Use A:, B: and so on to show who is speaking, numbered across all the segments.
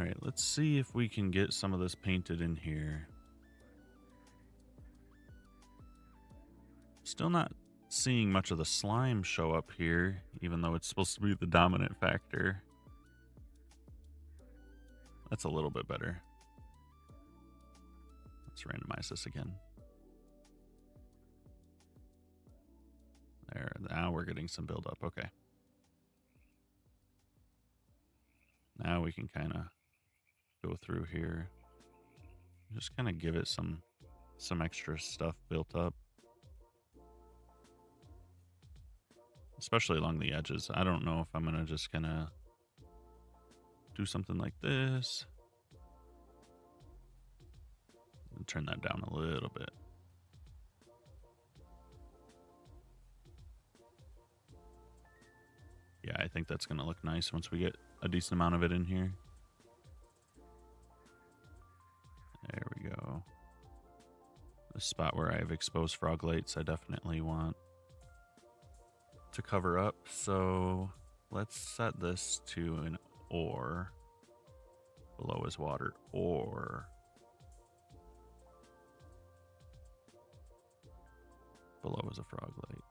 A: right, let's see if we can get some of this painted in here. Still not seeing much of the slime show up here, even though it's supposed to be the dominant factor. That's a little bit better. Let's randomize this again. There, now we're getting some buildup. Okay. Now we can kind of go through here. Just kind of give it some extra stuff built up. Especially along the edges. I don't know if I'm going to just kind of do something like this. And turn that down a little bit. Yeah, I think that's going to look nice once we get a decent amount of it in here. There we go. The spot where I have exposed frog lights, I definitely want to cover up. So let's set this to an or. Below is water, or. Below is a frog light.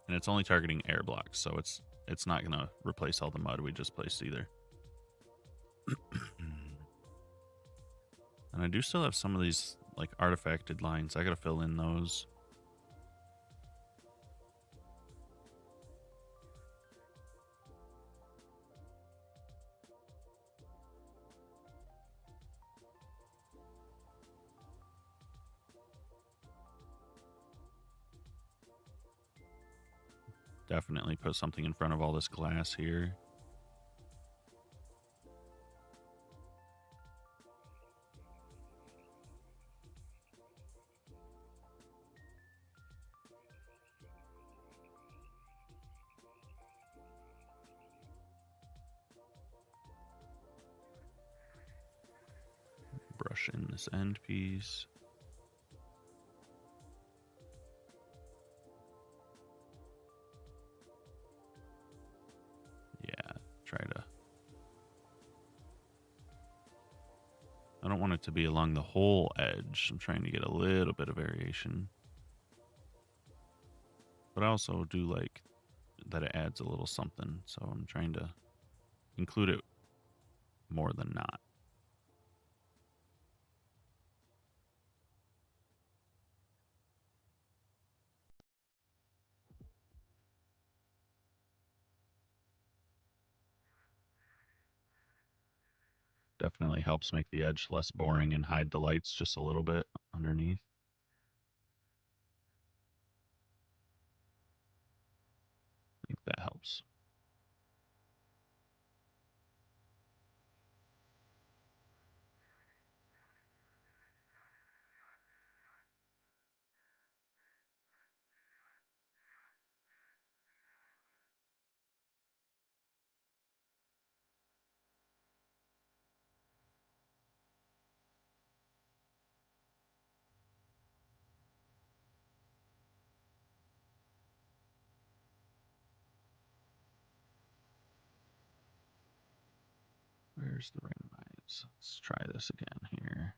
A: And it's only targeting air blocks, so it's not going to replace all the mud we just placed either. And I do still have some of these like artifacted lines. I got to fill in those. Definitely put something in front of all this glass here. Brush in this end piece. Yeah, try to. I don't want it to be along the whole edge. I'm trying to get a little bit of variation. But I also do like that it adds a little something, so I'm trying to include it more than not. Definitely helps make the edge less boring and hide the lights just a little bit underneath. I think that helps. Where's the randomize? Let's try this again here.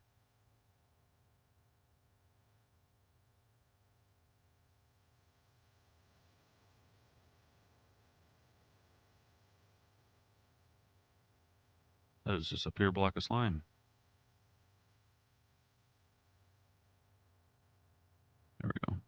A: That is just a pure block of slime. There we go.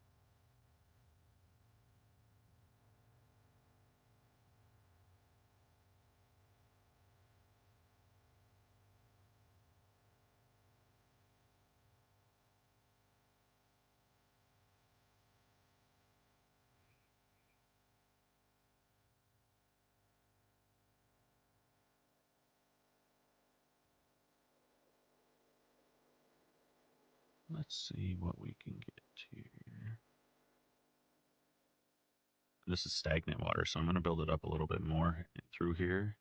A: Let's see what we can get here. This is stagnant water, so I'm going to build it up a little bit more through here.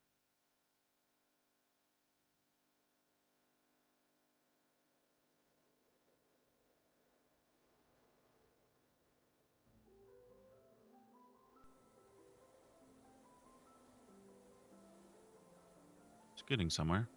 A: It's getting somewhere.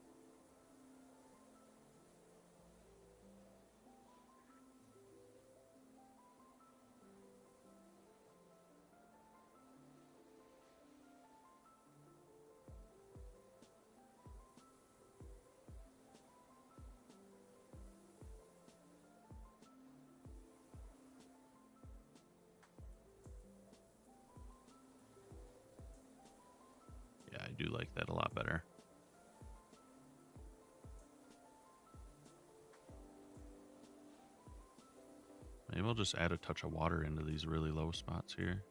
A: do like that a lot better. Maybe I'll just add a touch of water into these really low spots here.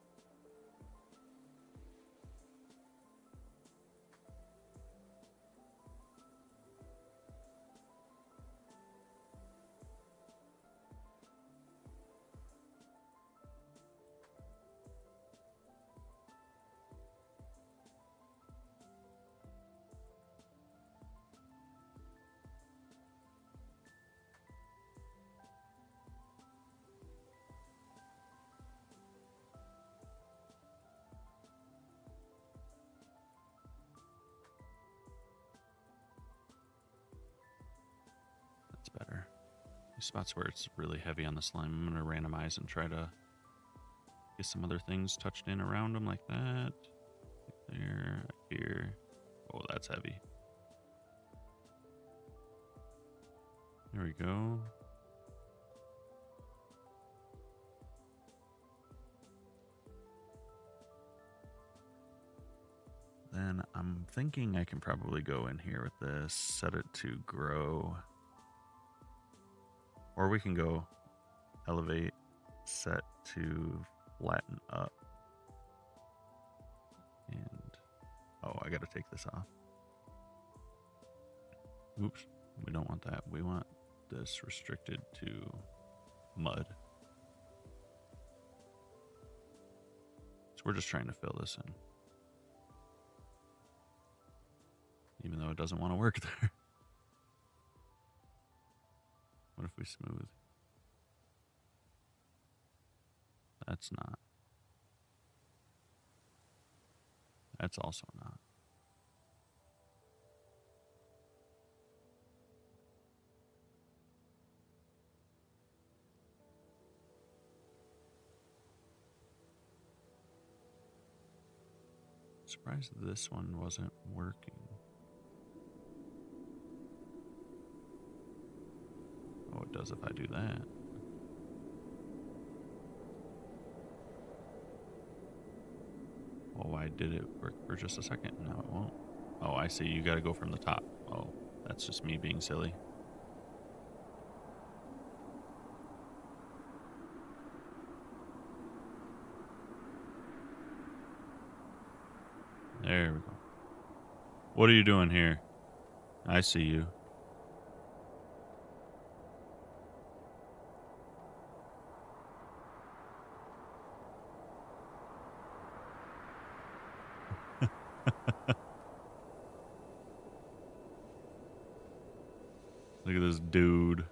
A: Better. These spots where it's really heavy on the slime, I'm going to randomize and try to get some other things touched in around them like that. There, here. Oh, that's heavy. There we go. Then I'm thinking I can probably go in here with this, set it to grow. Or we can go elevate, set to flatten up. And, oh, I got to take this off. Oops, we don't want that. We want this restricted to mud. So we're just trying to fill this in. Even though it doesn't want to work there. What if we smooth? That's not. That's also not. Surprised this one wasn't working. Oh, it does if I do that. Oh, why did it work for just a second? Now it won't. Oh, I see. You got to go from the top. Oh, that's just me being silly. There we go. What are you doing here? I see you. Look at this dude.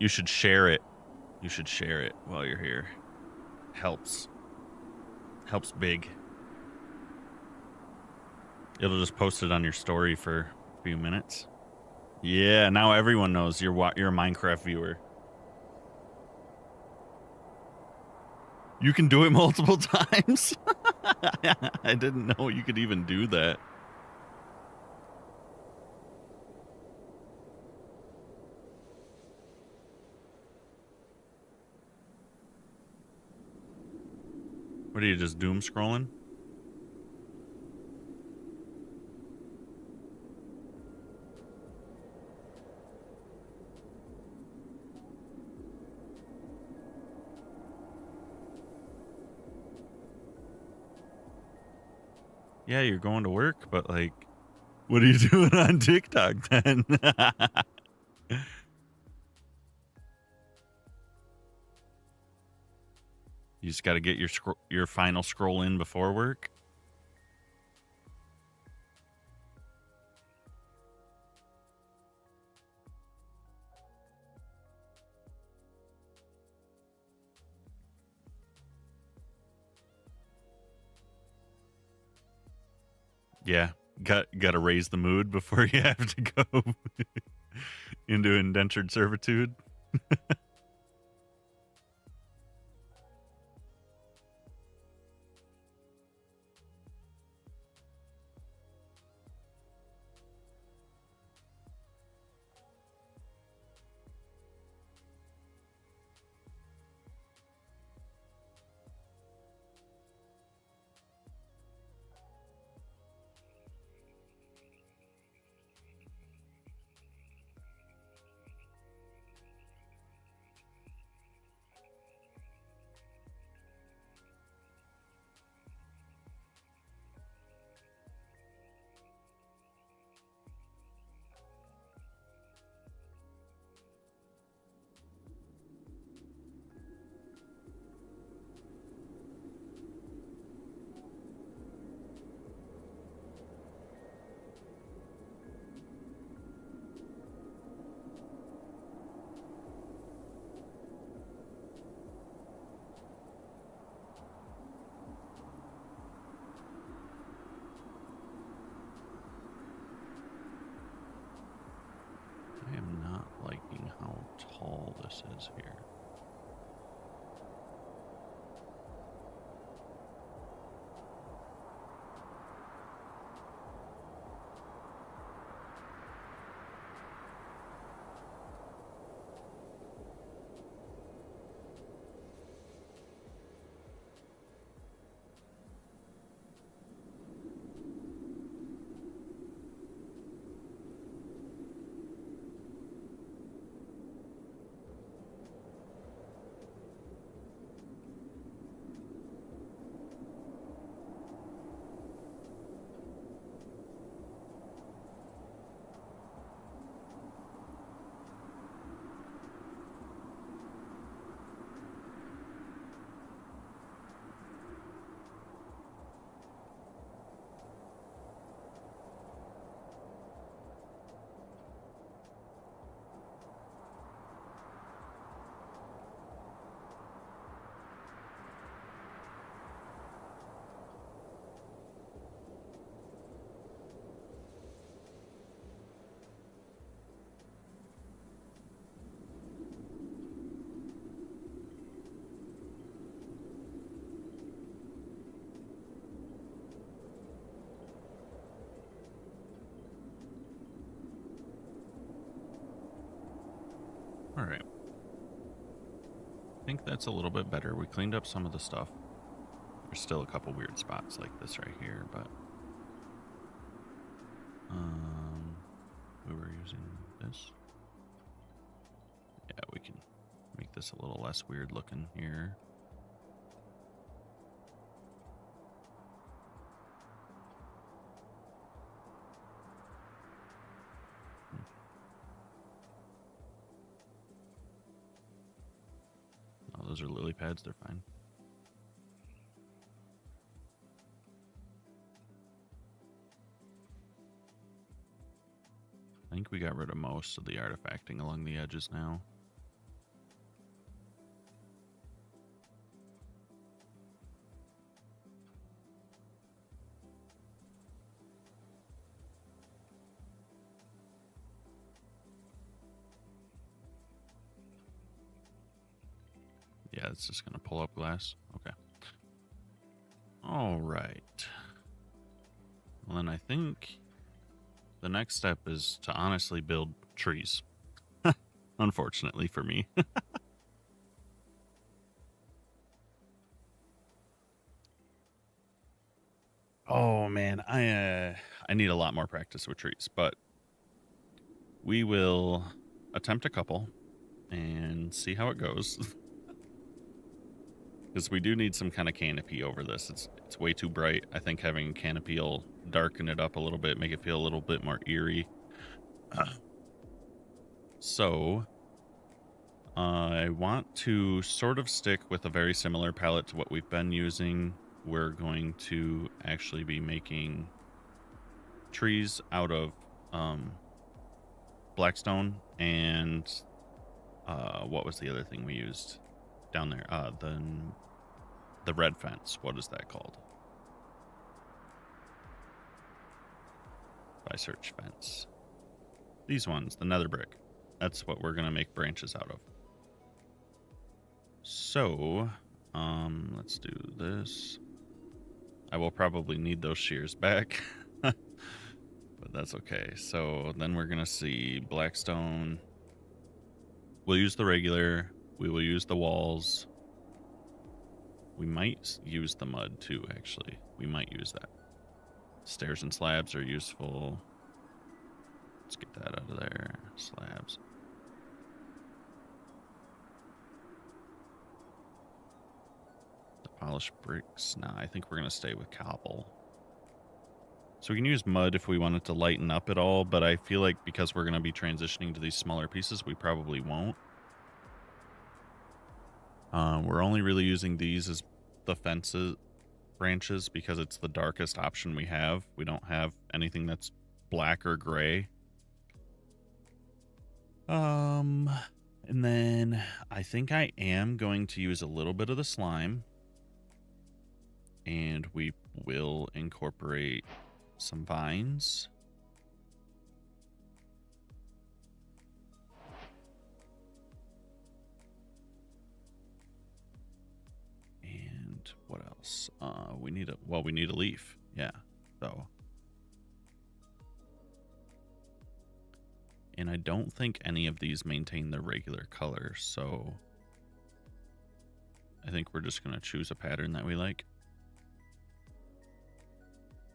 A: You should share it. You should share it while you're here. Helps. Helps big. It'll just post it on your story for a few minutes. Yeah, now everyone knows you're a Minecraft viewer. You can do it multiple times? I didn't know you could even do that. What are you, just doom scrolling? Yeah, you're going to work, but like, what are you doing on TikTok then? You just got to get your final scroll in before work. Yeah, got to raise the mood before you have to go into indentured servitude. I am not liking how tall this is here. All right. I think that's a little bit better. We cleaned up some of the stuff. There's still a couple weird spots like this right here, but we were using this. Yeah, we can make this a little less weird looking here. Oh, those are lily pads, they're fine. I think we got rid of most of the artifacting along the edges now. Yeah, it's just gonna pull up glass. Okay. All right. Well, then I think the next step is to honestly build trees. Unfortunately for me. Oh man, I need a lot more practice with trees, but we will attempt a couple and see how it goes. Because we do need some kind of canopy over this. It's way too bright. I think having canopy will darken it up a little bit, make it feel a little bit more eerie. So I want to sort of stick with a very similar palette to what we've been using. We're going to actually be making trees out of blackstone and what was the other thing we used down there? The red fence. What is that called? If I search fence. These ones, the nether brick. That's what we're going to make branches out of. So, let's do this. I will probably need those shears back. But that's okay. So then we're going to see blackstone. We'll use the regular. We will use the walls. We might use the mud too, actually. We might use that. Stairs and slabs are useful. Let's get that out of there. Slabs. The polished bricks. Nah, I think we're going to stay with cobble. So we can use mud if we wanted to lighten up at all, but I feel like because we're going to be transitioning to these smaller pieces, we probably won't. We're only really using these as the fences branches because it's the darkest option we have. We don't have anything that's black or gray. And then I think I am going to use a little bit of the slime, and we will incorporate some vines. else? We need a leaf. Yeah. So. And I don't think any of these maintain their regular color, so I think we're just going to choose a pattern that we like.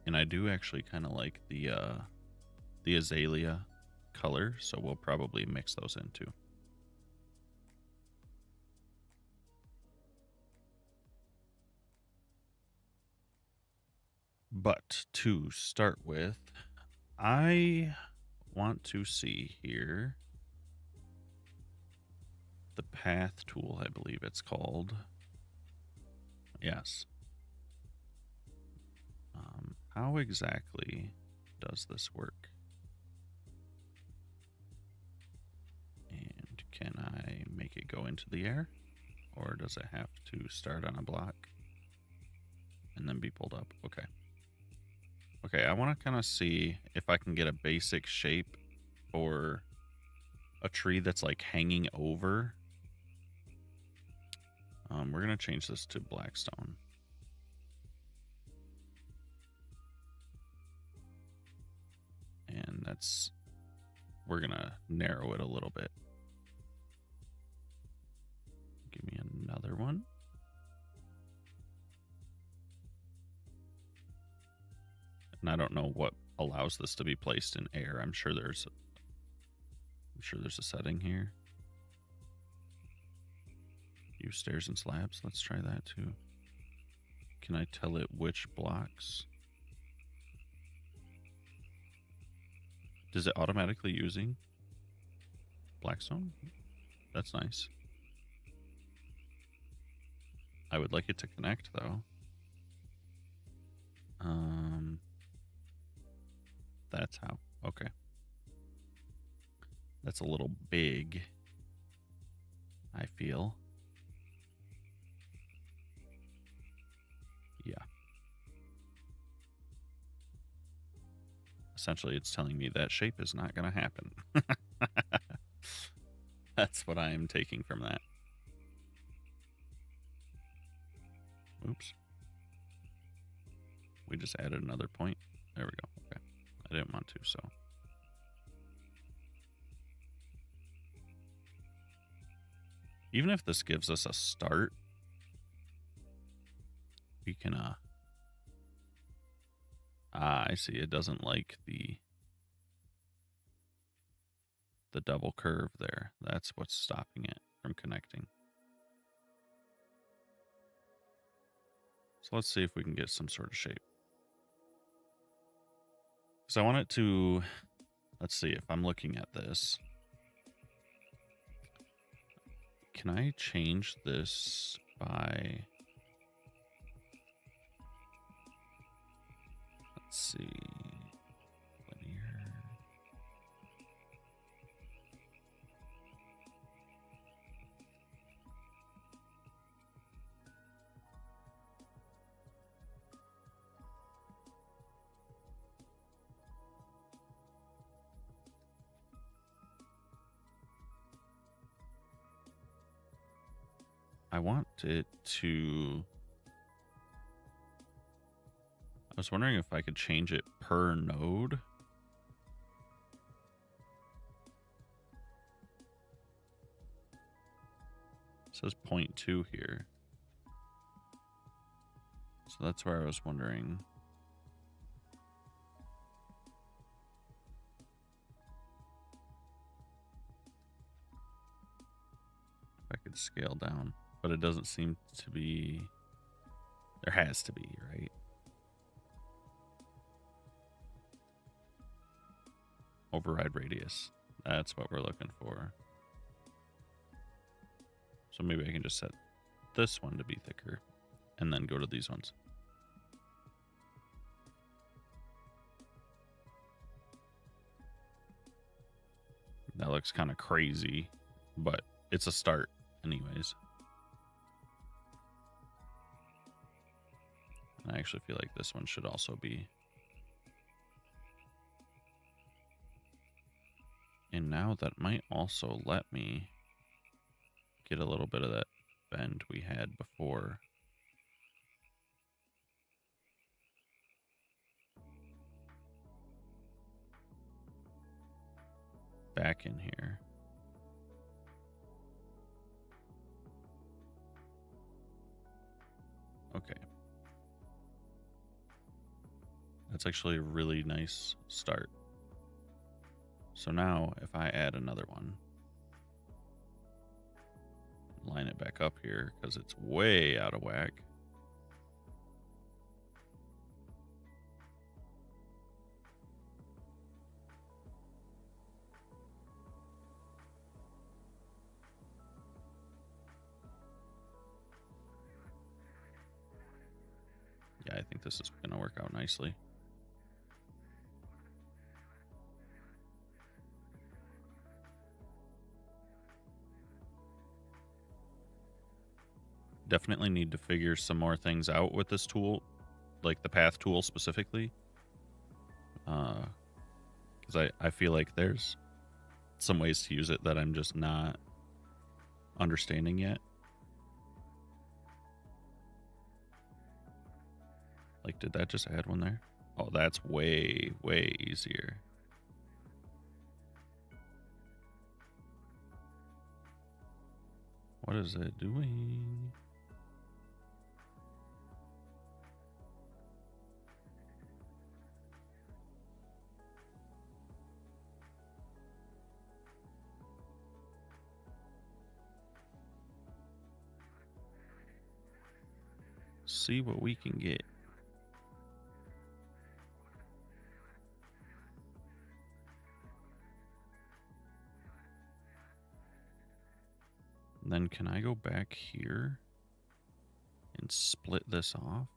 A: And I do actually kind of like the azalea color, so we'll probably mix those in too. But to start with, I want to see here the path tool, I believe it's called. Yes. How exactly does this work? And can I make it go into the air? Or does it have to start on a block and then be pulled up? Okay. Okay, I want to kind of see if I can get a basic shape for a tree that's like hanging over. We're going to change this to blackstone. And we're going to narrow it a little bit. Give me another one. And I don't know what allows this to be placed in air. I'm sure there's a setting here. Use stairs and slabs. Let's try that too. Can I tell it which blocks? Does it automatically using blackstone? That's nice. I would like it to connect though. That's how. Okay. That's a little big, I feel. Yeah. Essentially, it's telling me that shape is not going to happen. That's what I am taking from that. Oops. We just added another point. There we go. Okay. I didn't want to, so. Even if this gives us a start, we can, I see. It doesn't like the double curve there. That's what's stopping it from connecting. So let's see if we can get some sort of shape. Because I want it to, let's see if I'm looking at this. Can I change this by, let's see, linear. I want it to, I was wondering if I could change it per node. It says 0.2 here. So that's where I was wondering. If I could scale down. But it doesn't seem to be, there has to be, right? Override radius. That's what we're looking for. So maybe I can just set this one to be thicker and then go to these ones. That looks kind of crazy, but it's a start anyways. I actually feel like this one should also be. And now that might also let me get a little bit of that bend we had before. back in here. Okay. That's actually a really nice start. So now if I add another one, line it back up here because it's way out of whack. Yeah, I think this is going to work out nicely. Definitely need to figure some more things out with this tool, like the path tool specifically. Because I feel like there's some ways to use it that I'm just not understanding yet. Like, did that just add one there? Oh, that's way, way easier. What is it doing? See what we can get. And then can I go back here and split this off?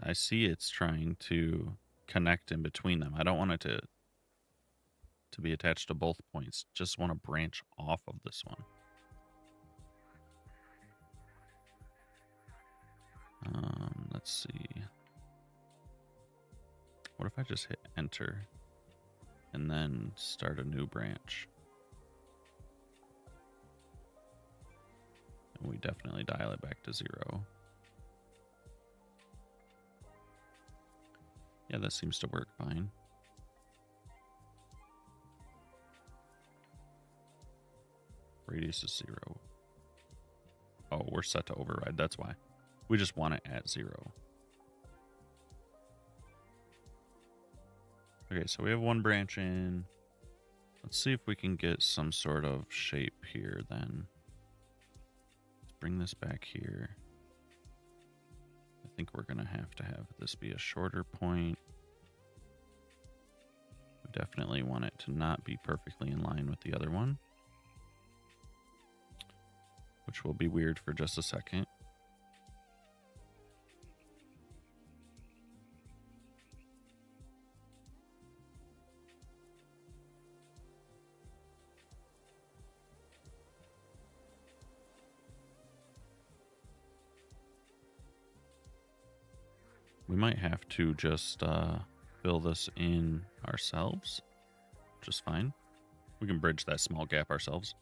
A: I see it's trying to connect in between them. I don't want it to be attached to both points. Just want to branch off of this one. Let's see. What if I just hit enter and then start a new branch? And we definitely dial it back to 0. Yeah, that seems to work fine. Radius is 0. Oh, we're set to override. That's why. We just want it at 0. Okay, so we have one branch in. Let's see if we can get some sort of shape here then. Let's bring this back here. I think we're going to have this be a shorter point. We definitely want it to not be perfectly in line with the other one, which will be weird for just a second. We might have to just fill this in ourselves, which is fine. We can bridge that small gap ourselves.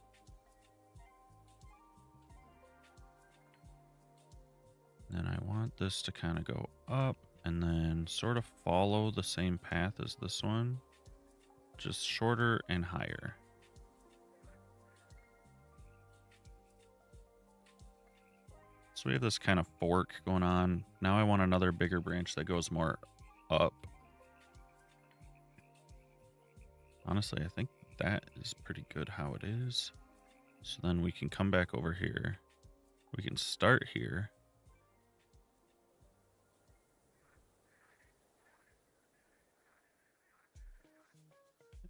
A: Then I want this to kind of go up and then sort of follow the same path as this one, just shorter and higher. So we have this kind of fork going on. Now I want another bigger branch that goes more up. Honestly, I think that is pretty good how it is. So then we can come back over here. We can start here.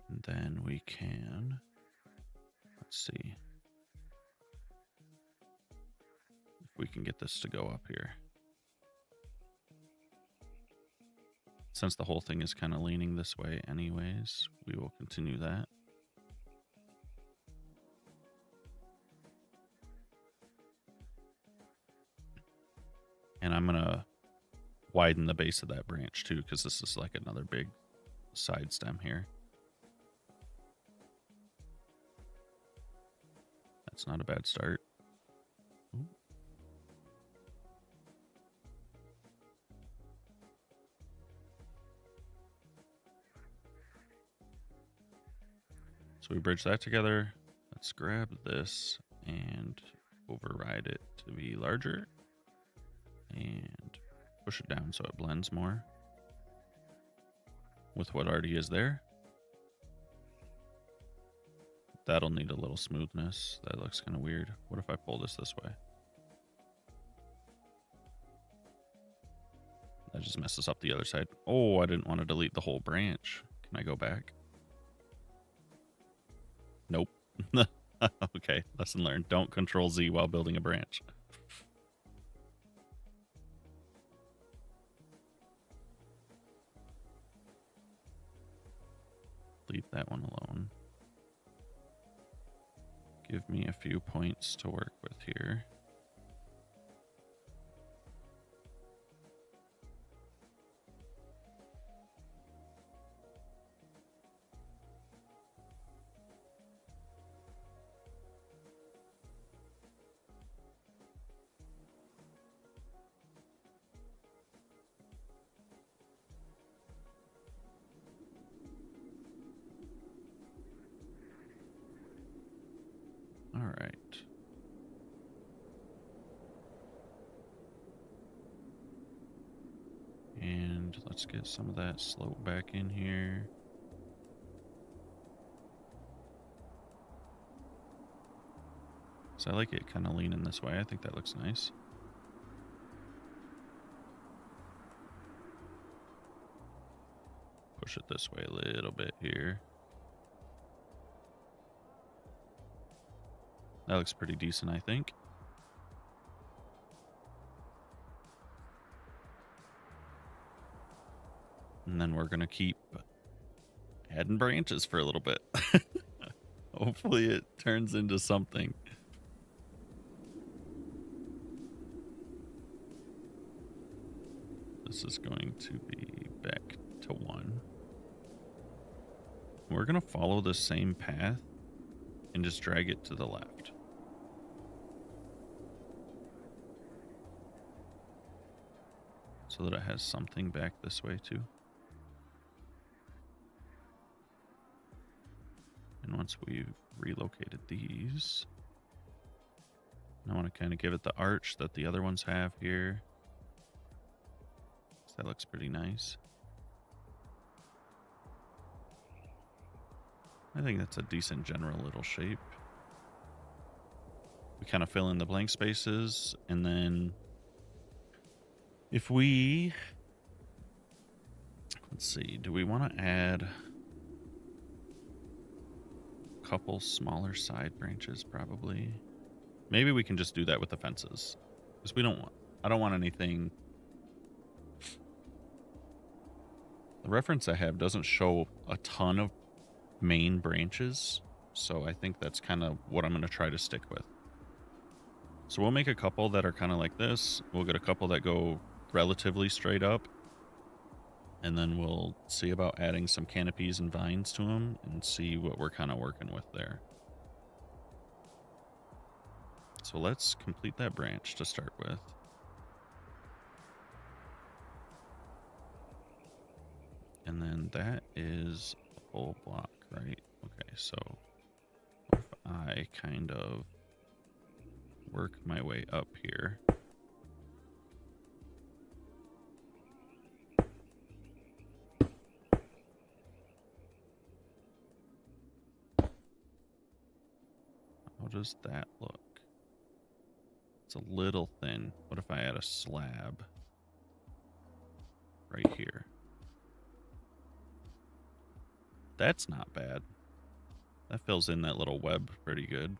A: And then we can, let's see if we can get this to go up here. Since the whole thing is kind of leaning this way anyways, we will continue that. And I'm going to widen the base of that branch too, because this is like another big side stem here. That's not a bad start. Ooh. So we bridge that together. Let's grab this and override it to be larger and push it down so it blends more with what already is there. That'll need a little smoothness. That looks kind of weird. What if I pull this way? That just messes up the other side. Oh, I didn't want to delete the whole branch. Can I go back? Nope. Okay, lesson learned. Don't control Z while building a branch. Leave that one alone. Give me a few points to work with here. All right. And let's get some of that slope back in here. So I like it kind of leaning this way. I think that looks nice. Push it this way a little bit here. That looks pretty decent, I think. And then we're going to keep adding branches for a little bit. Hopefully it turns into something. This is going to be back to 1. We're going to follow the same path and just drag it to the left. So that it has something back this way too. And once we've relocated these, I want to kind of give it the arch that the other ones have here. So that looks pretty nice. I think that's a decent general little shape. We kind of fill in the blank spaces, and then if we, let's see, do we want to add a couple smaller side branches? Probably. Maybe we can just do that with the fences, because I don't want anything. The reference I have doesn't show a ton of main branches, so I think that's kind of what I'm going to try to stick with. So we'll make a couple that are kind of like this. We'll get a couple that go relatively straight up, and then we'll see about adding some canopies and vines to them and see what we're kind of working with there. So let's complete that branch to start with. And then that is a full block, right? Okay, so if I kind of work my way up here. How does that look? It's a little thin. What if I add a slab right here? That's not bad. That fills in that little web pretty good.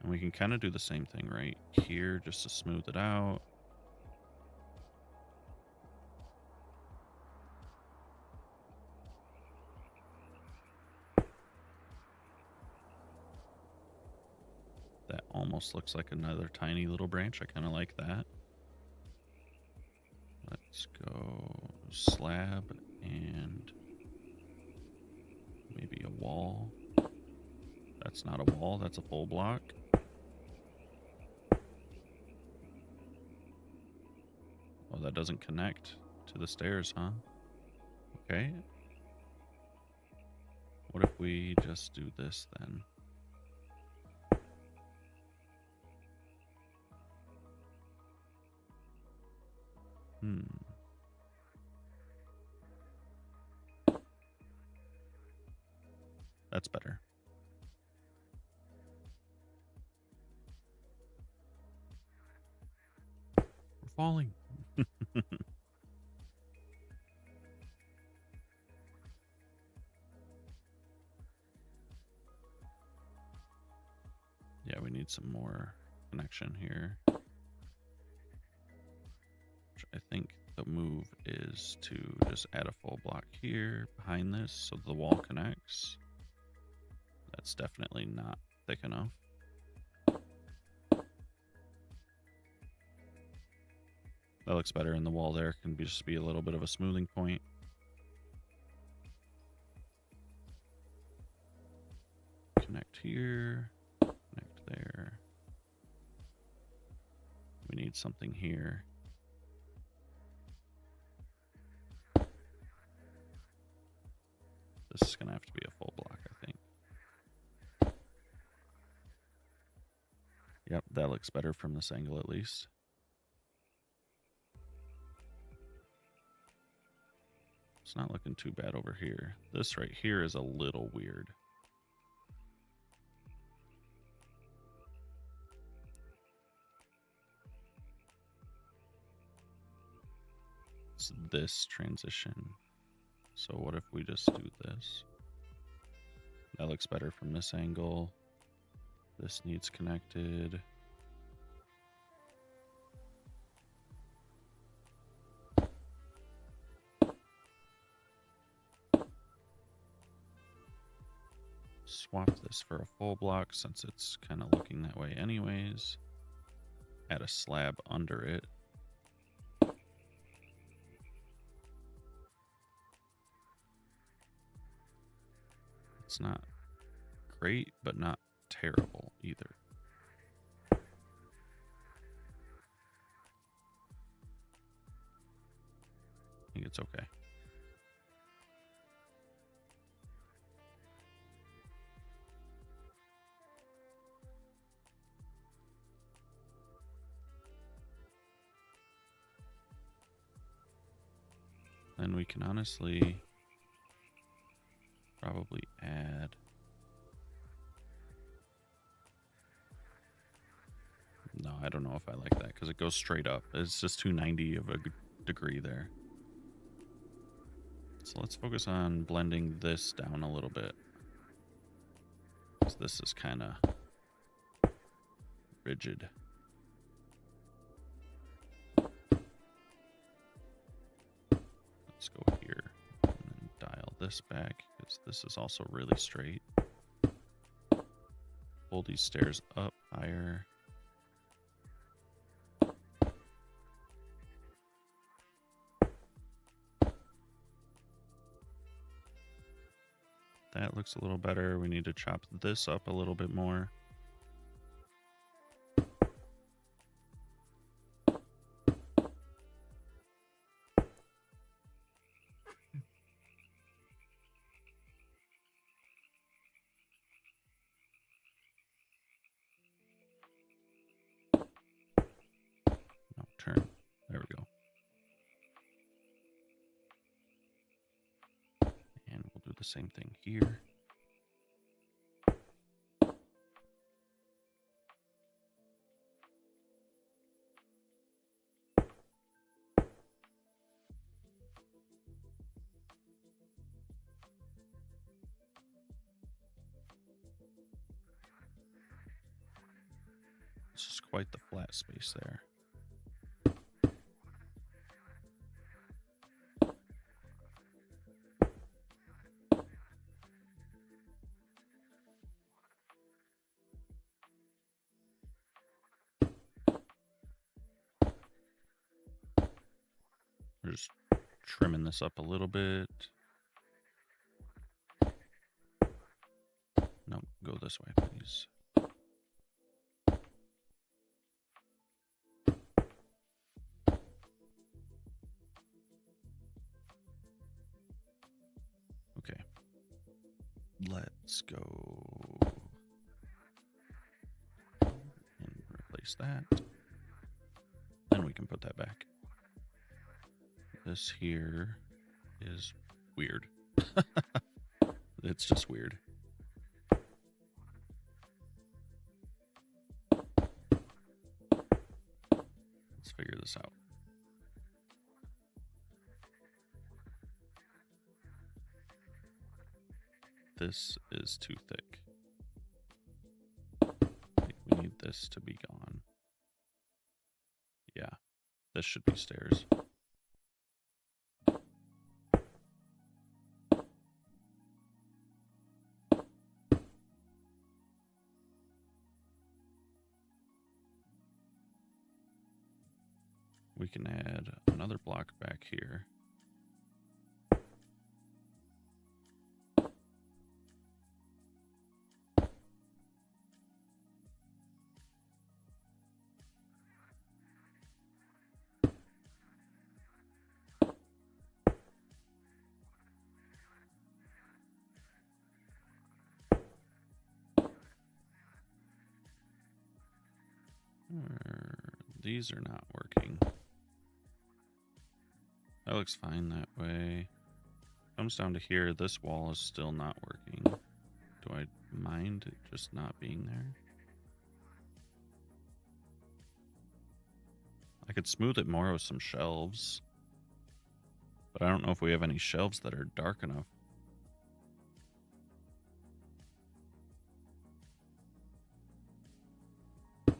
A: And we can kind of do the same thing right here just to smooth it out. That almost looks like another tiny little branch. I kind of like that. Let's go slab and maybe a wall. That's not a wall, that's a full block. Oh, that doesn't connect to the stairs, huh? Okay. What if we just do this then? That's better. We're falling. Yeah, we need some more connection here. Which I think the move is to just add a full block here behind this so the wall connects. That's definitely not thick enough. That looks better, and the wall there can just be a little bit of a smoothing point. Connect here, connect there. We need something here. This is gonna have to be a full block, I think. Yep, that looks better from this angle at least. It's not looking too bad over here. This right here is a little weird. It's this transition. So what if we just do this? That looks better from this angle. This needs connected. Swap this for a full block since it's kind of looking that way anyways. Add a slab under it. It's not great, but not terrible either. I think it's okay. Then we can honestly probably add no, I don't know if I like that because it goes straight up. It's just 290 of a degree there. So let's focus on blending this down a little bit. Because this is kind of rigid. Let's go here and then dial this back because this is also really straight. Pull these stairs up higher. That looks a little better. We need to chop this up a little bit more. No, turn. There we go. And we'll do the same thing here. This is quite the flat space there. We're just trimming this up a little bit. No, go this way, please. Okay. Let's go and replace that. Then we can put that back. This here is weird. It's just weird. Let's figure this out. This is too thick. We need this to be gone. Yeah, this should be stairs. We can add another block back here. These are not working. That looks fine that way. Comes down to here, this wall is still not working. Do I mind it just not being there? I could smooth it more with some shelves. But I don't know if we have any shelves that are dark enough. Oh,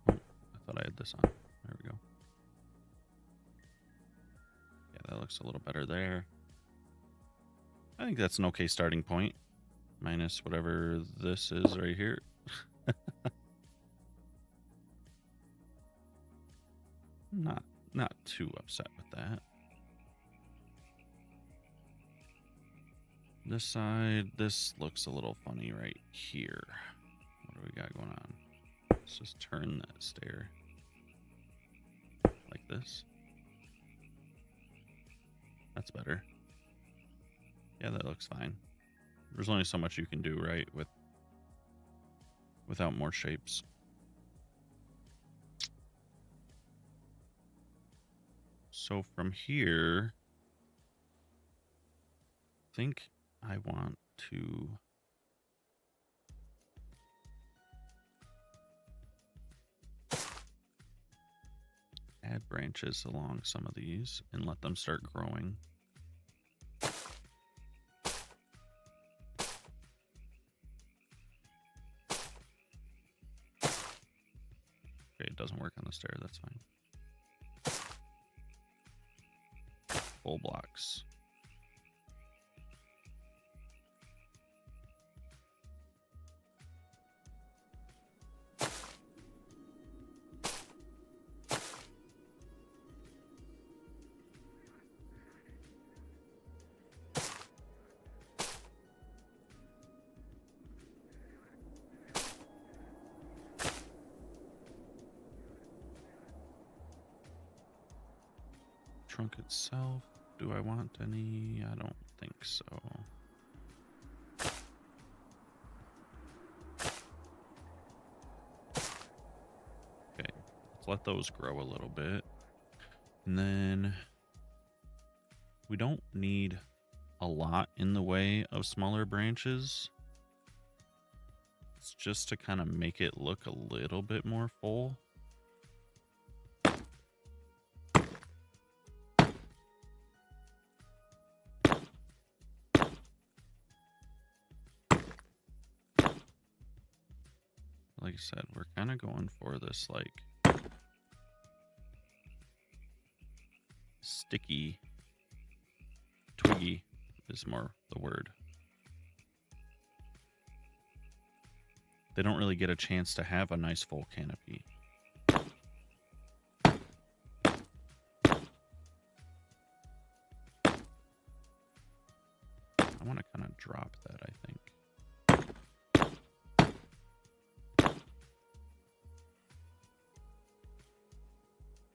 A: I thought I had this on. There we go. Yeah, that looks a little better there. I think that's an okay starting point. Minus whatever this is right here. Not too upset with that. This side, this looks a little funny right here. What do we got going on? Let's just turn that stair like this. That's better. Yeah, that looks fine. There's only so much you can do, right, without more shapes. So from here, I think I want to add branches along some of these and let them start growing. Okay, it doesn't work on the stair, that's fine. Full blocks. Trunk itself, do I want any? I don't think so. Okay, let's let those grow a little bit. And then we don't need a lot in the way of smaller branches. It's just to kind of make it look a little bit more full. Like I said, we're kind of going for this, like, sticky, twiggy is more the word. They don't really get a chance to have a nice full canopy. I want to kind of drop that, I think.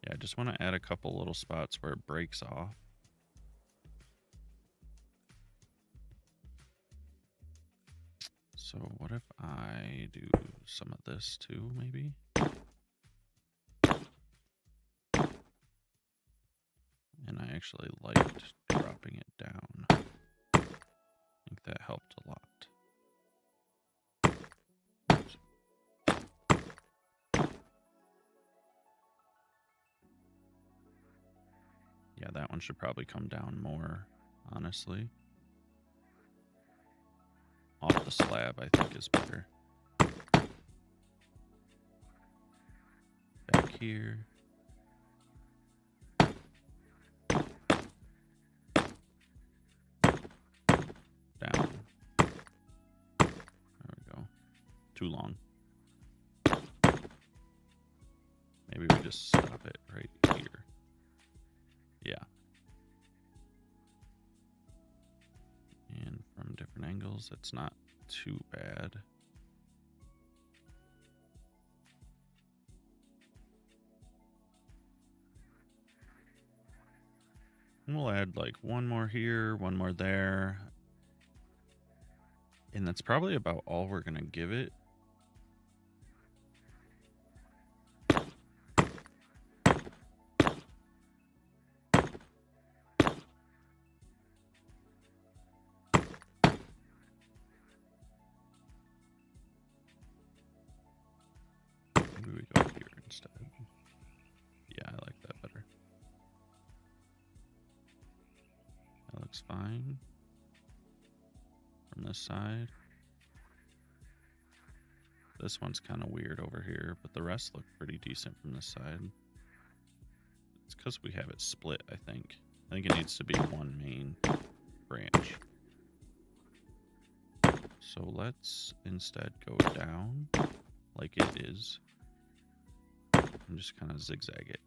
A: Yeah, I just want to add a couple little spots where it breaks off. So what if I do some of this too, maybe? And I actually liked dropping it down. I think that helped a lot. Yeah, that one should probably come down more, honestly. Off the slab, I think, is better. Back here. Down. There we go. Too long. Maybe we just stop it right here. Yeah. And from different angles, it's not too bad. And we'll add like one more here, one more there. And that's probably about all we're going to give it. Maybe we go here instead. Yeah, I like that better. That looks fine. From this side. This one's kind of weird over here, but the rest look pretty decent from this side. It's because we have it split, I think. I think it needs to be one main branch. So let's instead go down like it is and just kind of zigzag it.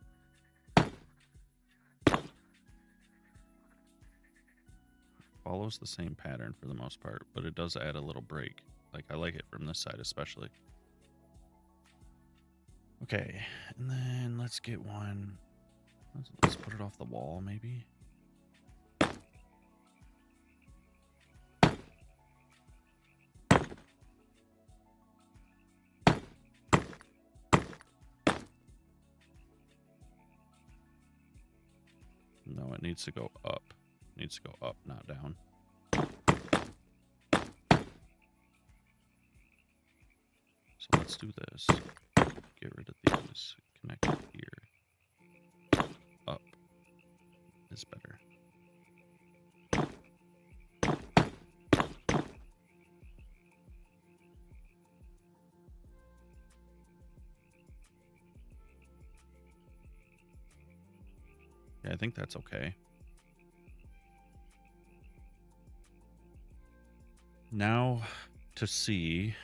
A: Follows the same pattern for the most part, but it does add a little break. Like, I like it from this side especially. Okay, and then let's get one. Let's put it off the wall, maybe. No, it needs to go up. It needs to go up, not down. So let's do this. Get rid of these. Connect it here. Up is better. Yeah, I think that's okay. Now to see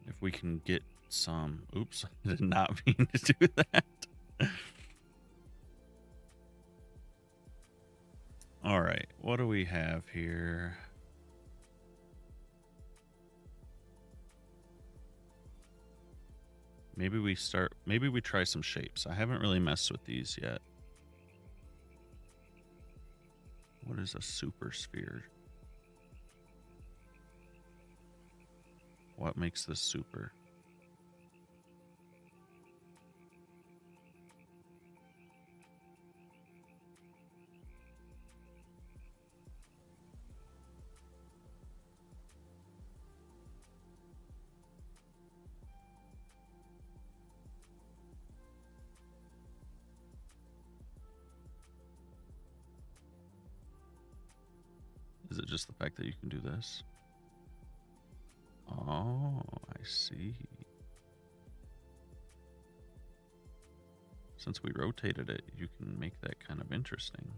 A: if we can get some... Oops, I did not mean to do that. All right, what do we have here? Maybe we try some shapes. I haven't really messed with these yet. What is a super sphere? What makes this super? Is it just the fact that you can do this? Oh, I see. Since we rotated it, you can make that kind of interesting.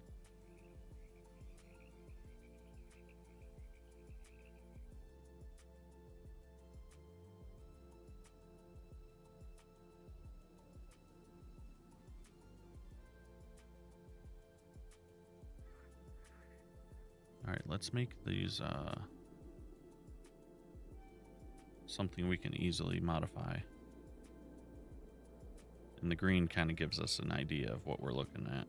A: All right, let's make these something we can easily modify. And the green kind of gives us an idea of what we're looking at.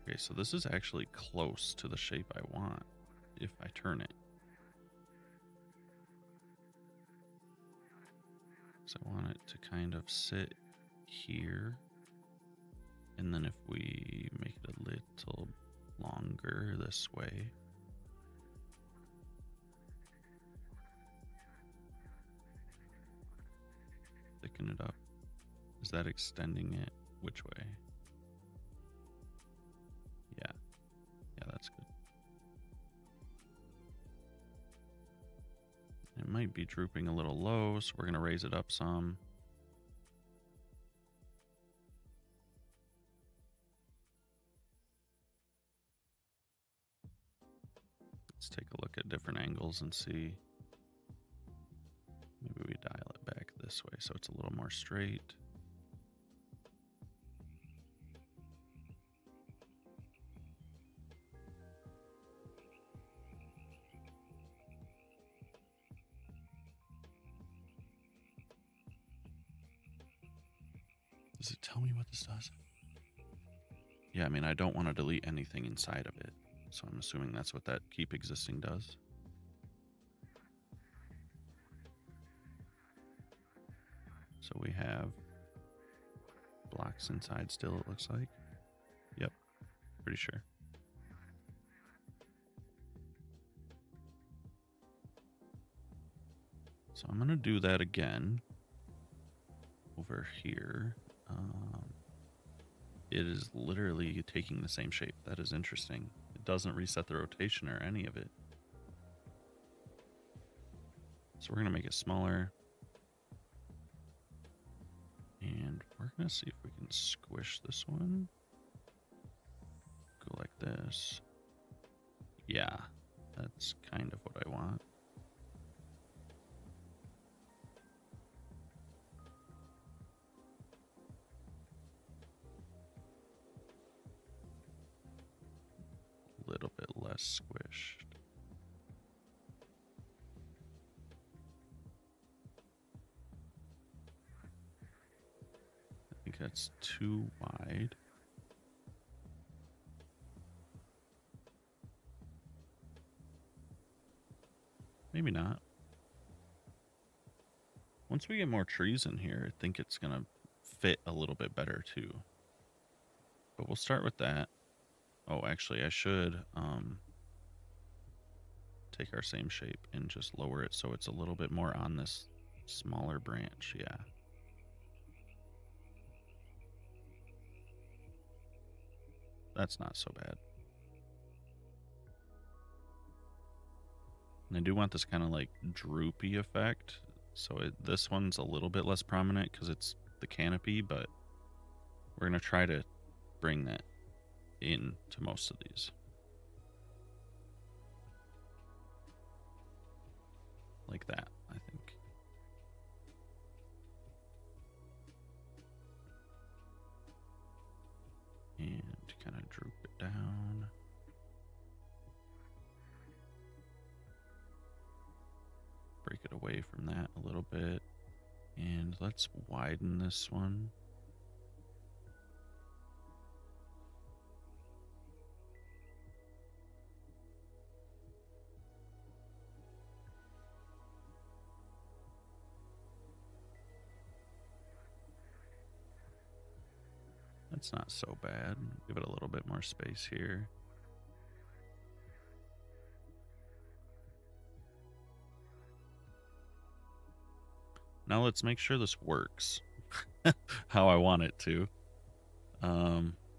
A: Okay, so this is actually close to the shape I want if I turn it. So I want it to kind of sit here. And then if we make it a little longer this way. Thicken it up. Is that extending it? Which way? Yeah. Yeah, that's good. It might be drooping a little low, so we're going to raise it up some. Let's take a look at different angles and see. Maybe we dial it back this way so it's a little more straight. Does it tell me what this does? Yeah, I mean, I don't want to delete anything inside of it. So I'm assuming that's what that keep existing does. So we have blocks inside still, it looks like. Yep, pretty sure. So I'm going to do that again over here. It is literally taking the same shape. That is interesting. It doesn't reset the rotation or any of it. So we're going to make it smaller. And we're going to see if we can squish this one. Go like this. Yeah, that's kind of what I want. A little bit less squished. I think that's too wide. Maybe not. Once we get more trees in here, I think it's going to fit a little bit better too. But we'll start with that. Oh, actually, I should take our same shape and just lower it so it's a little bit more on this smaller branch. Yeah. That's not so bad. And I do want this kind of like droopy effect. So this one's a little bit less prominent because it's the canopy, but we're going to try to bring that in to most of these. Like that, I think. And kind of droop it down. Break it away from that a little bit. And let's widen this one. That's not so bad. Give it a little bit more space here. Now let's make sure this works how I want it to.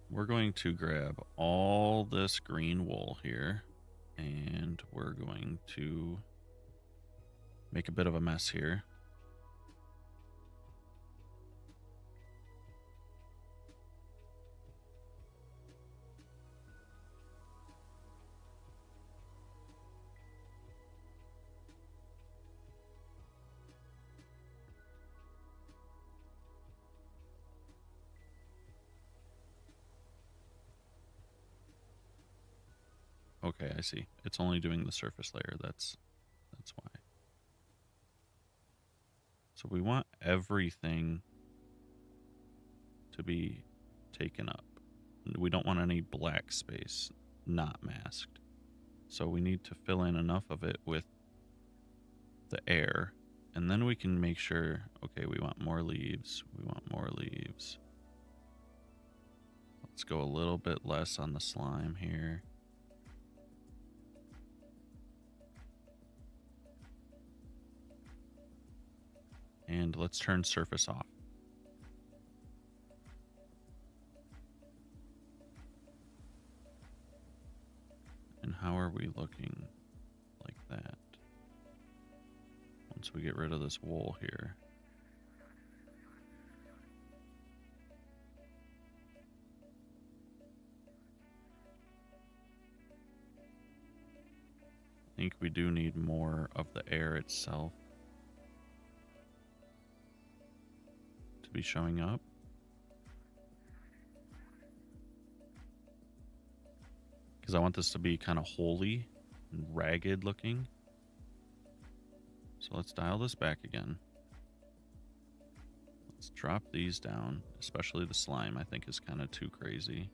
A: We're going to grab all this green wool here and we're going to make a bit of a mess here. Okay, I see. It's only doing the surface layer. That's why. So we want everything to be taken up. we don't want any black space not masked. So we need to fill in enough of it with the air, and then we can make sure, okay, we want more leaves. We want more leaves. Let's go a little bit less on the slime here. And let's turn surface off. And how are we looking like that? Once we get rid of this wool here. I think we do need more of the air itself to be showing up. Because I want this to be kind of holy and ragged looking. So let's dial this back again. Let's drop these down, especially the slime I think is kind of too crazy.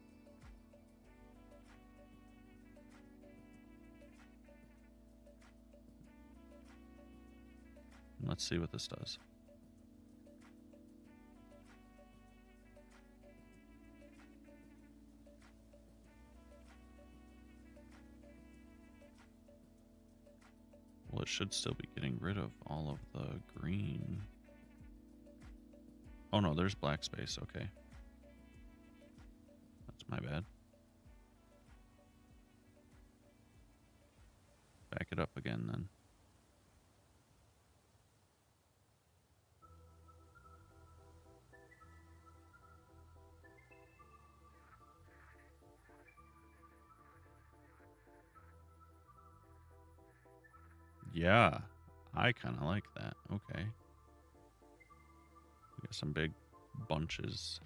A: Let's see what this does. Well, it should still be getting rid of all of the green. Oh no, there's black space, okay. That's my bad. Back it up again then. Yeah, I kind of like that. Okay. We got some big bunches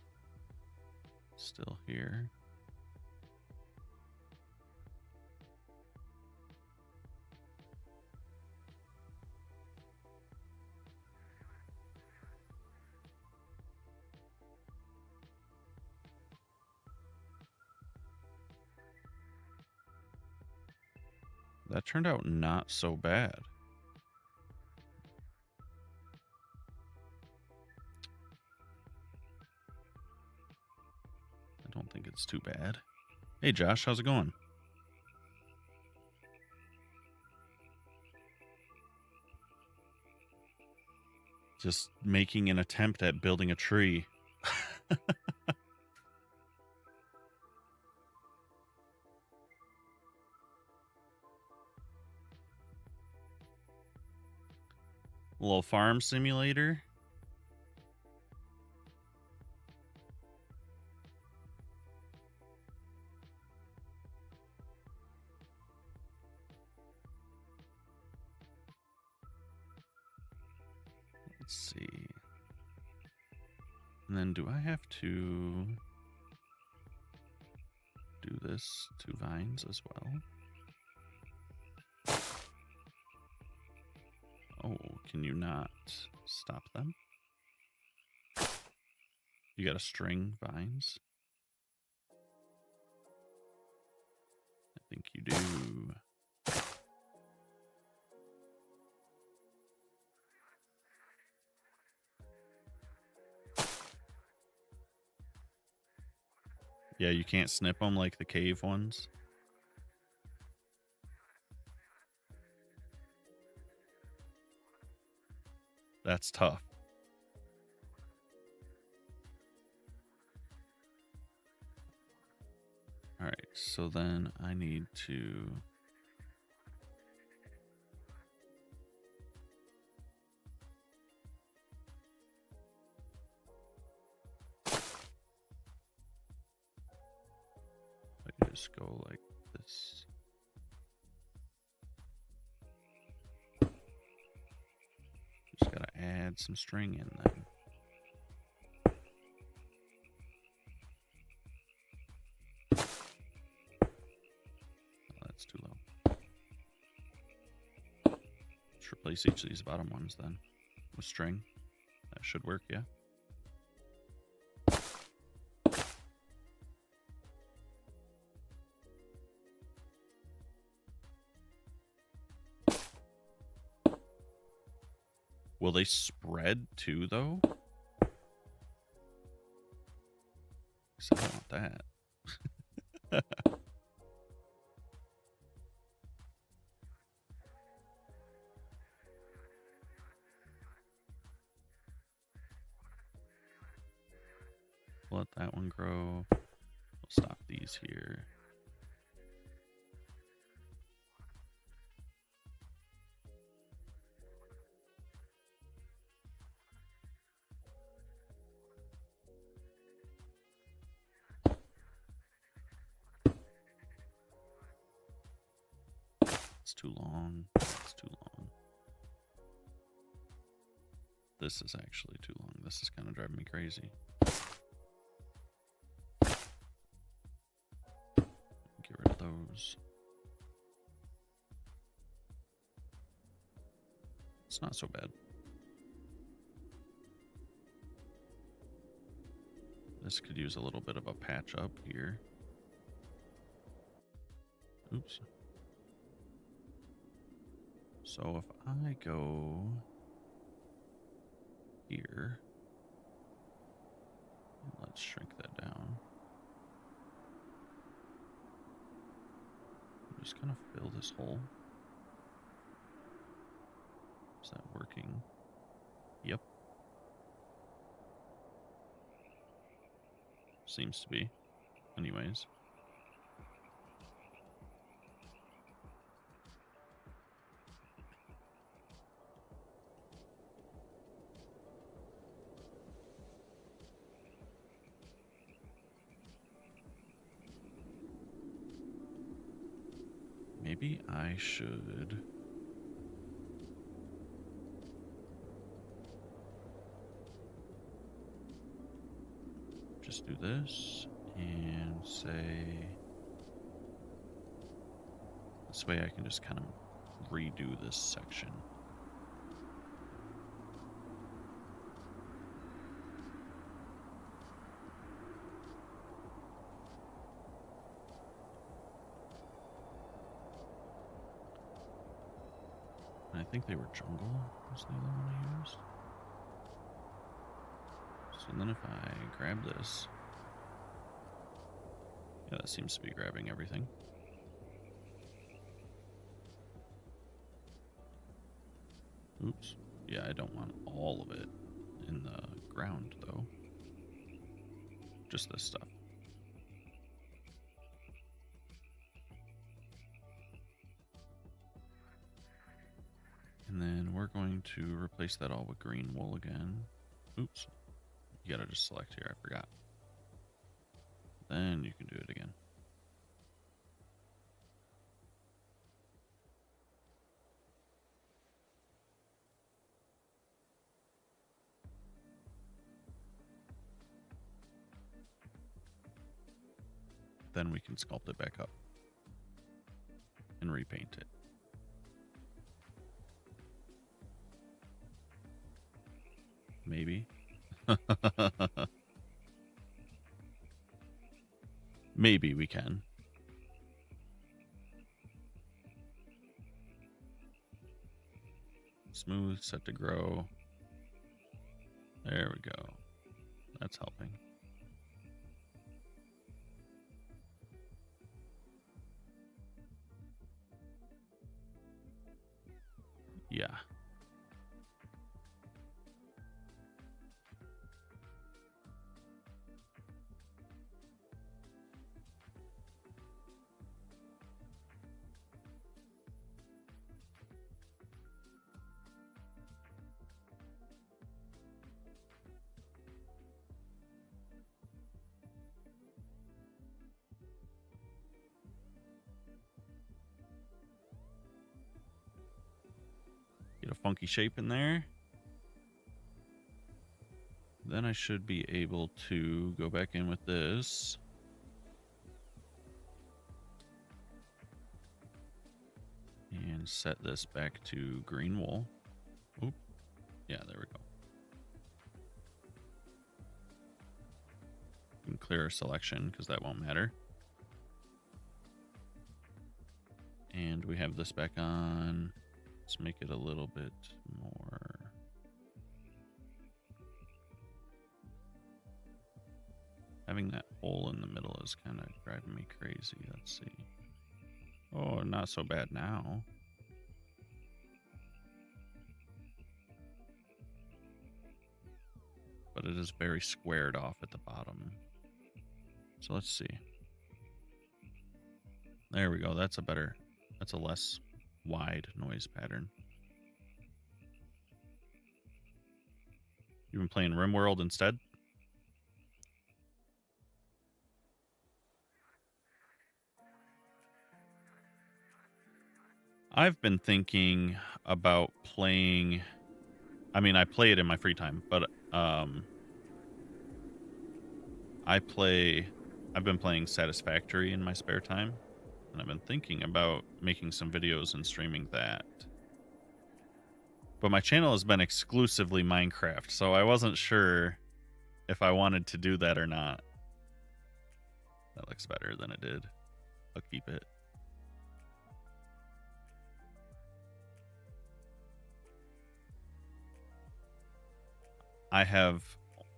A: still here. That turned out not so bad. I don't think it's too bad. Hey Josh, how's it going? Just making an attempt at building a tree. A little farm simulator. Let's see. And then do I have to do this to vines as well? Oh, can you not stop them? You got to string vines? I think you do. Yeah, you can't snip them like the cave ones. That's tough. All right, so then I need to... I just go like this. Just gotta add some string in then. Oh, that's too low. Let's replace each of these bottom ones then with string. That should work, yeah. Will they spread too, though? 'Cause I don't want that. Let that one grow. We'll stop these here. It's too long. It's too long. This is actually too long. This is kind of driving me crazy. Get rid of those. It's not so bad. This could use a little bit of a patch up here. Oops. So if I go here, let's shrink that down. Just kind of fill this hole. Is that working? Yep. Seems to be. Anyways. Maybe I should just do this and say, this way I can just kind of redo this section. I think they were jungle was the other one I used. So then if I grab this, yeah, that seems to be grabbing everything. Oops. Yeah, I don't want all of it in the ground though. Just this stuff. And then we're going to replace that all with green wool again. Oops. You gotta just select here, I forgot. Then you can do it again. Then we can sculpt it back up and repaint it. Maybe. Maybe we can. Smooth, set to grow. There we go. That's helping. Yeah. Get a funky shape in there. Then I should be able to go back in with this. And set this back to green wool. Oop. Yeah, there we go. We can clear our selection because that won't matter. And we have this back on. Let's make it a little bit more Having that hole in the middle is kind of driving me crazy. Let's see. Oh, not so bad now. But it is very squared off at the bottom. So let's see. There we go. That's a less wide noise pattern. You've been playing RimWorld instead? I've been thinking about playing. I mean, I play it in my free time, but I've been playing Satisfactory in my spare time, and I've been thinking about making some videos and streaming that. But my channel has been exclusively Minecraft, so I wasn't sure if I wanted to do that or not. That looks better than it did. I'll keep it. I have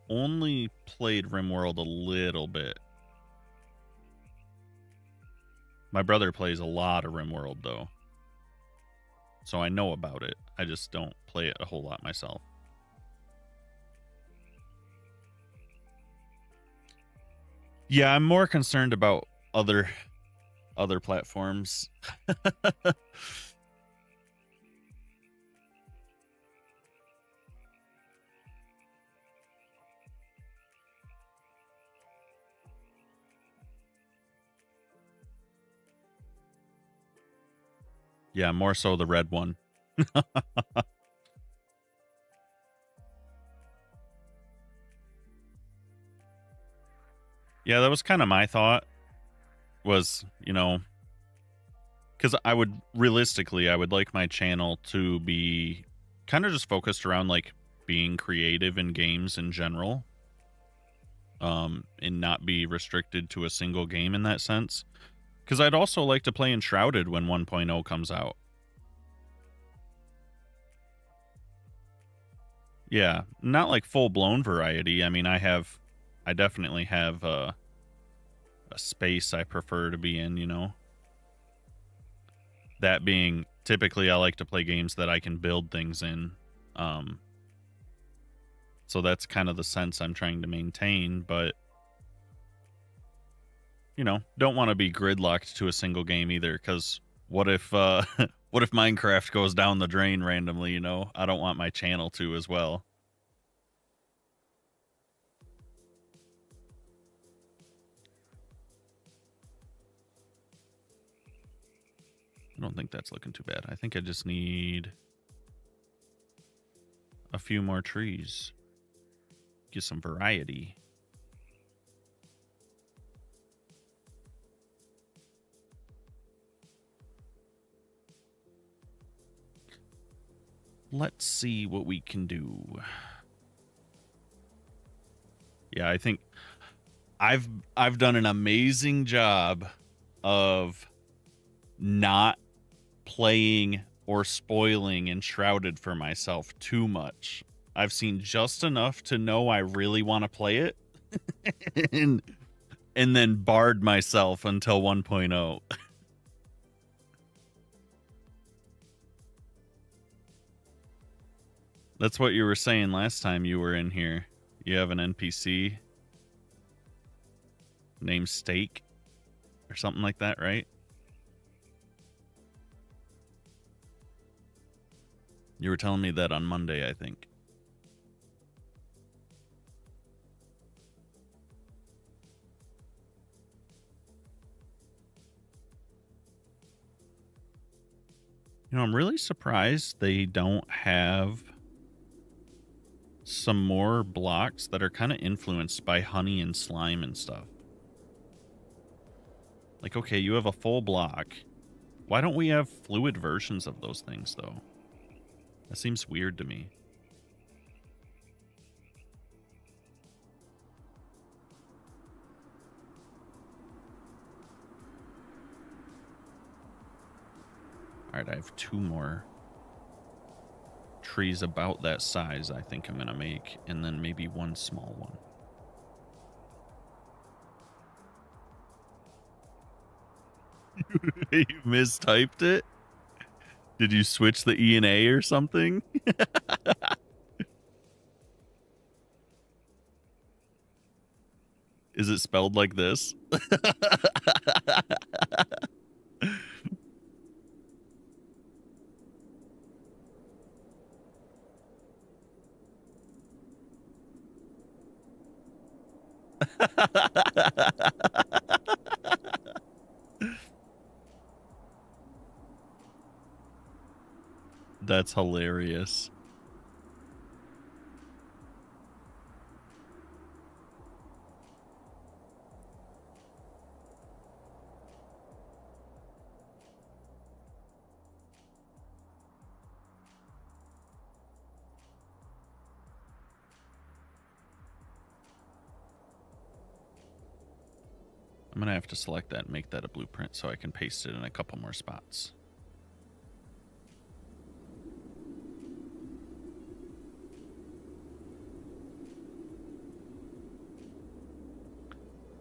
A: only played RimWorld a little bit. My brother plays a lot of RimWorld, though. So I know about it. I just don't play it a whole lot myself. Yeah, I'm more concerned about other platforms. Yeah, more so the red one. Yeah, that was kind of my thought. Was, you know, because I would like my channel to be kind of just focused around like being creative in games in general, and not be restricted to a single game in that sense. Because I'd also like to play Enshrouded when 1.0 comes out. Yeah, not like full-blown variety. I mean, I definitely have a space I prefer to be in, you know? That being, typically I like to play games that I can build things in. So that's kind of the sense I'm trying to maintain, but, you know, don't want to be gridlocked to a single game either, because what if what if Minecraft goes down the drain randomly, you know? I don't want my channel to as well. I don't think that's looking too bad. I think I just need a few more trees. Get some variety. Let's see what we can do. Yeah, I think I've done an amazing job of not playing or spoiling Enshrouded for myself too much. I've seen just enough to know I really want to play it and then barred myself until 1.0. That's what you were saying last time you were in here. You have an NPC named Steak or something like that, right? You were telling me that on Monday, I think. You know, I'm really surprised they don't have some more blocks that are kind of influenced by honey and slime and stuff. Like, okay, you have a full block. Why don't we have fluid versions of those things, though? That seems weird to me. All right, I have 2 more trees about that size I think I'm going to make, and then maybe 1 small one. You mistyped it? Did you switch the E and A or something? Is it spelled like this? That's hilarious. I'm going to have to select that and make that a blueprint so I can paste it in a couple more spots.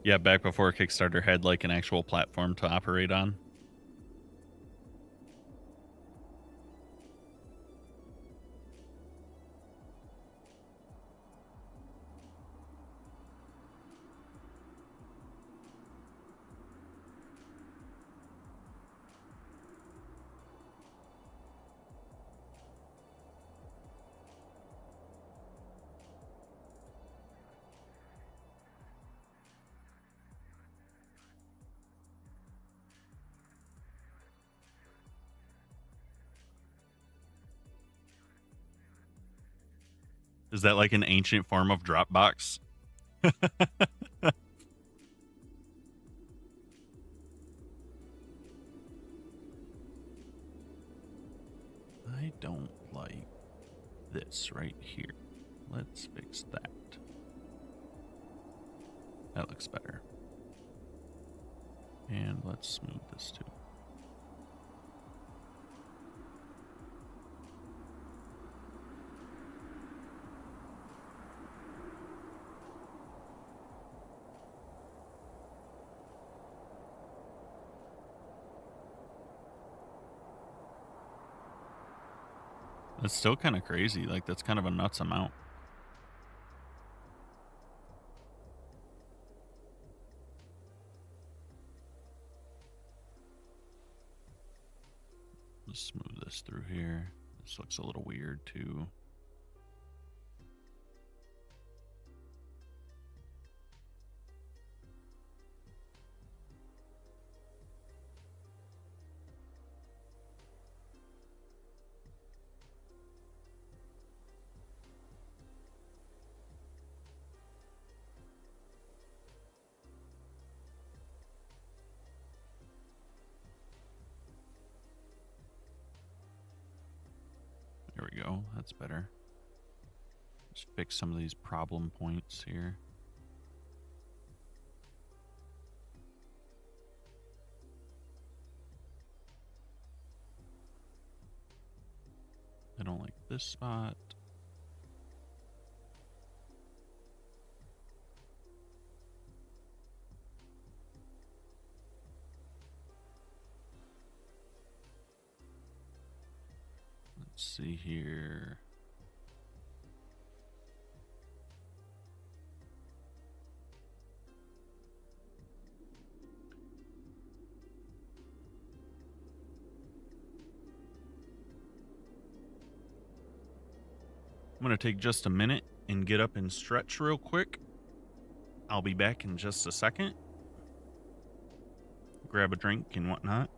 A: Yeah, back before Kickstarter had like an actual platform to operate on. Is that like an ancient form of Dropbox? I don't like this right here. Let's fix that. That looks better. And let's smooth this too. That's still kind of crazy. Like, that's kind of a nuts amount. Let's smooth this through here. This looks a little weird too. There we go. That's better. Let's fix some of these problem points here. I don't like this spot. Let's see here. I'm going to take just a minute and get up and stretch real quick. I'll be back in just a second. Grab a drink and whatnot.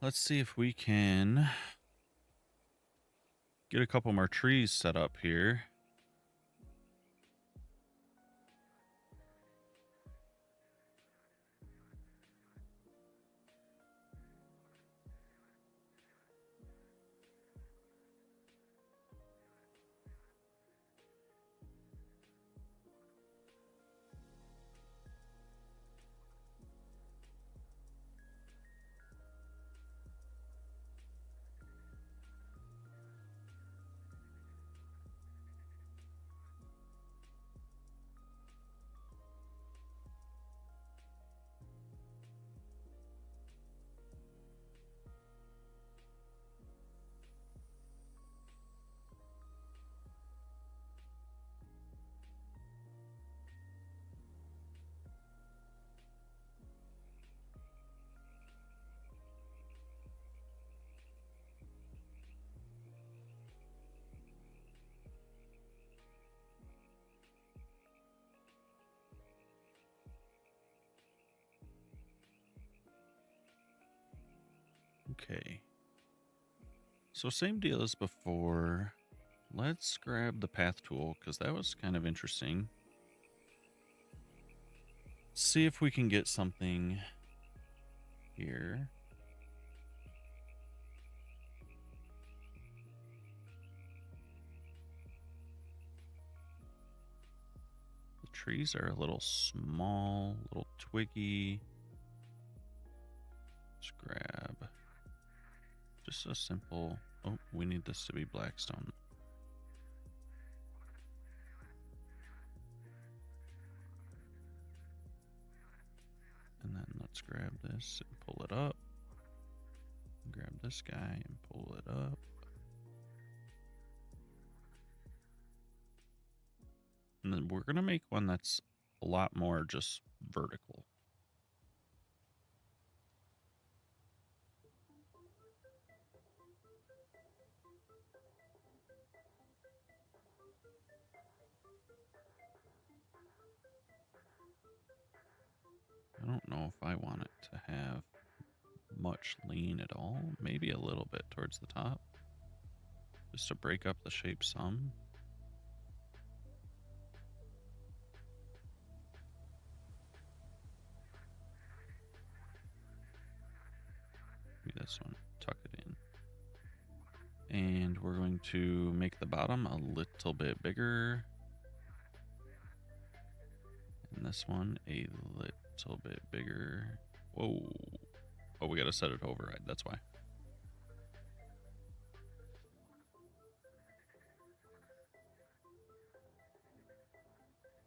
A: let's see if we can get a couple more trees set up here. Okay. So same deal as before. Let's grab the path tool because that was kind of interesting. See if we can get something here. The trees are a little small, a little twiggy. Let's grab just a simple, oh, we need this to be blackstone. And then let's grab this and pull it up. Grab this guy and pull it up. And then we're going to make one that's a lot more just vertical. I don't know if I want it to have much lean at all. Maybe a little bit towards the top. Just to break up the shape some. Maybe this one, tuck it in. And we're going to make the bottom a little bit bigger. And this one a little bit bigger. Whoa. Oh, we got to set it override. That's why.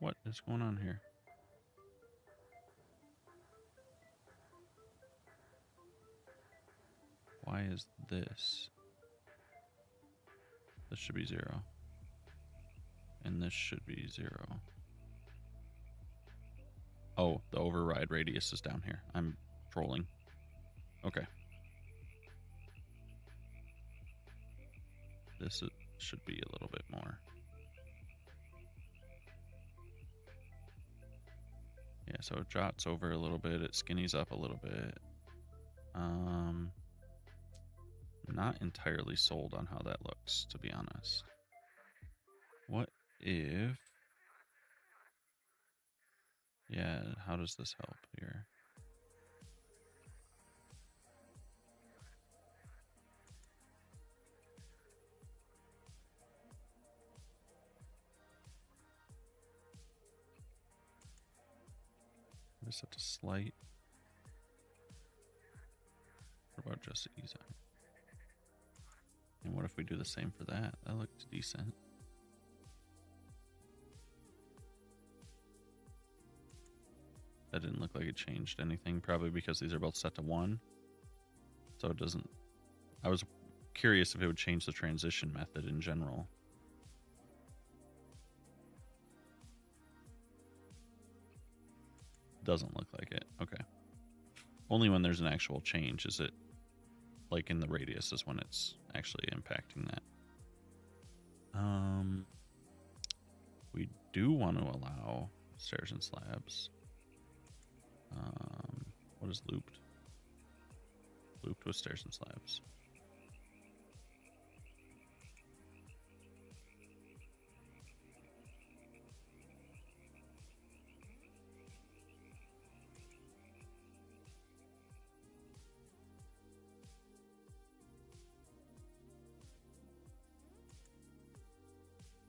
A: What is going on here? Why is this? This should be 0. And this should be 0. Oh, the override radius is down here. I'm trolling. Okay. This should be a little bit more. Yeah, so it jots over a little bit. It skinnies up a little bit. Not entirely sold on how that looks, to be honest. What if... Yeah, how does this help here? Just have to slight. What about just ease out? And what if we do the same for that? That looked decent. That didn't look like it changed anything, probably because these are both set to 1. So it doesn't... I was curious if it would change the transition method in general. Doesn't look like it. Okay. Only when there's an actual change is it, like in the radius, is when it's actually impacting that. We do want to allow stairs and slabs. What is looped? Looped with stairs and slabs.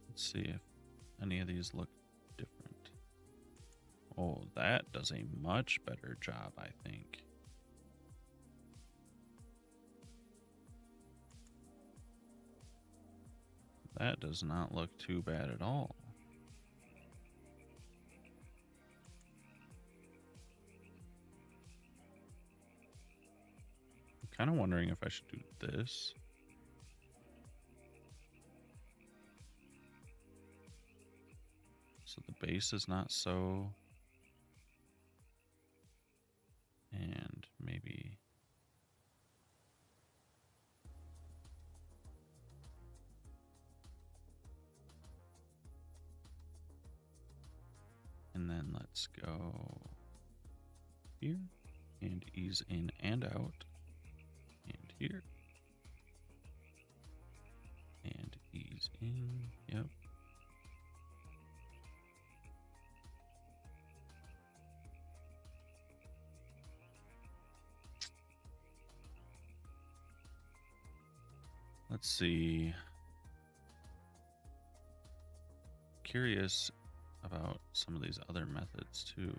A: Let's see if any of these look different. Oh, that does a much better job, I think. That does not look too bad at all. I'm kind of wondering if I should do this. So the base is not so. And maybe. And then let's go here and ease in and out. And here. And ease in. Yep. Let's see. Curious about some of these other methods too.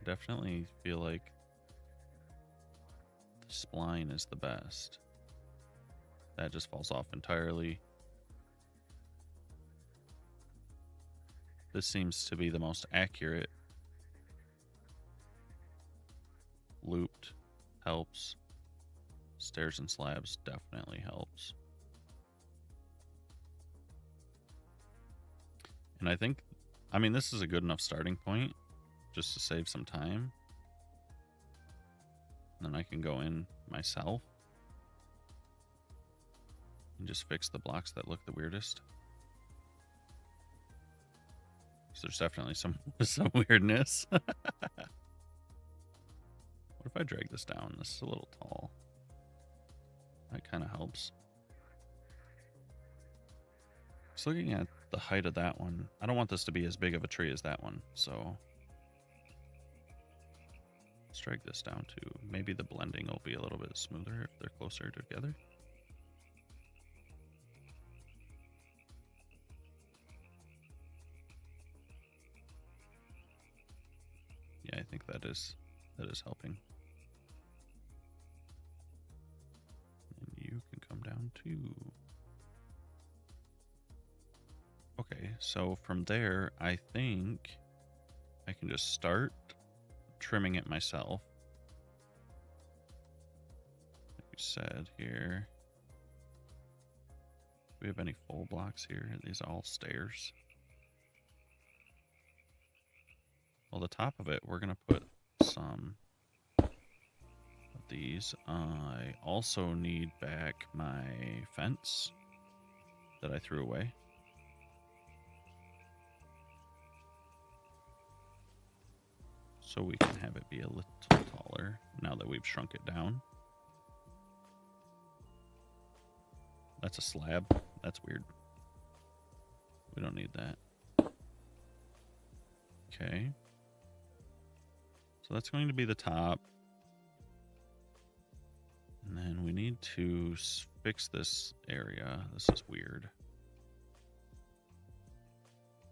A: Definitely feel like the spline is the best. That just falls off entirely. This seems to be the most accurate. Looped helps. Stairs and slabs definitely helps. And I think, I mean, this is a good enough starting point just to save some time. And then I can go in myself and just fix the blocks that look the weirdest. So there's definitely some weirdness. What if I drag this down? This is a little tall. That kind of helps. Just looking at the height of that one, I don't want this to be as big of a tree as that one, so let's drag this down too. Maybe the blending will be a little bit smoother if they're closer together. Yeah, I think that is helping. And you can come down too. Okay, so from there, I think I can just start trimming it myself. Like we said here. Do we have any full blocks here? Are these all stairs? Well, the top of it, we're going to put some of these. I also need back my fence that I threw away. So we can have it be a little taller now that we've shrunk it down. That's a slab. That's weird. We don't need that. Okay. So that's going to be the top. And then we need to fix this area. This is weird.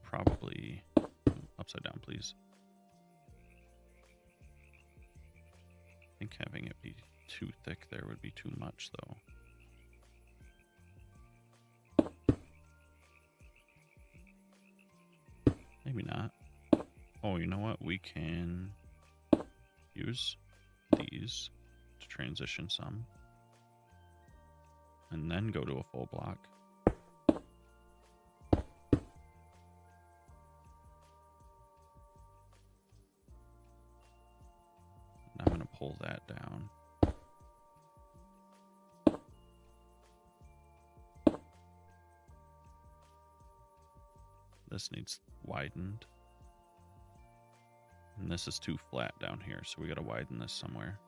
A: Probably upside down, please. I think having it be too thick there would be too much, though. Maybe not. Oh, you know what? We can use these to transition some. And then go to a full block. I'm going to pull that down. This needs widened. And this is too flat down here, so we got to widen this somewhere.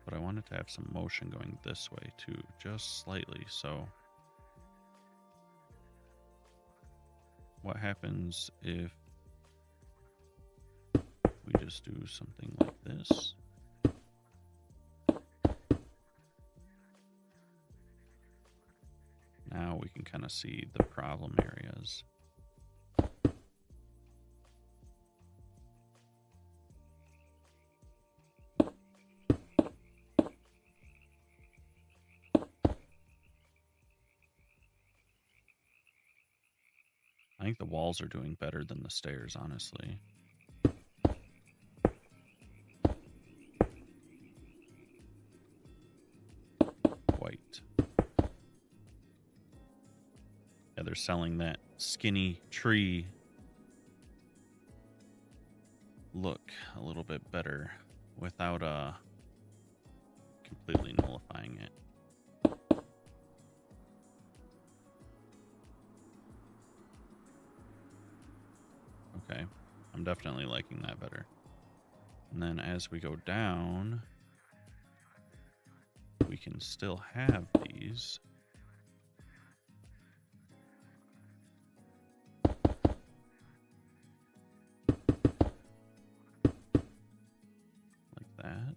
A: But I wanted to have some motion going this way too, just slightly. So what happens if we just do something like this? Now we can kind of see the problem areas. I think the walls are doing better than the stairs, honestly. White. Yeah, they're selling that skinny tree look a little bit better without completely nullifying it. Okay, I'm definitely liking that better. And then as we go down, we can still have these. Like that.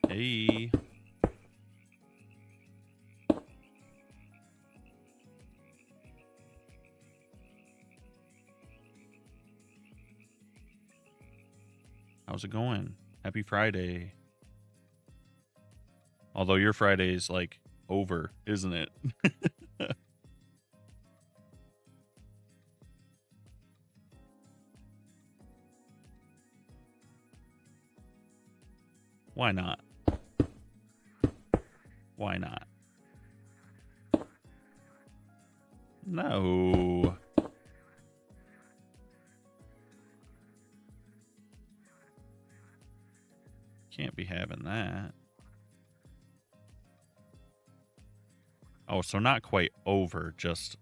A: Hey. How's it going? Happy Friday. Although your Friday is like over, isn't it? Why not? Why not? No. Can't be having that. Oh, so not quite over, just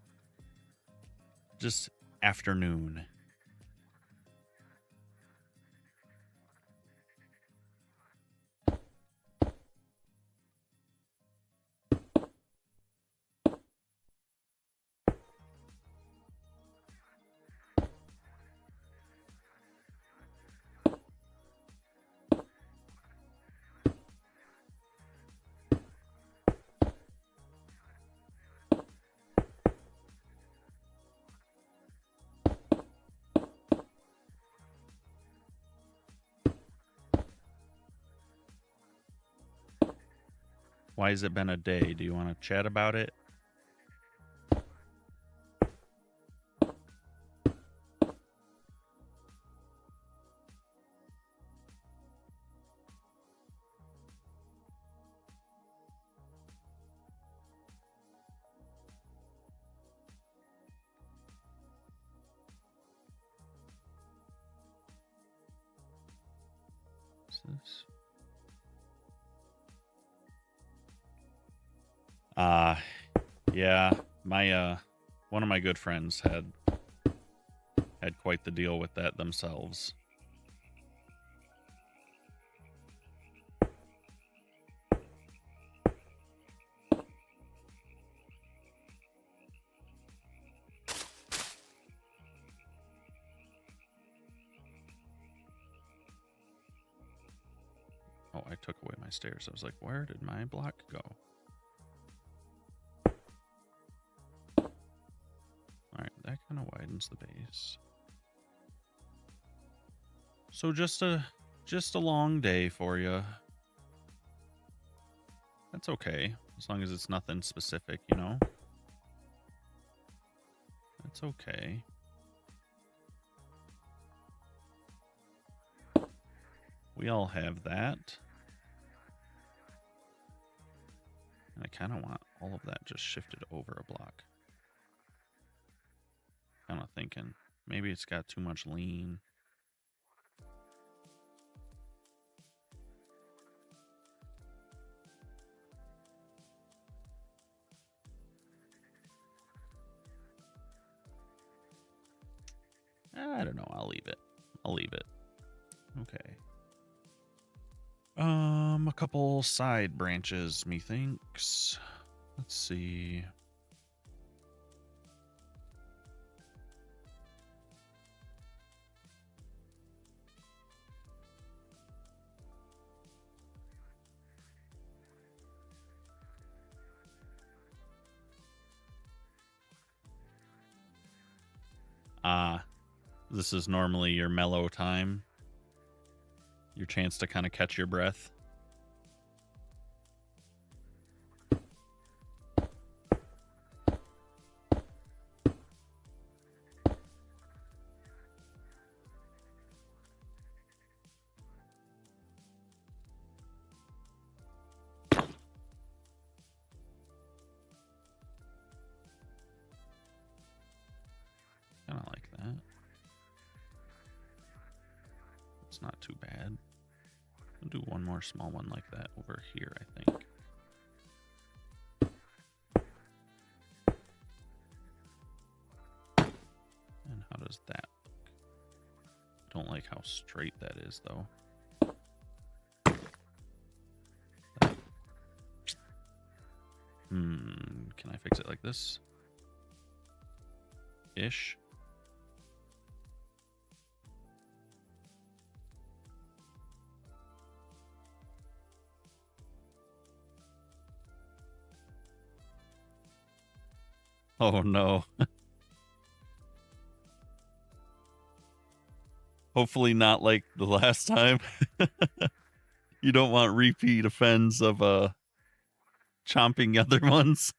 A: afternoon. Why has it been a day? Do you want to chat about it? What's this? Yeah, my one of my good friends had quite the deal with that themselves. Oh, I took away my stairs. I was like, where did my block go? Alright, that kind of widens the base. So just a long day for you. That's okay. As long as it's nothing specific, you know? That's okay. We all have that. And I kind of want all of that just shifted over a block. Kind of thinking maybe it's got too much lean. I don't know. I'll leave it. I'll leave it. Okay. A couple side branches, methinks. Let's see. This is normally your mellow time. Your chance to kind of catch your breath. Kind of like that. It's not too bad. I'll do one more small one like that over here, I think. And how does that look? Don't like how straight that is, though. Can I fix it like this? Ish. Oh no. Hopefully not like the last time. You don't want repeat offense of chomping other ones.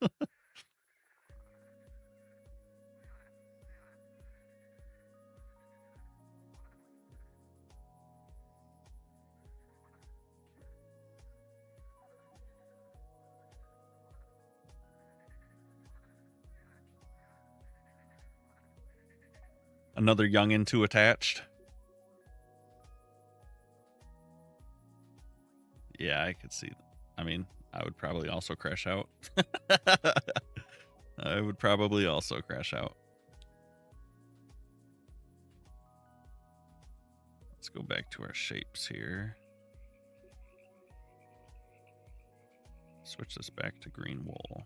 A: Another youngin' too attached. Yeah, I could see that. I mean, I would probably also crash out. I would probably also crash out. Let's go back to our shapes here. Switch this back to green wool.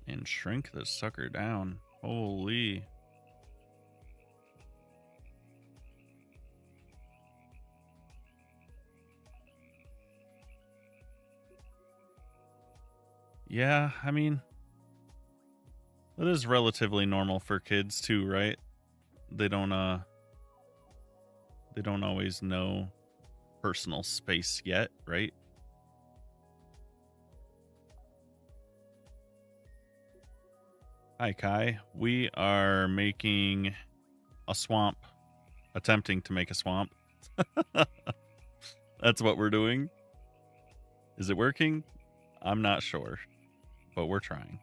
A: And shrink this sucker down. Holy. Yeah, I mean, that is relatively normal for kids too, right? They don't always know personal space yet, right? Hi, Kai. We are making a swamp. Attempting to make a swamp. That's what we're doing. Is it working? I'm not sure, but we're trying.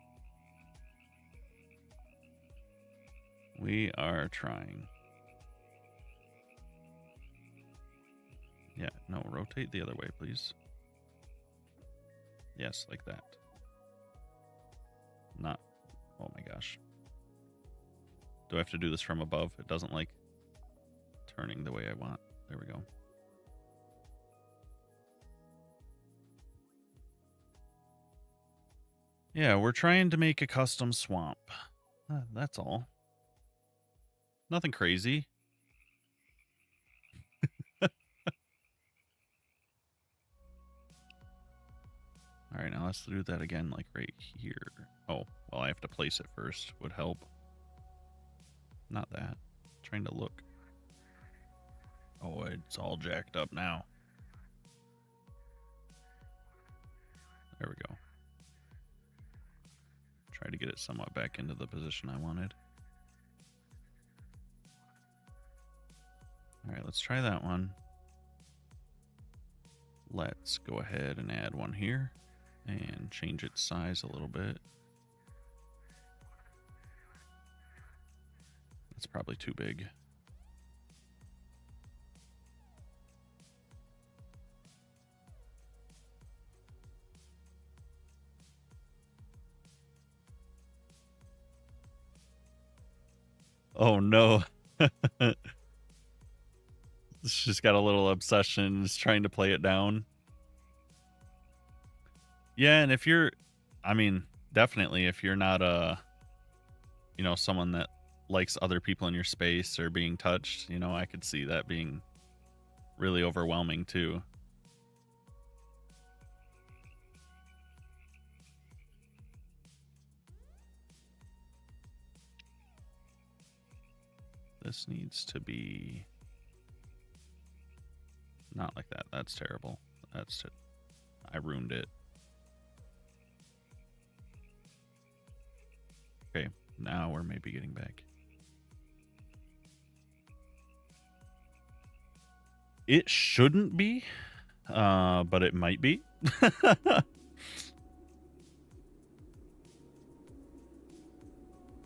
A: We are trying. Yeah, no, rotate the other way, please. Yes, like that. Not, oh my gosh. Do I have to do this from above? It doesn't like turning the way I want. There we go. Yeah, we're trying to make a custom swamp. That's all. Nothing crazy. All right, now let's do that again, like right here. Oh, well, I have to place it first. Would help. Not that. Trying to look. Oh, it's all jacked up now. There we go. Try to get it somewhat back into the position I wanted. All right, let's try that one. Let's go ahead and add one here and change its size a little bit. It's probably too big. Oh no. It's just got a little obsession. It's trying to play it down. Yeah, and if you're, I mean, definitely if you're not you know, someone that likes other people in your space or being touched, you know, I could see that being really overwhelming too. This needs to be not like that. That's terrible. That's it. I ruined it. Okay, now we're maybe getting back. It shouldn't be, but it might be.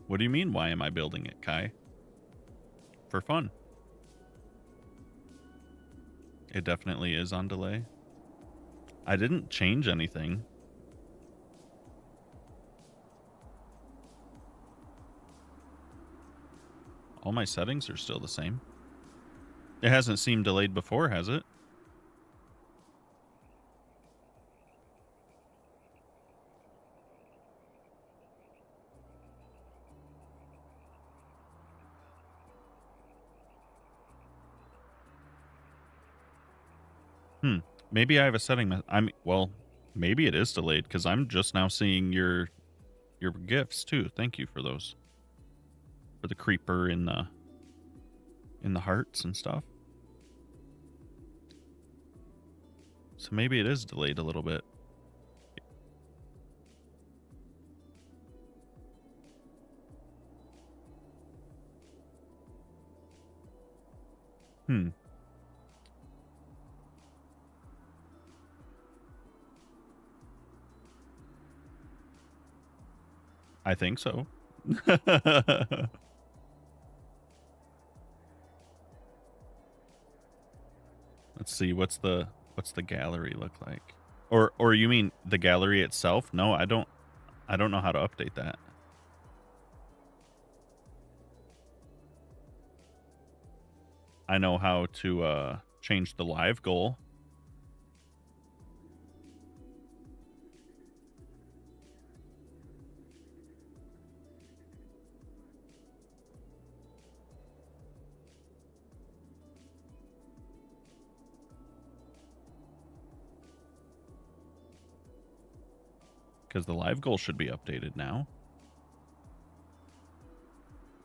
A: What do you mean, why am I building it, Kai? For fun. It definitely is on delay. I didn't change anything. All my settings are still the same. It hasn't seemed delayed before, has it? Maybe I have a setting. Well, maybe it is delayed because I'm just now seeing your gifts too. Thank you for those. For the creeper in the hearts and stuff. So maybe it is delayed a little bit. I think so. Let's see, what's the gallery look like? Or you mean the gallery itself? No, I don't know how to update that. I know how to change the live goal. Because the live goal should be updated now.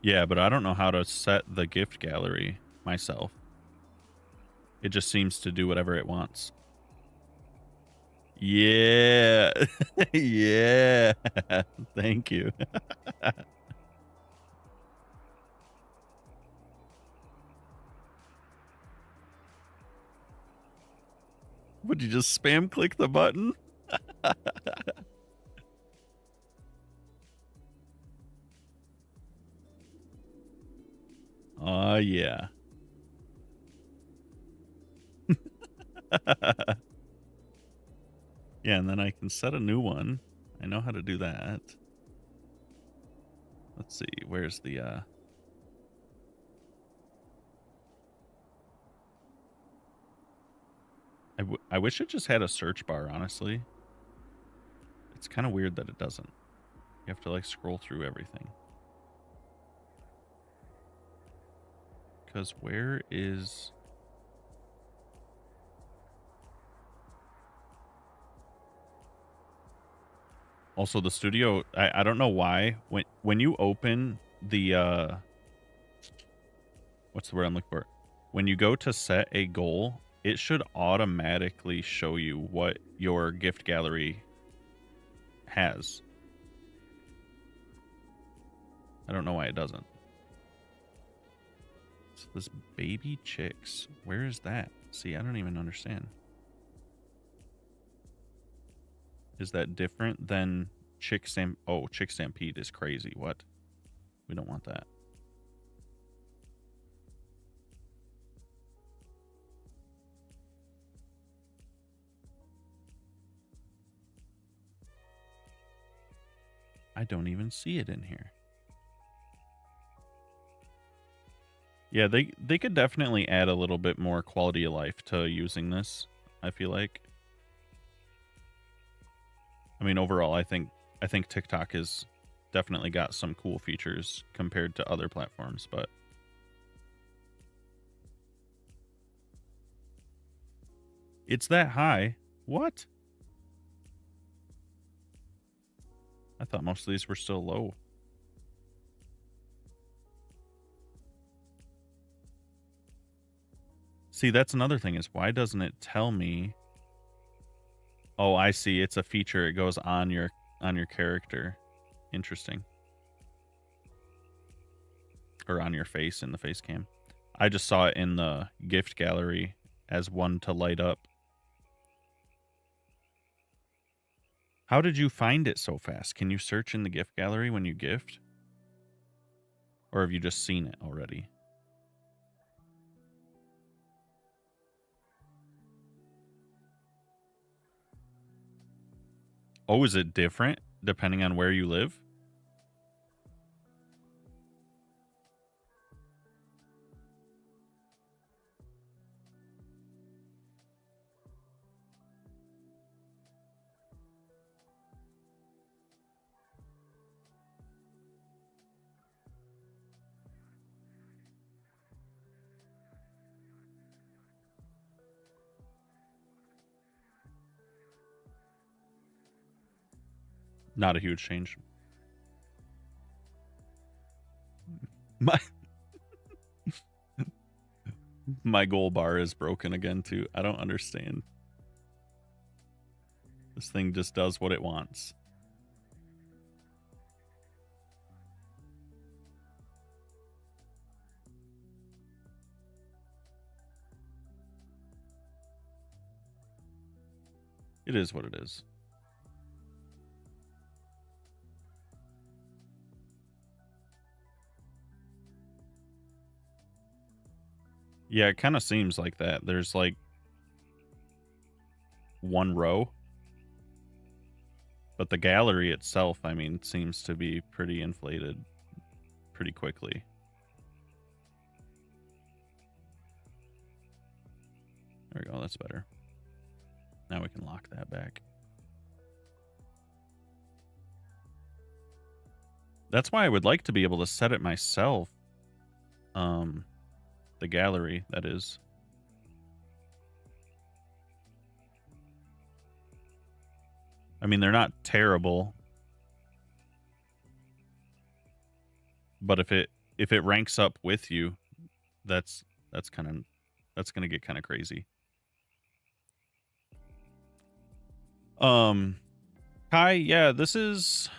A: Yeah, but I don't know how to set the gift gallery myself. It just seems to do whatever it wants. Yeah. Yeah. Thank you. Would you just spam click the button? Oh, yeah. Yeah, and then I can set a new one. I know how to do that. Let's see, where's the I wish it just had a search bar, honestly. It's kind of weird that it doesn't. You have to like scroll through everything. Because where is... Also, the studio, I don't know why. When you open the... what's the word I'm looking for? When you go to set a goal, it should automatically show you what your gift gallery has. I don't know why it doesn't. So this baby chicks, where is that? See, I don't even understand. Is that different than Chick Stamp? Oh, Chick Stampede is crazy. What? We don't want that. I don't even see it in here. Yeah, they could definitely add a little bit more quality of life to using this, I feel like. I mean, overall, I think TikTok has definitely got some cool features compared to other platforms, but it's that high. What? I thought most of these were still low. See, that's another thing is why doesn't it tell me? Oh, I see. It's a feature. It goes on your character. Interesting. Or on your face in the face cam. I just saw it in the gift gallery as one to light up. How did you find it so fast? Can you search in the gift gallery when you gift? Or have you just seen it already? Oh, is it different depending on where you live? Not a huge change. My goal bar is broken again too. I don't understand. This thing just does what it wants. It is what it is. Yeah, it kind of seems like that. There's like one row. But the gallery itself, I mean, seems to be pretty inflated pretty quickly. There we go. That's better. Now we can lock that back. That's why I would like to be able to set it myself. The gallery, that is. I mean, they're not terrible. But if it ranks up with you, that's gonna get kind of crazy. Kai, yeah, this is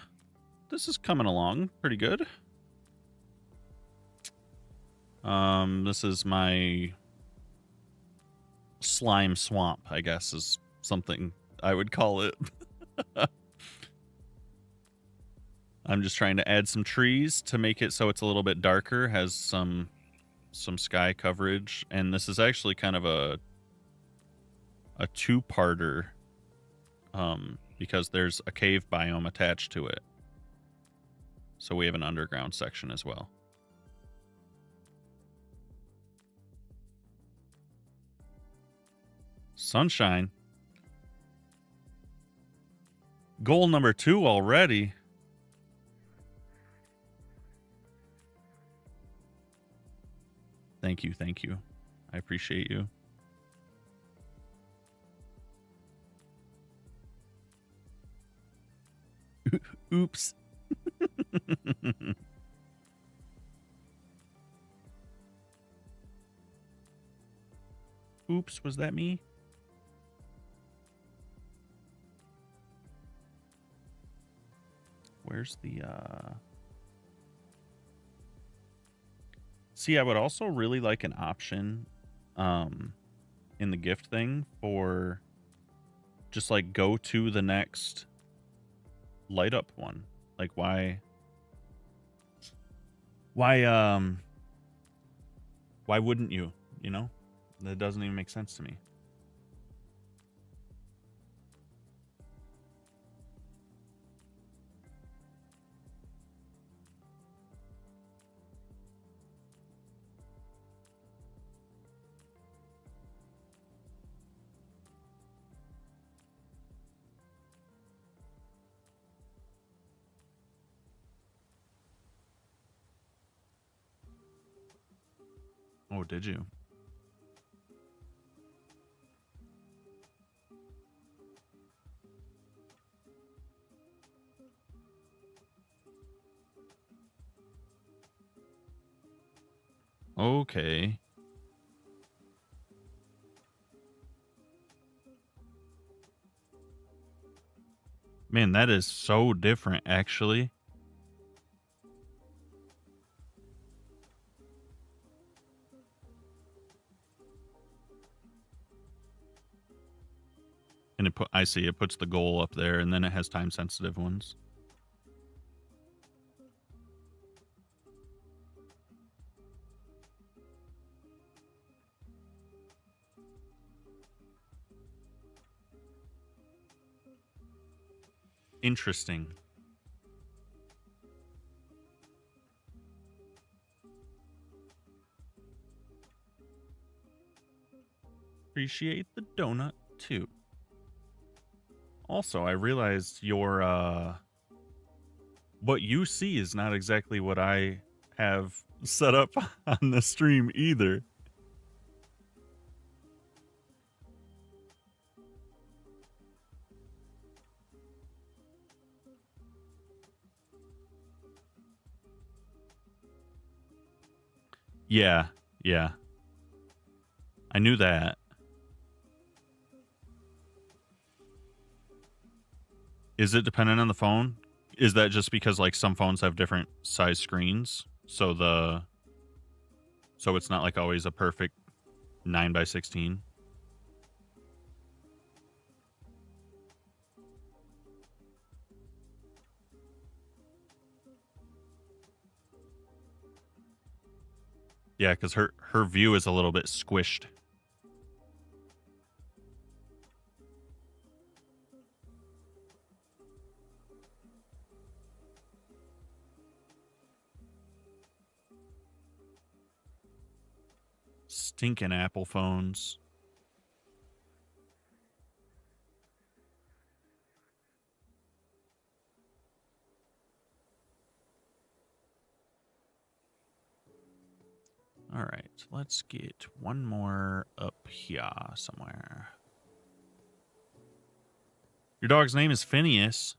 A: coming along pretty good. This is my slime swamp, I guess, is something I would call it. I'm just trying to add some trees to make it so it's a little bit darker, has some sky coverage, and this is actually kind of a two-parter, because there's a cave biome attached to it. So we have an underground section as well. Sunshine. Goal number 2 already. Thank you. I appreciate you. Oops. Oops, was that me? Where's the See, I would also really like an option in the gift thing for just like go to the next light up one. Like why wouldn't you, you know? That doesn't even make sense to me. Oh, did you? Okay. Man, that is so different, actually. And I see it puts the goal up there, and then it has time sensitive ones. Interesting. Appreciate the donut too. Also, I realized your what you see is not exactly what I have set up on the stream either. Yeah, yeah. I knew that. Is it dependent on the phone? Is that just because like some phones have different size screens? So it's not like always a perfect 9:16. Yeah, because her view is a little bit squished. Stinking Apple phones. All right, let's get one more up here somewhere. Your dog's name is Phineas.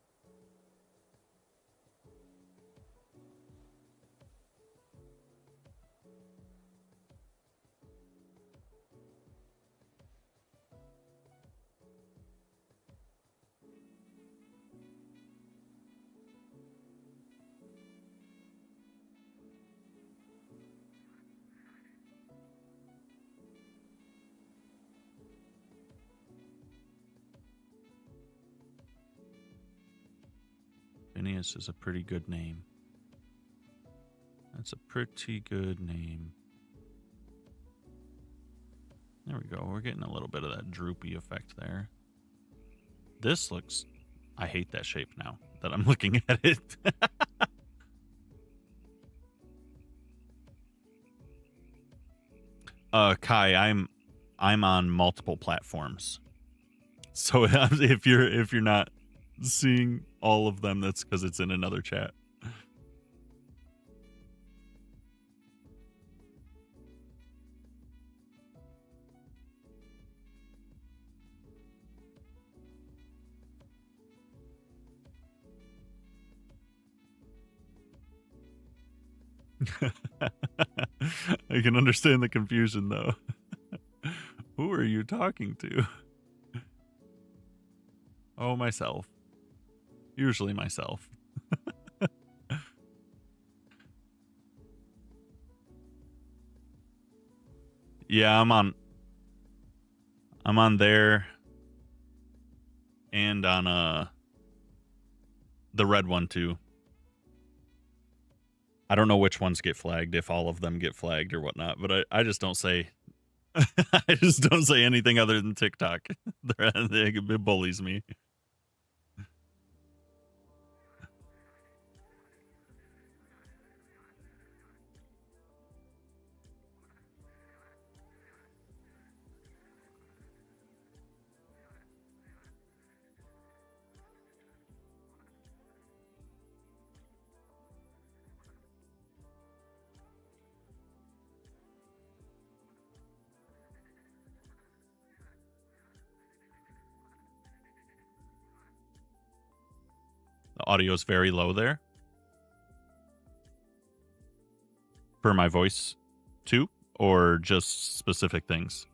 A: Phineas is a pretty good name. That's a pretty good name. There we go. We're getting a little bit of that droopy effect there. This looks... I hate that shape now that I'm looking at it. Kai, I'm on multiple platforms. So if you're not seeing all of them, that's because it's in another chat. I can understand the confusion though. Who are you talking to? Oh, myself. Usually myself. Yeah, I'm on there and on the red one too. I don't know which ones get flagged, if all of them get flagged or whatnot, but I just don't say I just don't say anything other than TikTok. It bullies me. The audio is very low there. For my voice too, or just specific things?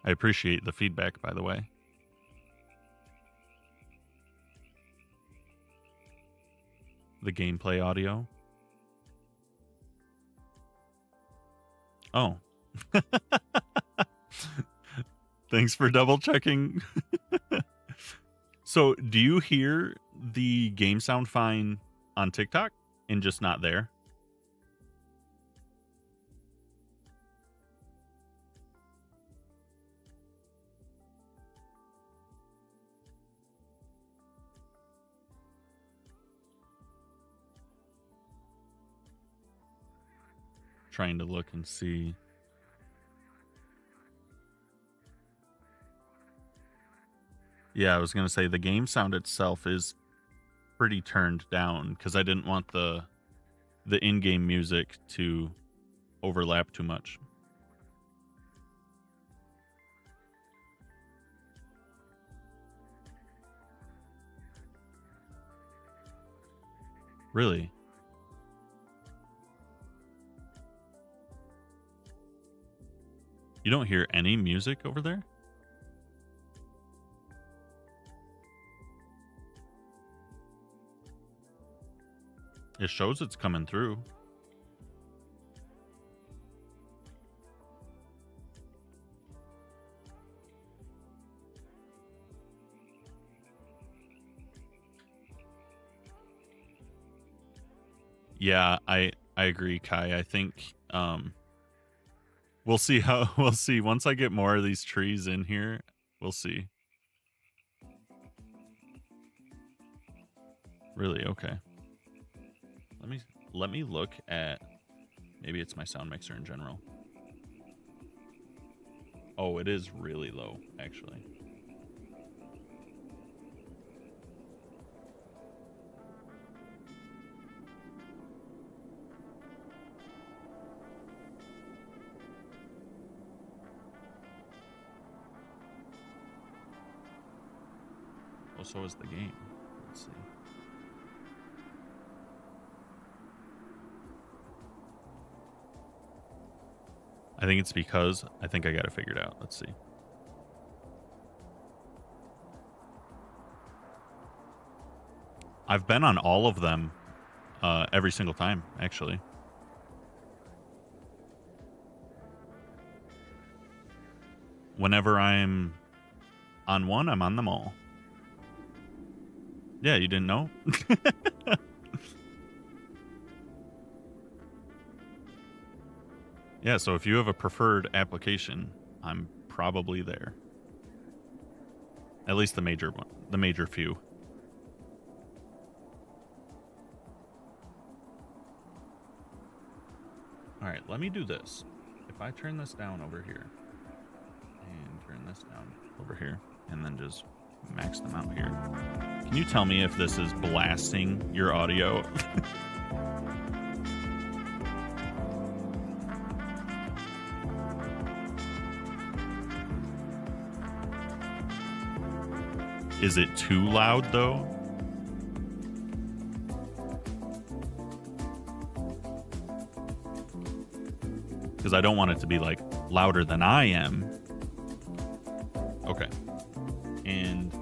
A: I appreciate the feedback, by the way. The gameplay audio. Oh. Thanks for double checking. So, do you hear the game sound fine on TikTok and just not there? Trying to look and see. Yeah, I was going to say the game sound itself is pretty turned down because I didn't want the in-game music to overlap too much. Really? You don't hear any music over there? It shows it's coming through. Yeah, I agree, Kai. I think we'll see how we'll see once I get more of these trees in here. We'll see. Really? Okay. Let me look at, maybe it's my sound mixer in general. Oh, it is really low, actually. Oh, so is the game. Let's see. I think it's because I think I got it figured out. Let's see. I've been on all of them every single time, actually. Whenever I'm on one, I'm on them all. Yeah, you didn't know? Yeah, so if you have a preferred application, I'm probably there. At least the major one, the major few. All right, let me do this. If I turn this down over here and turn this down over here and then just max them out here. Can you tell me if this is blasting your audio? Is it too loud though? Because I don't want it to be like louder than I am. Okay. And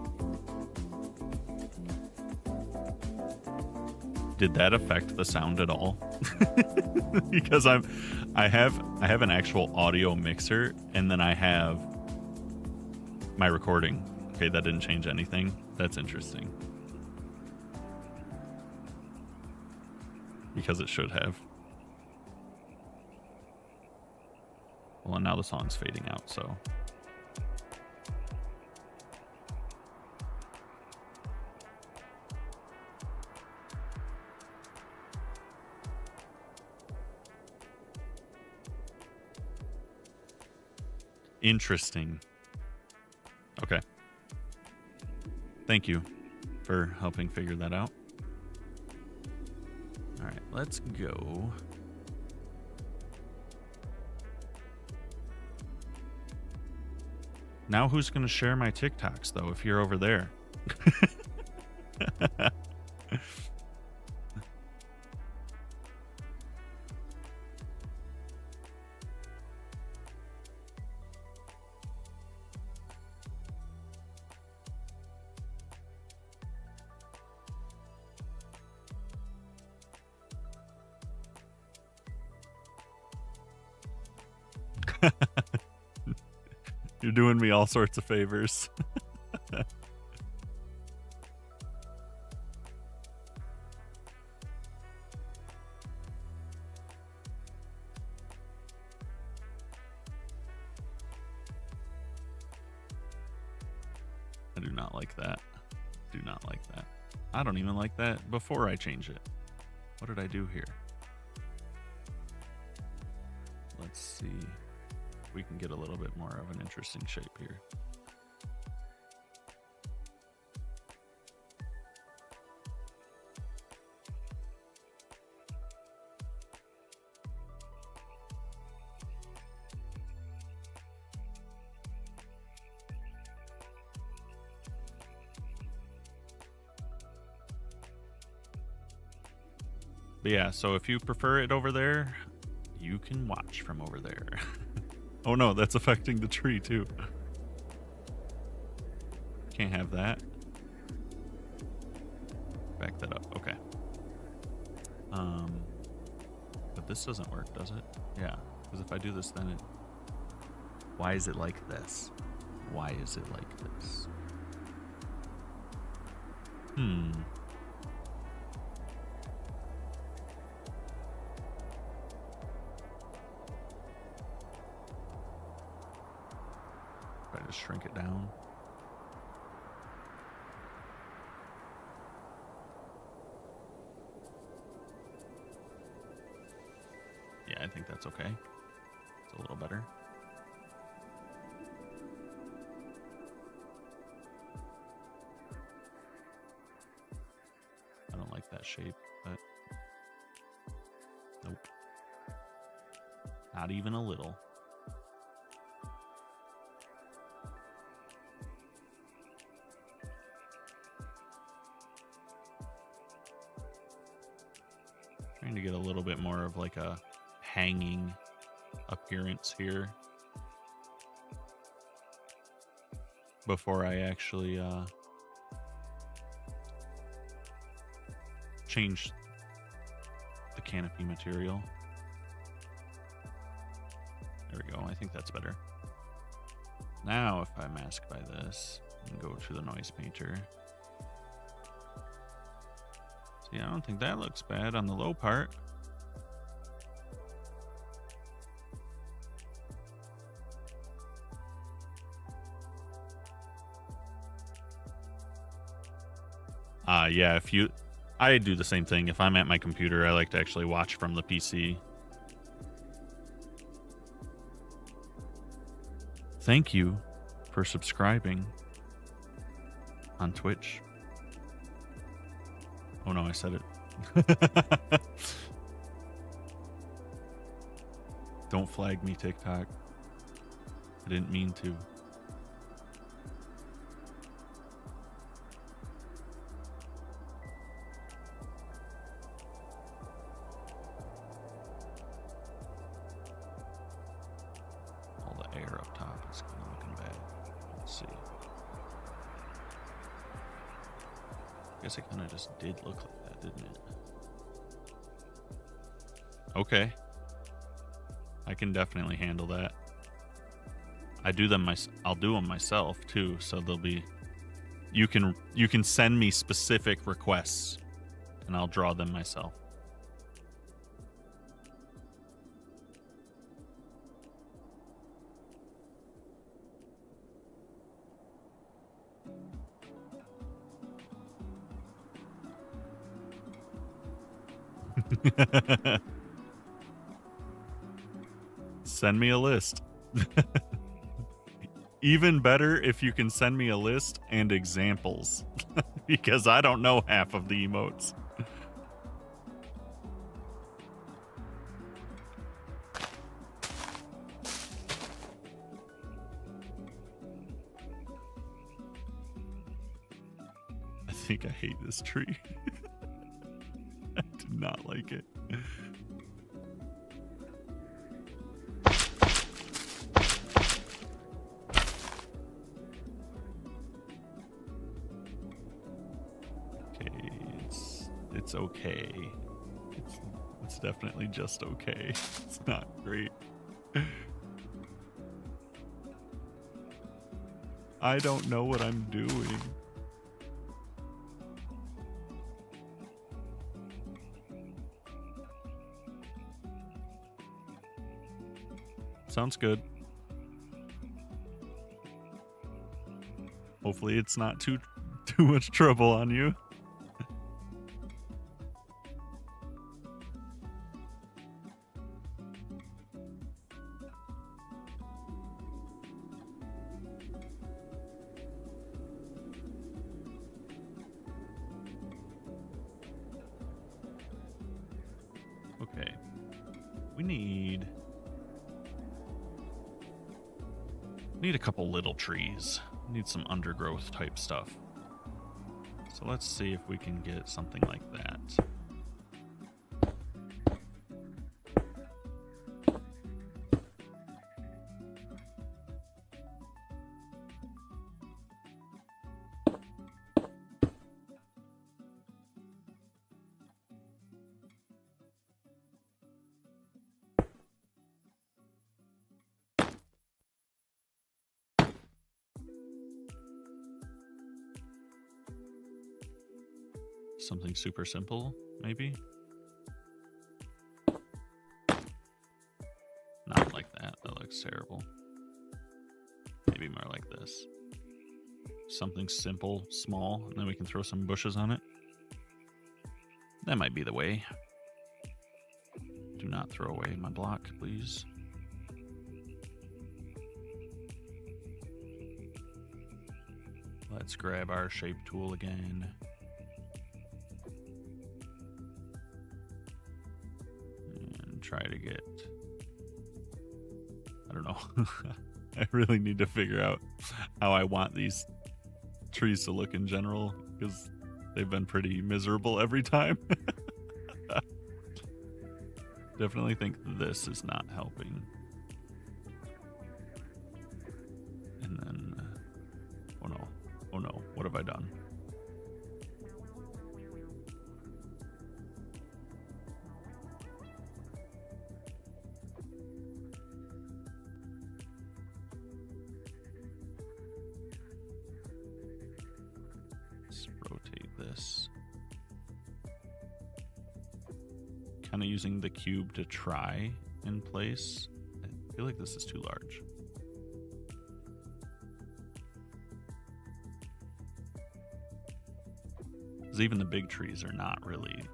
A: Did that affect the sound at all? Because I have an actual audio mixer, and then I have my recording. Okay, that didn't change anything. That's interesting. Because it should have. Well, and now the song's fading out, so. Interesting. Okay. Thank you for helping figure that out. All right, let's go. Now who's going to share my TikToks, though, if you're over there? You're doing me all sorts of favors. I do not like that. Do not like that. I don't even like that before I change it. What did I do here? Let's see. We can get a little bit more of an interesting shape here. But yeah, so if you prefer it over there, you can watch from over there. Oh no, that's affecting the tree too. Can't have that. Back that up, okay. But this doesn't work, does it? Yeah, because if I do this, then it... Why is it like this? Why is it like this? Shrink it down. Yeah, I think that's okay. It's a little better. I don't like that shape, but nope. Not even a little. Trying to get a little bit more of like a hanging appearance here before I actually change the canopy material. There we go. I think that's better. Now if I mask by this and go to the noise painter. Yeah, I don't think that looks bad on the low part. Yeah, I do the same thing. If I'm at my computer, I like to actually watch from the PC. Thank you for subscribing on Twitch. Oh no, I said it. Don't flag me, TikTok. I didn't mean to. All the air up top is kind of looking bad. Let's see. I guess it kind of just did look like that, didn't it? Okay. I can definitely handle that. I'll do them myself too, so they'll be you can send me specific requests and I'll draw them myself. Send me a list. Even better if you can send me a list and examples, because I don't know half of the emotes. I think I hate this tree. I do not like it. It's okay. It's definitely just okay. It's not great. I don't know what I'm doing. Sounds good. Hopefully it's not too much trouble on you. Okay. We need a couple little trees. We need some undergrowth type stuff. So let's see if we can get something like that. Something super simple, maybe? Not like that. That looks terrible. Maybe more like this. Something simple, small, and then we can throw some bushes on it. That might be the way. Do not throw away my block, please. Let's grab our shape tool again. Try to get, I don't know. I really need to figure out how I want these trees to look in general, because they've been pretty miserable every time. Definitely think this is not helping. And then, oh no, what have I done? This kind of using the cube to try in place. I feel like this is too large. Because even the big trees are not really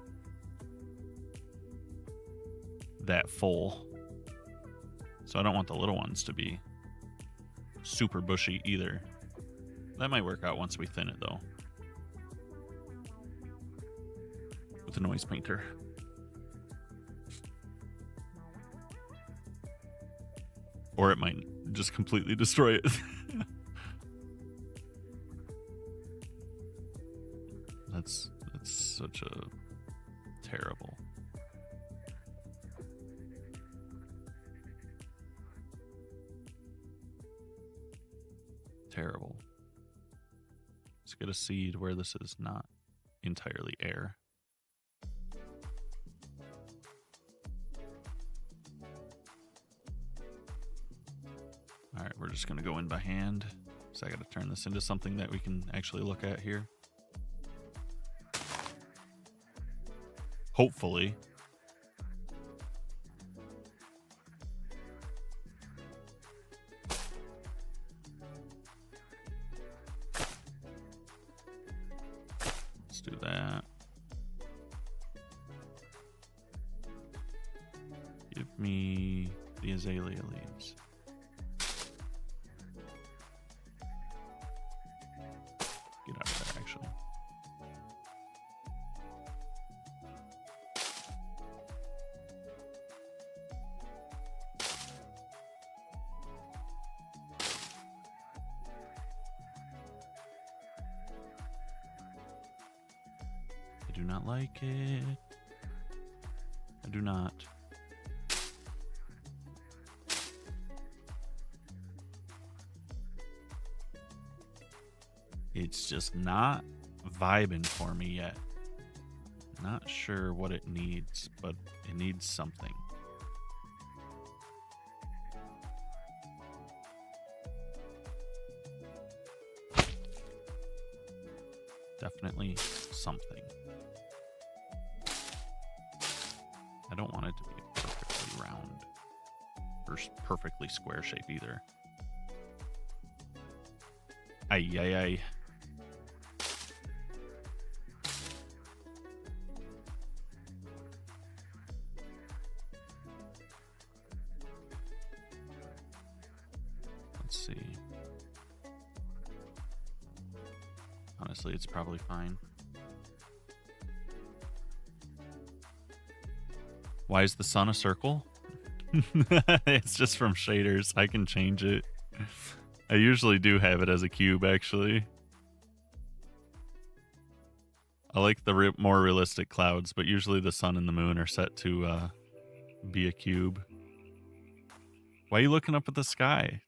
A: that full, so I don't want the little ones to be super bushy either. That might work out once we thin it though. With a noise painter. Or it might just completely destroy it. That's such a terrible. Terrible. Let's get a seed where this is not entirely air. we're just going to go in by hand. So I got to turn this into something that we can actually look at here. Hopefully. Let's do that. Give me the azalea leaves. Get out of there, actually. I do not like it. I do not. It's just not vibing for me yet. Not sure what it needs, but it needs something. Definitely something. I don't want it to be perfectly round or perfectly square shape either. Ay, ay, ay. Let's see. Honestly, it's probably fine. Why is the sun a circle? It's just from shaders. I can change it. I usually do have it as a cube, actually. I like the more realistic clouds, but usually the sun and the moon are set to be a cube. Why are you looking up at the sky?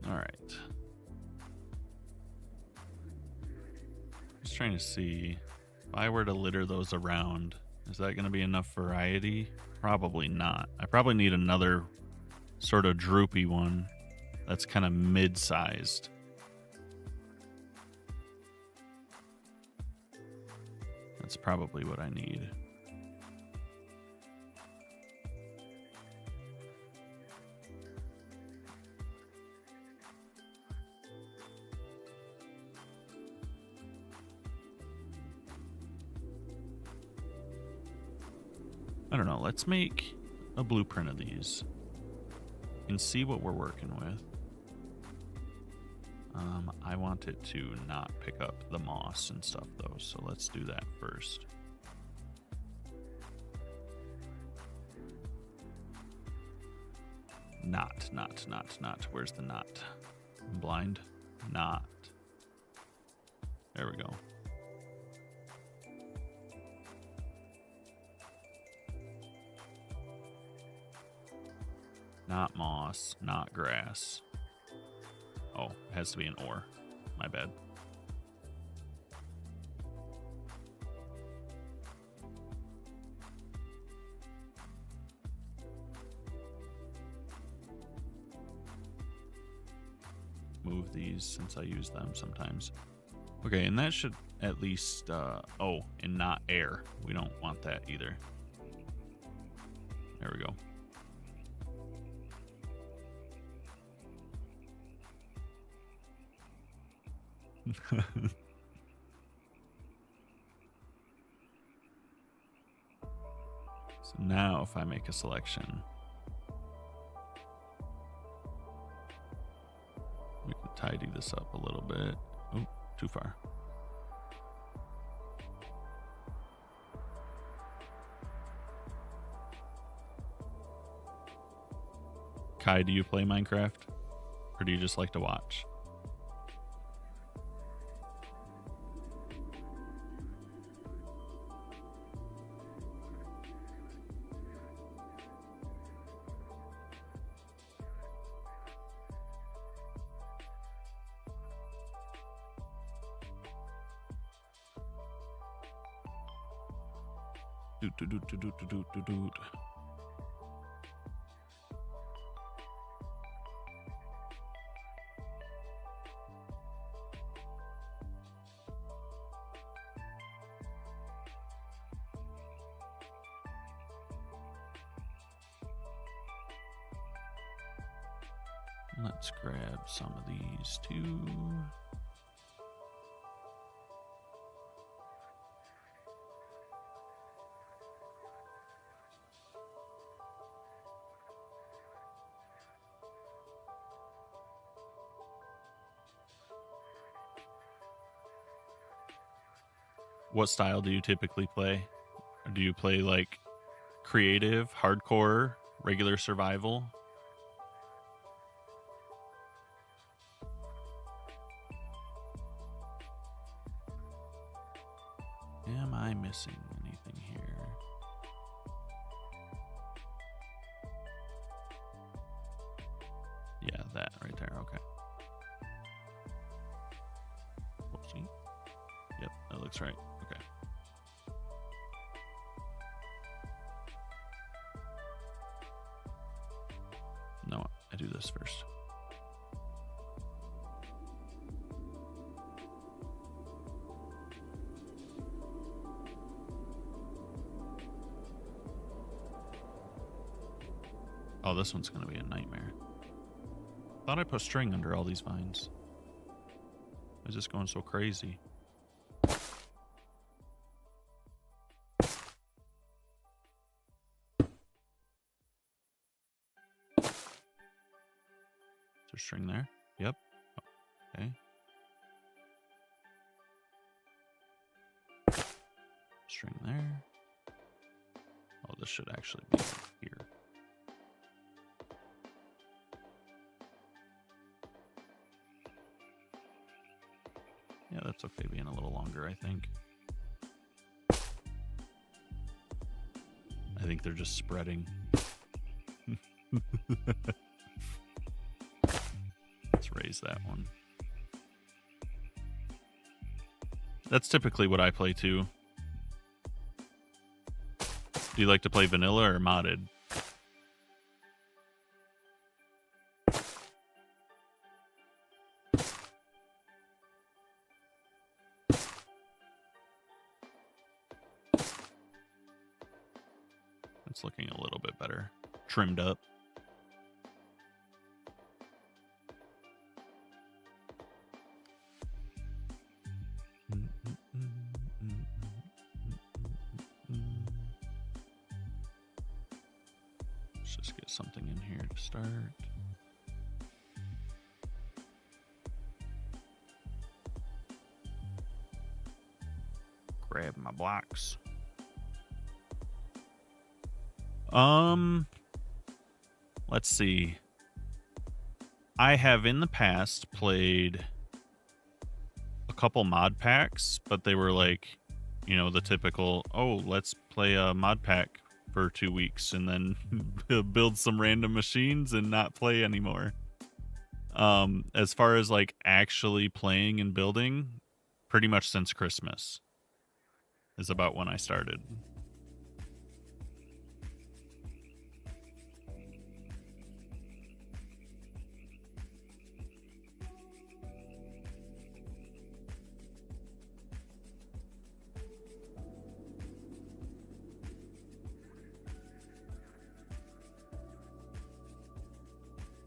A: All right. Just trying to see if I were to litter those around, is that going to be enough variety? Probably not. I probably need another sort of droopy one that's kind of mid-sized. That's probably what I need. I don't know. Let's make a blueprint of these and see what we're working with. I want it to not pick up the moss and stuff though, so let's do that first. Not. Where's the knot? I'm blind. Not. There we go. Not moss, not grass. Oh, it has to be an ore. My bad. Move these since I use them sometimes. Okay, and that should at least, oh, and not air. We don't want that either. There we go. So now if I make a selection, we can tidy this up a little bit. Oh, too far. Kai, do you play Minecraft? Or do you just like to watch? Doot, doot, doot, doot, doot, doot, doot, doot. Let's grab some of these too. What style do you typically play? Or do you play like creative, hardcore, regular survival? Am I missing anything here? Yeah, that right there. Okay. Whoopsie. Yep, that looks right. Okay. No, I do this first. Oh, this one's going to be a nightmare. Thought I put string under all these vines. Why is this going so crazy? Is there string there? Yep. Okay. String there. Oh, this should actually be here. Yeah, that's okay being a little longer, I think. I think they're just spreading. Let's raise that one. That's typically what I play too. Do you like to play vanilla or modded? It's looking a little bit better. Trimmed up. Let's just get something in here to start. Grab my blocks. Let's see. I have in the past played a couple mod packs, but they were like, you know, the typical, oh, let's play a mod pack for 2 weeks and then build some random machines and not play anymore. As far as like actually playing and building, pretty much since Christmas is about when I started.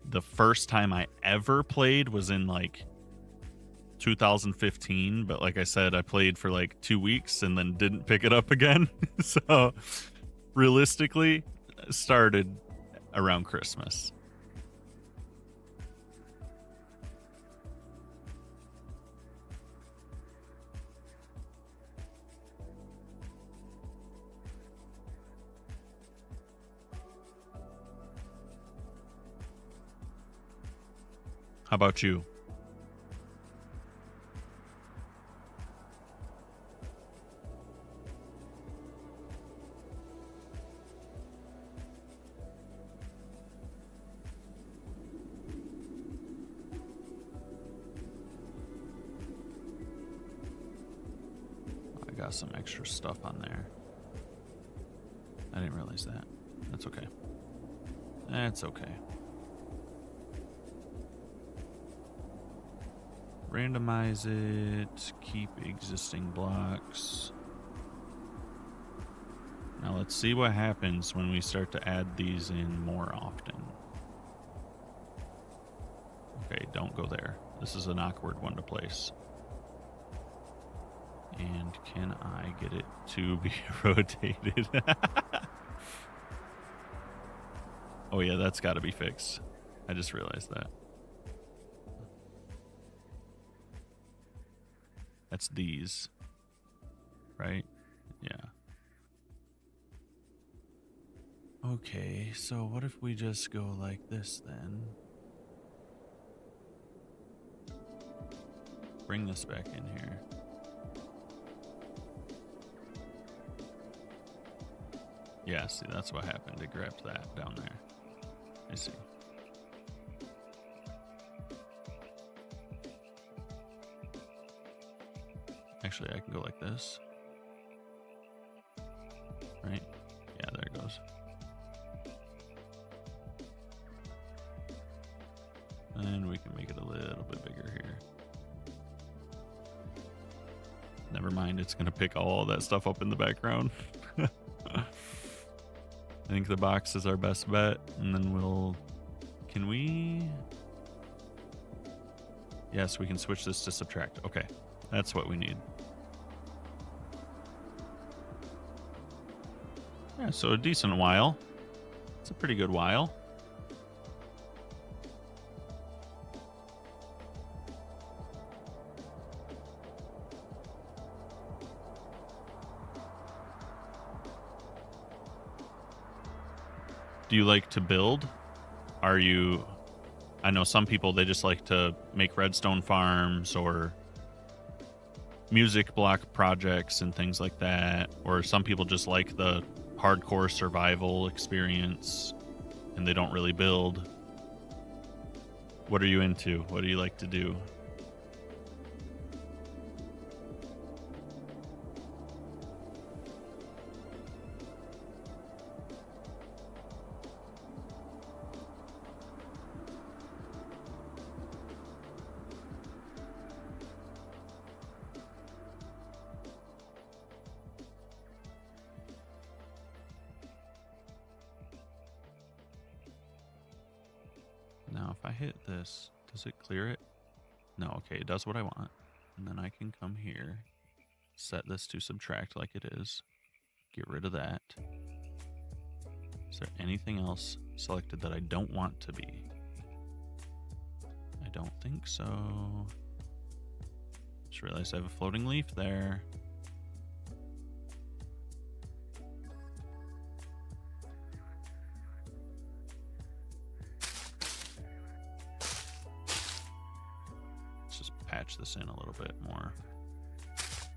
A: The first time I ever played was in like 2015, but like I said, I played for like 2 weeks and then didn't pick it up again. So realistically, started around Christmas. How about you? I got some extra stuff on there. I didn't realize that. That's okay. That's okay. Randomize it. Keep existing blocks. Now let's see what happens when we start to add these in more often. Okay, don't go there. This is an awkward one to place. And can I get it to be rotated? Oh yeah, that's got to be fixed. I just realized that. That's these, right? Yeah. Okay, so what if we just go like this then? Bring this back in here. Yeah, see, that's what happened. It grabbed that down there. I see. Actually, I can go like this. Right? Yeah, there it goes. And we can make it a little bit bigger here. Never mind, it's going to pick all that stuff up in the background. I think the box is our best bet, and then we'll... Can we... Yes, we can switch this to subtract. Okay, that's what we need. Yeah, so a decent while. It's a pretty good while. Do you like to build? Are you... I know some people, they just like to make redstone farms or music block projects and things like that. Or some people just like the hardcore survival experience and they don't really build. What are you into? What do you like to do? Now, if I hit this, does it clear it? No, okay, it does what I want. And then I can come here, set this to subtract like it is, get rid of that. Is there anything else selected that I don't want to be? I don't think so. Just realized I have a floating leaf there. Patch this in a little bit more.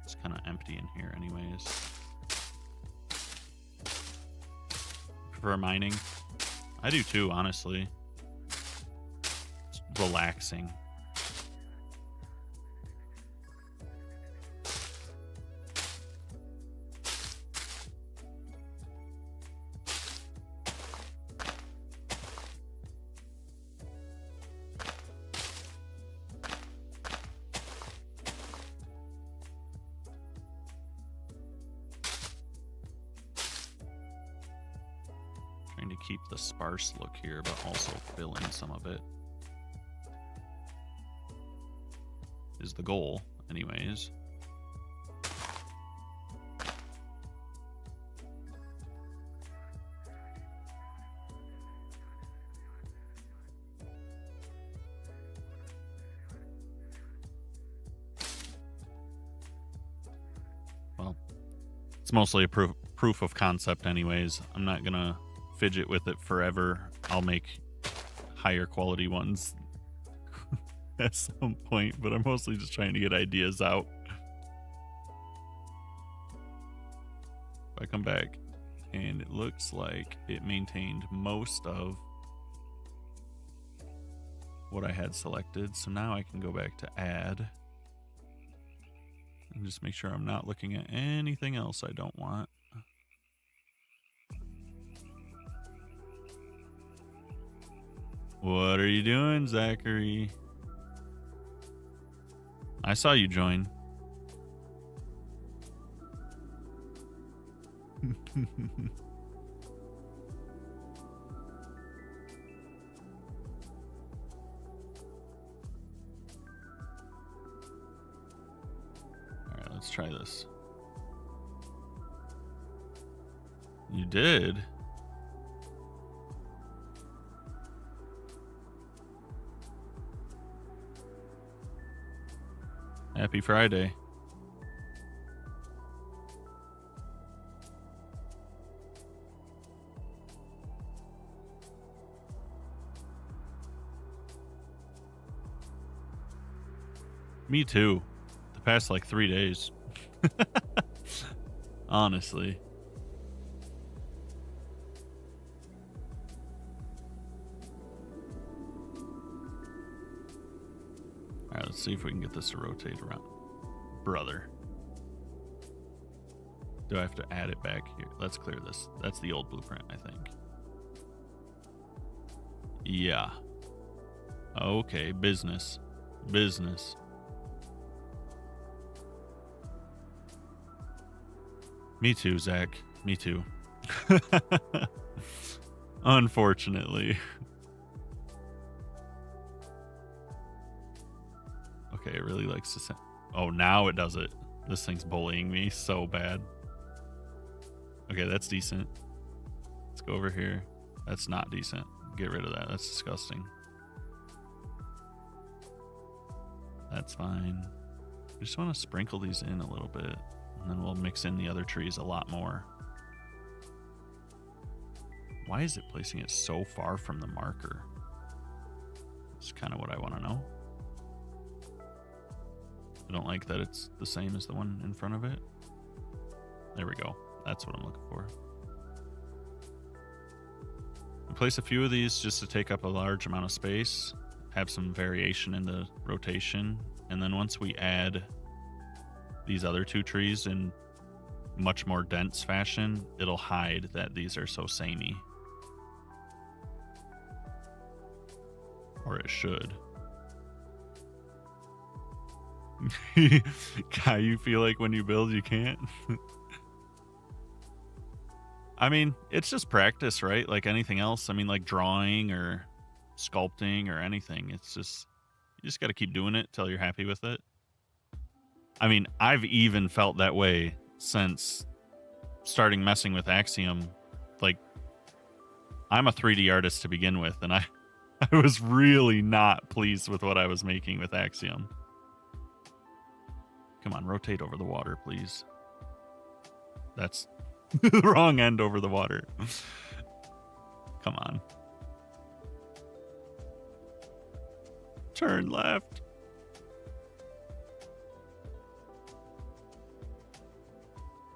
A: It's kind of empty in here anyways. Prefer mining? I do too, honestly. It's relaxing. Trying to keep the sparse look here, but also fill in some of it is the goal, anyways. Well, it's mostly a proof of concept anyways. I'm not gonna fidget with it forever. I'll make higher quality ones at some point, but I'm mostly just trying to get ideas out. If I come back and it looks like it maintained most of what I had selected, so now I can go back to add and just make sure I'm not looking at anything else I don't want. What are you doing, Zachary? I saw you join. Alright, let's try this. You did? Happy Friday. Me too. The past like 3 days. Honestly. Alright, let's see if we can get this to rotate around. Brother. Do I have to add it back here? Let's clear this. That's the old blueprint, I think. Yeah. Okay, business. Business. Me too, Zach. Me too. Unfortunately. Okay, it really likes to sound. Oh, now it does it. This thing's bullying me so bad. Okay, that's decent. Let's go over here. That's not decent. Get rid of that. That's disgusting. That's fine. We just want to sprinkle these in a little bit, and then we'll mix in the other trees a lot more. Why is it placing it so far from the marker? That's kind of what I want to know. I don't like that it's the same as the one in front of it. There we go. That's what I'm looking for. We place a few of these just to take up a large amount of space, have some variation in the rotation, and then once we add these other two trees in much more dense fashion, it'll hide that these are so samey. Or it should. Guy, you feel like when you build, you can't? I mean, it's just practice, right? Like anything else. I mean, like drawing or sculpting or anything. It's just, you just got to keep doing it till you're happy with it. I mean, I've even felt that way since starting messing with Axiom. Like, I'm a 3D artist to begin with, and I was really not pleased with what I was making with Axiom. Come on, rotate over the water, please. That's the wrong end over the water. Come on. Turn left.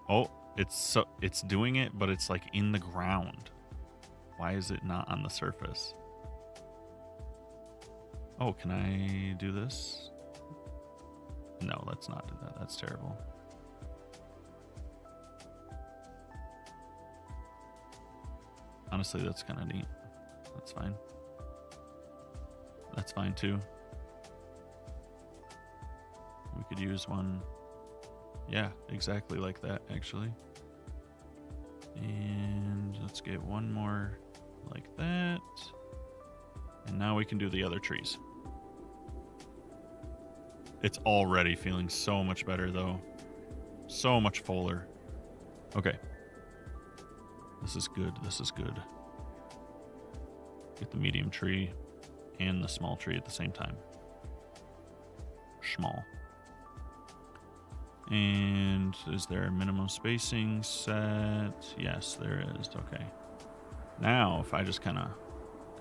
A: Oh, it's doing it, but it's like in the ground. Why is it not on the surface? Oh, can I do this? No, let's not do that. That's terrible. Honestly, that's kind of neat. That's fine. That's fine too. We could use one. Yeah, exactly like that, actually. And let's get one more like that. And now we can do the other trees. It's already feeling so much better, though. So much fuller. Okay. This is good. This is good. Get the medium tree and the small tree at the same time. Small. And is there a minimum spacing set? Yes, there is. Okay. Now, if I just kind of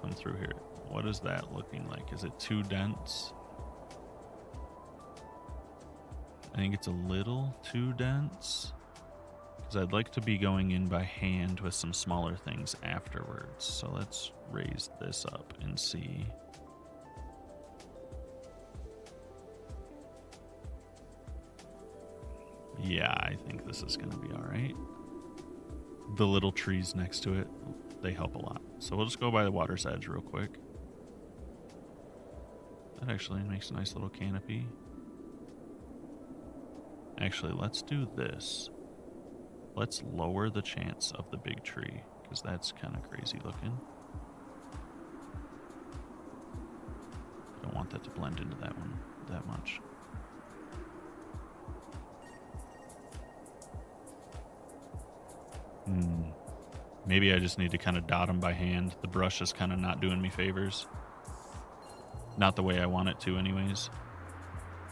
A: come through here, what is that looking like? Is it too dense? I think it's a little too dense, because I'd like to be going in by hand with some smaller things afterwards. So let's raise this up and see. Yeah, I think this is going to be all right. The little trees next to it, they help a lot. So we'll just go by the water's edge real quick. That actually makes a nice little canopy. Actually, let's do this. Let's lower the chance of the big tree, because that's kind of crazy looking. I don't want that to blend into that one that much. Maybe I just need to kind of dot them by hand. The brush is kind of not doing me favors. Not the way I want it to anyways.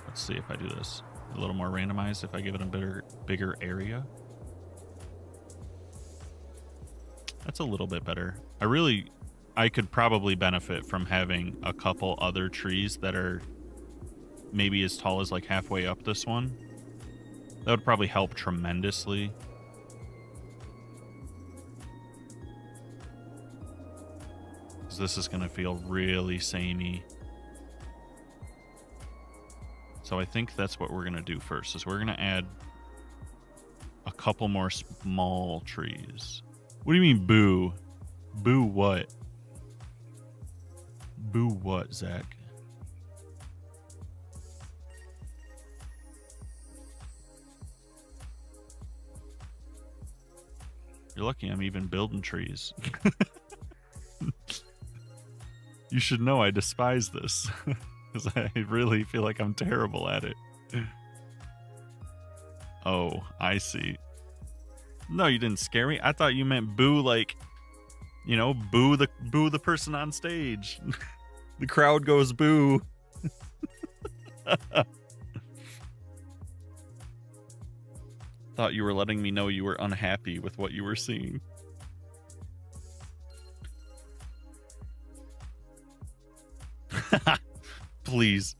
A: Let's see if I do this a little more randomized, if I give it a bigger area. That's a little bit better. I could probably benefit from having a couple other trees that are maybe as tall as like halfway up this one. That would probably help tremendously. Because this is going to feel really samey. So I think that's what we're going to do first, is we're going to add a couple more small trees. What do you mean, boo? Boo what? Boo what, Zach? You're lucky I'm even building trees. You should know I despise this. Because I really feel like I'm terrible at it. Oh, I see. No, you didn't scare me. I thought you meant boo, like, you know, boo the person on stage. The crowd goes boo. Thought you were letting me know you were unhappy with what you were seeing. Please.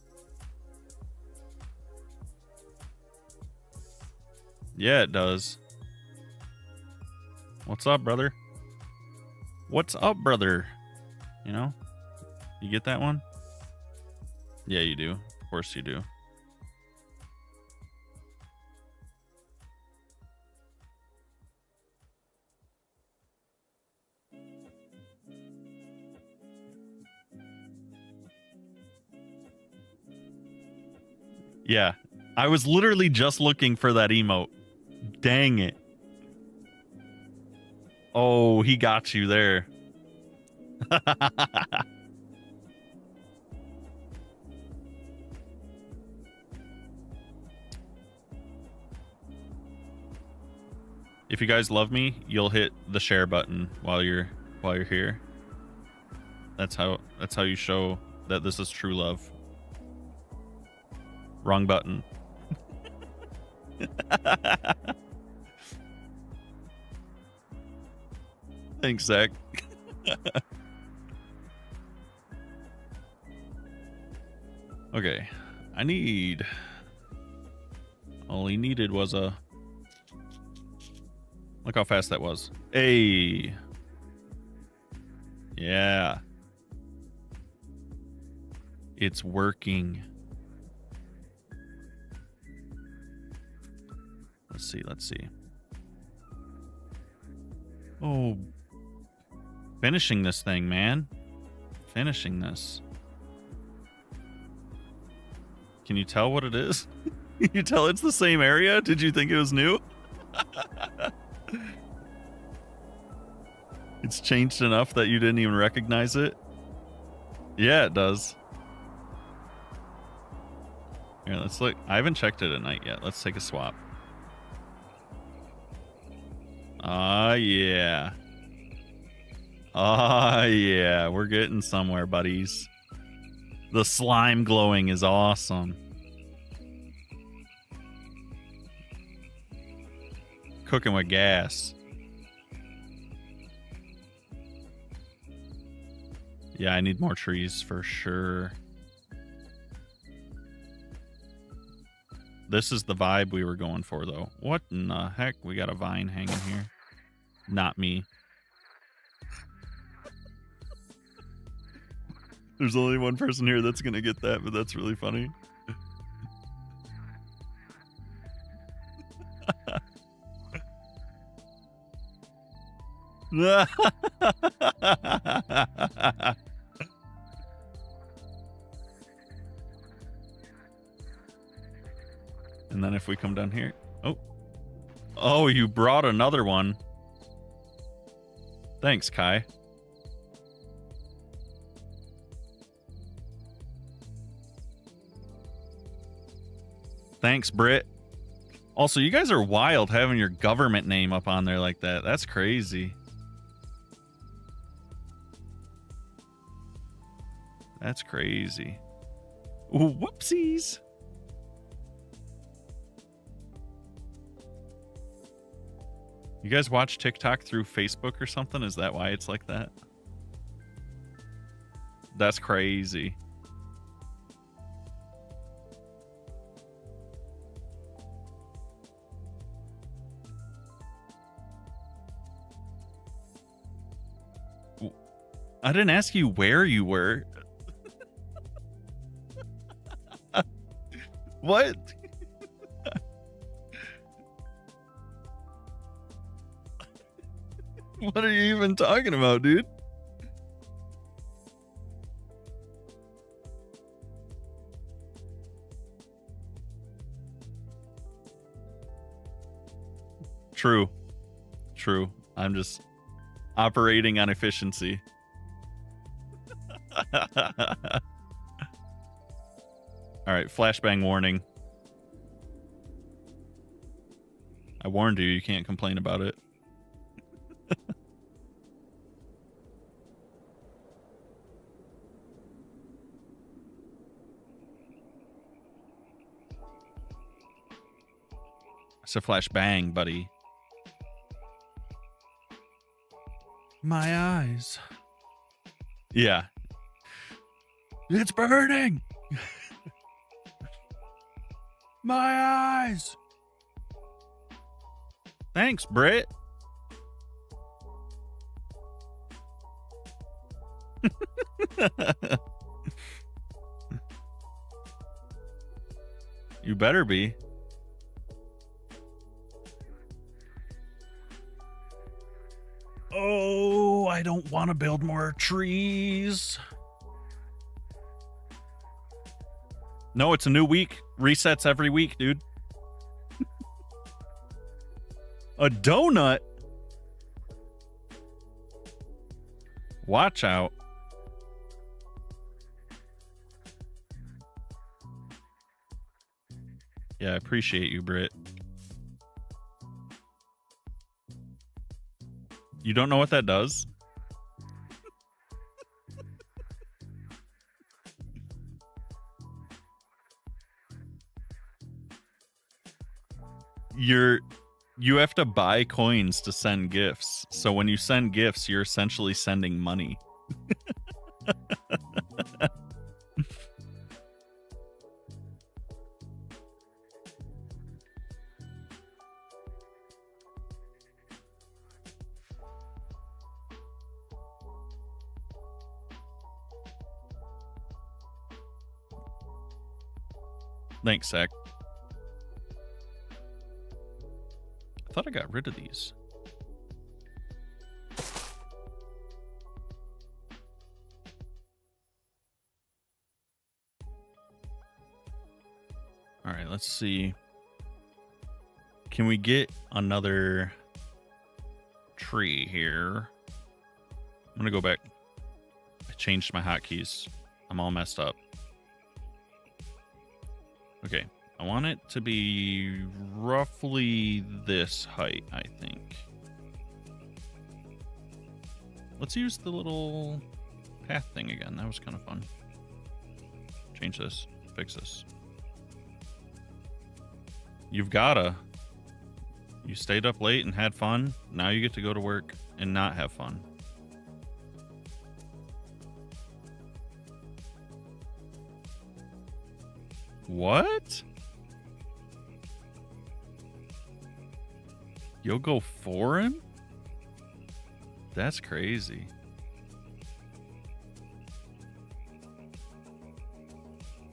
A: Yeah, it does. What's up, brother? What's up, brother? You know? You get that one? Yeah, you do. Of course you do. Yeah, I was literally just looking for that emote. Dang it. Oh, he got you there. If you guys love me, you'll hit the share button while you're here. That's how you show that this is true love. Wrong button. Thanks, Zach. Okay. All he needed was a... Look how fast that was. Hey. Yeah. It's working. Let's see. Oh. Finishing this thing, man. Finishing this. Can you tell what it is? Can you tell it's the same area? Did you think it was new? It's changed enough that you didn't even recognize it? Yeah, it does. Here, let's look. I haven't checked it at night yet. Let's take a swap. Ah, yeah. Ah, yeah. We're getting somewhere, buddies. The slime glowing is awesome. Cooking with gas. Yeah, I need more trees for sure. This is the vibe we were going for, though. What in the heck? We got a vine hanging here. Not me. There's only one person here that's going to get that, but that's really funny. we come down here. Oh. Oh, you brought another one. Thanks, Kai. Thanks, Britt. Also, you guys are wild having your government name up on there like that. That's crazy. That's crazy. Ooh, whoopsies. You guys watch TikTok through Facebook or something? Is that why it's like that? That's crazy. I didn't ask you where you were. What? What are you even talking about, dude? True. True. I'm just operating on efficiency. All right, flashbang warning. I warned you, you can't complain about it. It's a flashbang, buddy. My eyes. Yeah. It's burning. My eyes. Thanks, Britt. You better be. Oh, I don't want to build more trees. No, it's a new week. Resets every week, dude. A donut? Watch out. Yeah, I appreciate you, Britt. You don't know what that does? You have to buy coins to send gifts. So when you send gifts, you're essentially sending money. Thanks, Zach. I thought I got rid of these. All right, let's see. Can we get another tree here? I'm gonna go back. I changed my hotkeys. I'm all messed up. Okay, I want it to be roughly this height, I think. Let's use the little path thing again. That was kind of fun. Change this, fix this. You've gotta. You stayed up late and had fun. Now you get to go to work and not have fun. What? You'll go for him? That's crazy.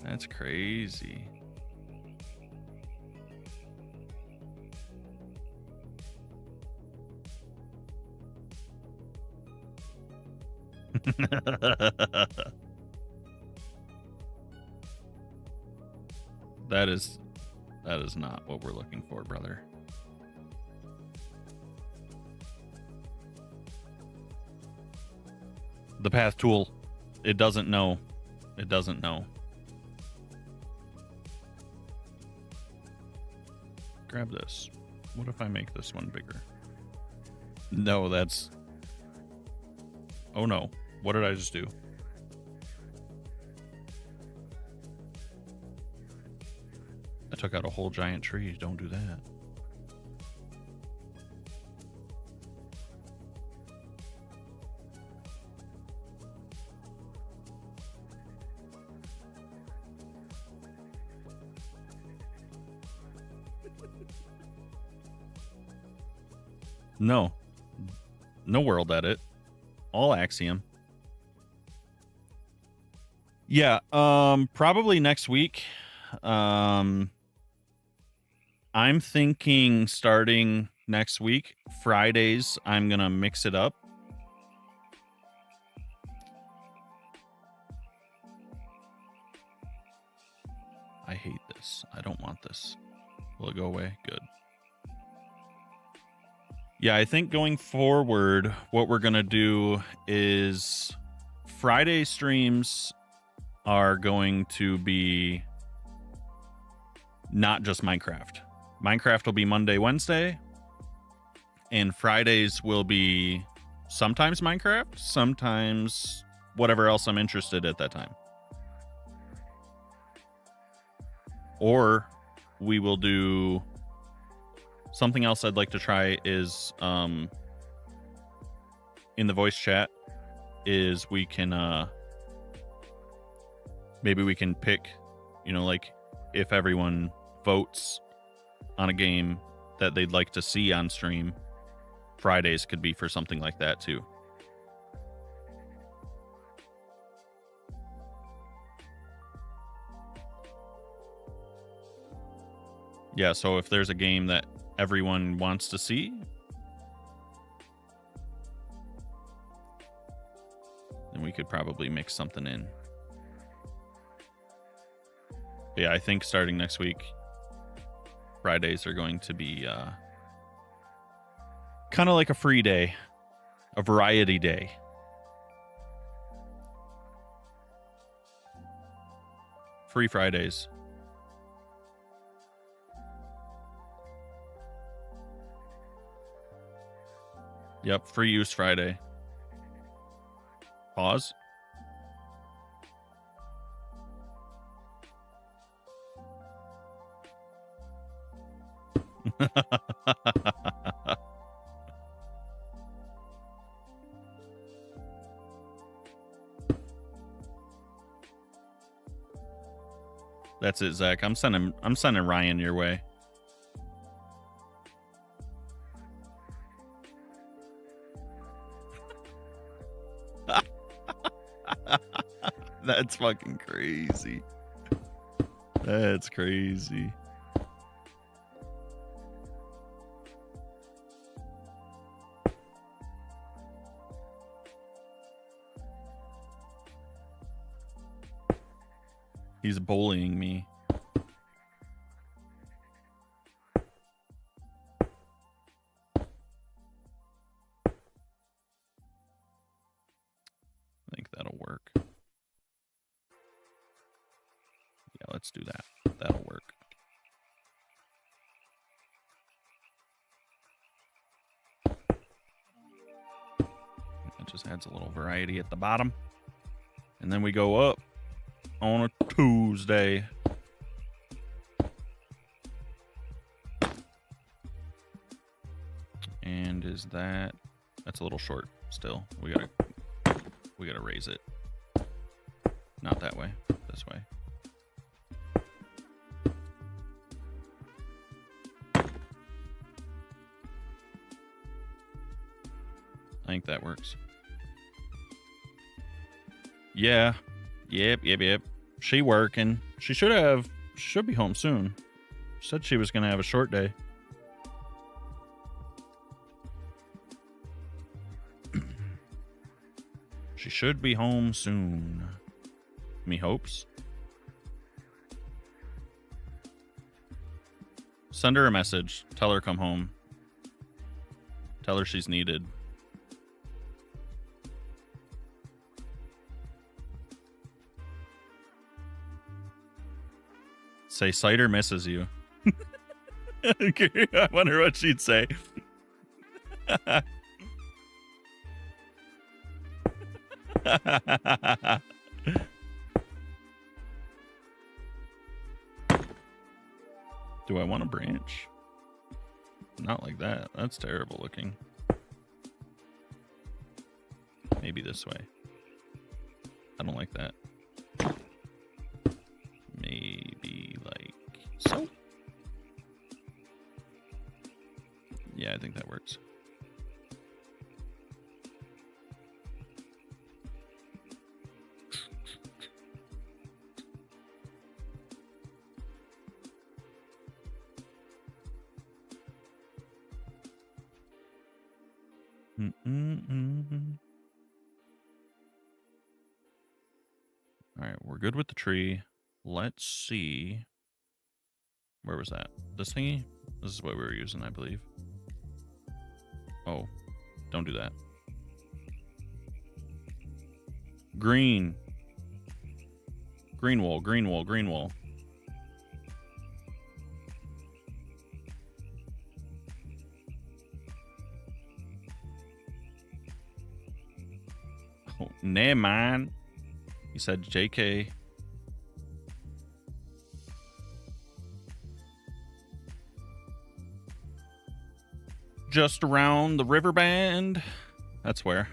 A: That's crazy. That is not what we're looking for, brother. The path tool, it doesn't know. It doesn't know. Grab this. What if I make this one bigger? No, that's... Oh no. What did I just do? I took out a whole giant tree. Don't do that. No. No world edit. All Axiom. Yeah, probably next week. I'm thinking starting next week, Fridays, I'm going to mix it up. I hate this. I don't want this. Will it go away? Good. Yeah, I think going forward, what we're going to do is Friday streams are going to be not just Minecraft. Minecraft will be Monday, Wednesday, and Fridays will be sometimes Minecraft, sometimes whatever else I'm interested at that time. Or we will do something else I'd like to try is in the voice chat is we can maybe we can pick, you know, like if everyone votes on a game that they'd like to see on stream, Fridays could be for something like that too. Yeah, so if there's a game that everyone wants to see, then we could probably mix something in. But yeah, I think starting next week, Fridays are going to be kind of like a free day, a variety day. Free Fridays. Yep, free use Friday. Pause. That's it, Zach. I'm sending Ryan your way. That's fucking crazy. That's crazy. He's bullying me. I think that'll work. Yeah, let's do that. That'll work. It just adds a little variety at the bottom. And then we go up on a Tuesday. And is that's a little short still. We gotta raise it. Not that way, this way. I think that works. Yeah. Yep. She working. She should be home soon. She said she was gonna have a short day. She should be home soon. Me hopes. Send her a message. Tell her come home. Tell her she's needed. Say Cider misses you. Okay, I wonder what she'd say. Do I want to branch? Not like that. That's terrible looking. Maybe this way. I don't like that. Maybe like so. Yeah, I think that works. All right, we're good with the tree. Let's see. Where was that? This thingy? This is what we were using, I believe. Oh, don't do that. Green. Green wool, green wool, green wool. Oh, nah, man. He said JK. Just around the river bend. That's where.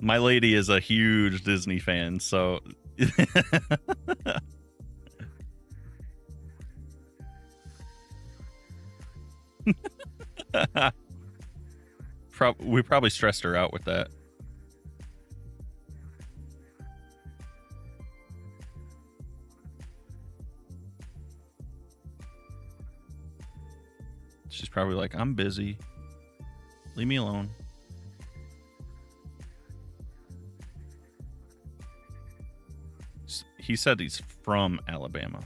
A: My lady is a huge Disney fan, so we probably stressed her out with that. She's probably like, I'm busy. Leave me alone. He said he's from Alabama.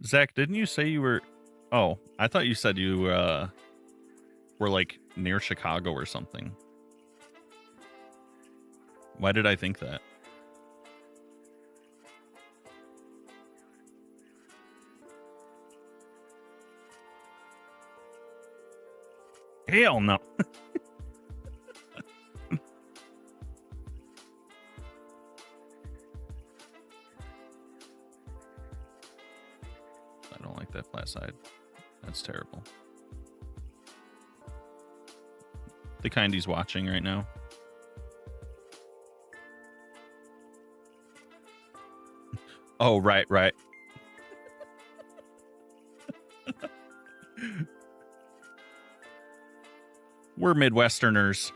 A: Zach, didn't you say you were... Oh, I thought you said you were like near Chicago or something. Why did I think that? Hell no. I don't like that flat side. That's terrible. The kind he's watching right now. Oh, right, right. We're Midwesterners.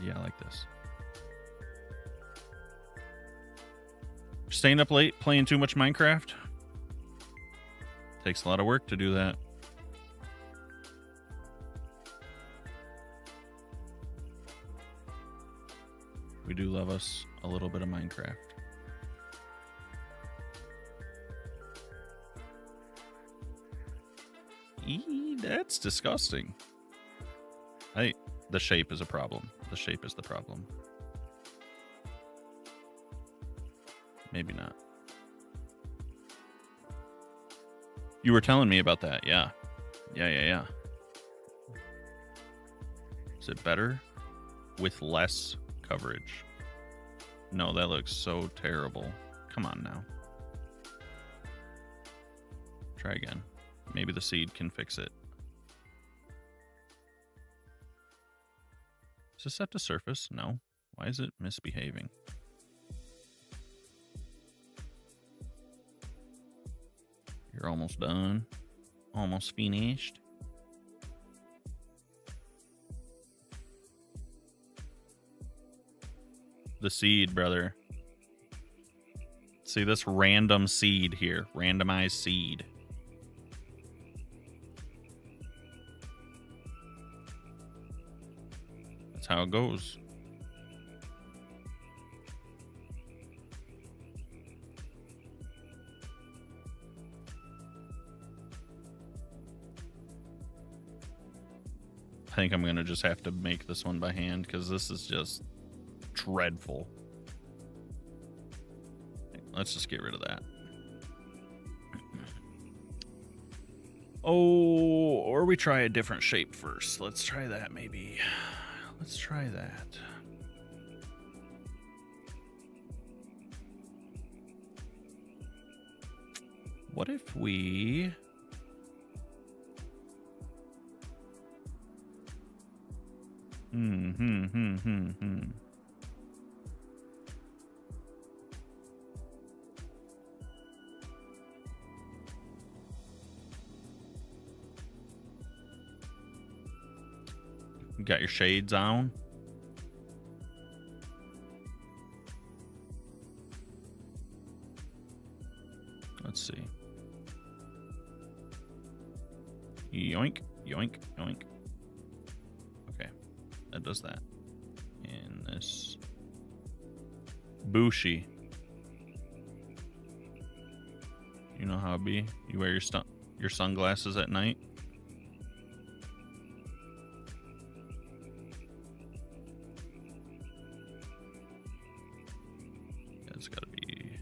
A: Yeah, I like this. Staying up late, playing too much Minecraft. Takes a lot of work to do that. We do love us a little bit of Minecraft. That's disgusting. The shape is a problem. The shape is the problem. Maybe not. You were telling me about that. Yeah. Yeah. Is it better with less coverage? No, that looks so terrible. Come on now. Try again. Maybe the seed can fix it. Is this set to surface? No. Why is it misbehaving? You're almost done. Almost finished. The seed, brother. See this random seed here. Randomized seed. That's how it goes. I think I'm gonna just have to make this one by hand because this is just dreadful. Let's just get rid of that. Oh, or we try a different shape first. Let's try that maybe. Let's try that. What if we... You got your shades on? Let's see. Yoink, yoink, yoink. Okay, that does that. And this Bushi. You know how it be? You wear your sunglasses at night. It's gotta be.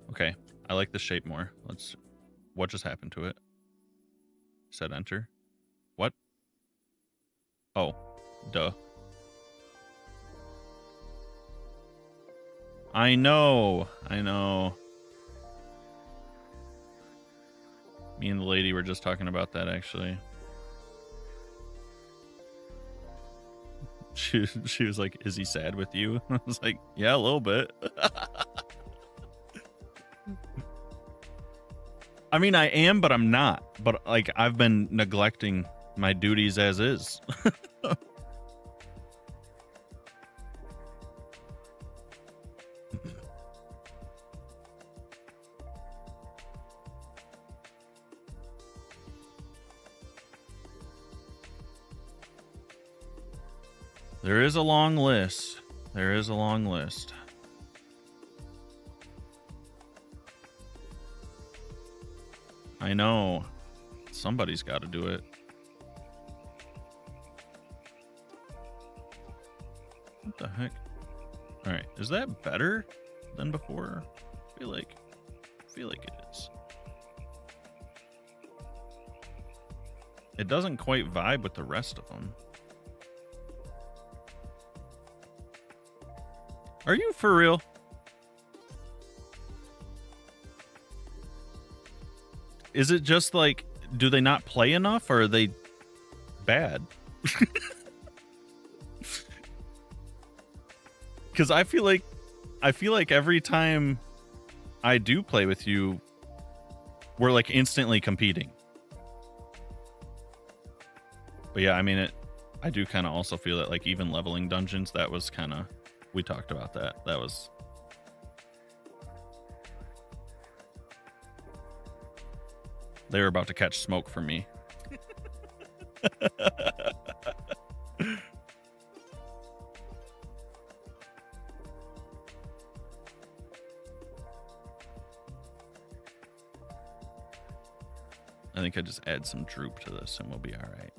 A: Okay, I like the shape more. Let's. What just happened to it? Set enter. What? Oh, duh. I know. Me and the lady were just talking about that, actually. She was like, "Is he sad with you?" I was like, "Yeah, a little bit." I mean, I am, but I'm not. But like, I've been neglecting my duties as is. There is a long list. There is a long list. I know. Somebody's got to do it. What the heck? All right, is that better than before? I feel like it is. It doesn't quite vibe with the rest of them. Are you for real? Is it just like, do they not play enough, or are they bad? Because I feel like every time I do play with you, we're like instantly competing. But yeah, I mean, I do kind of also feel that like even leveling dungeons, that was kind of, we talked about that. That was. They were about to catch smoke from me. I think I just add some droop to this and we'll be all right.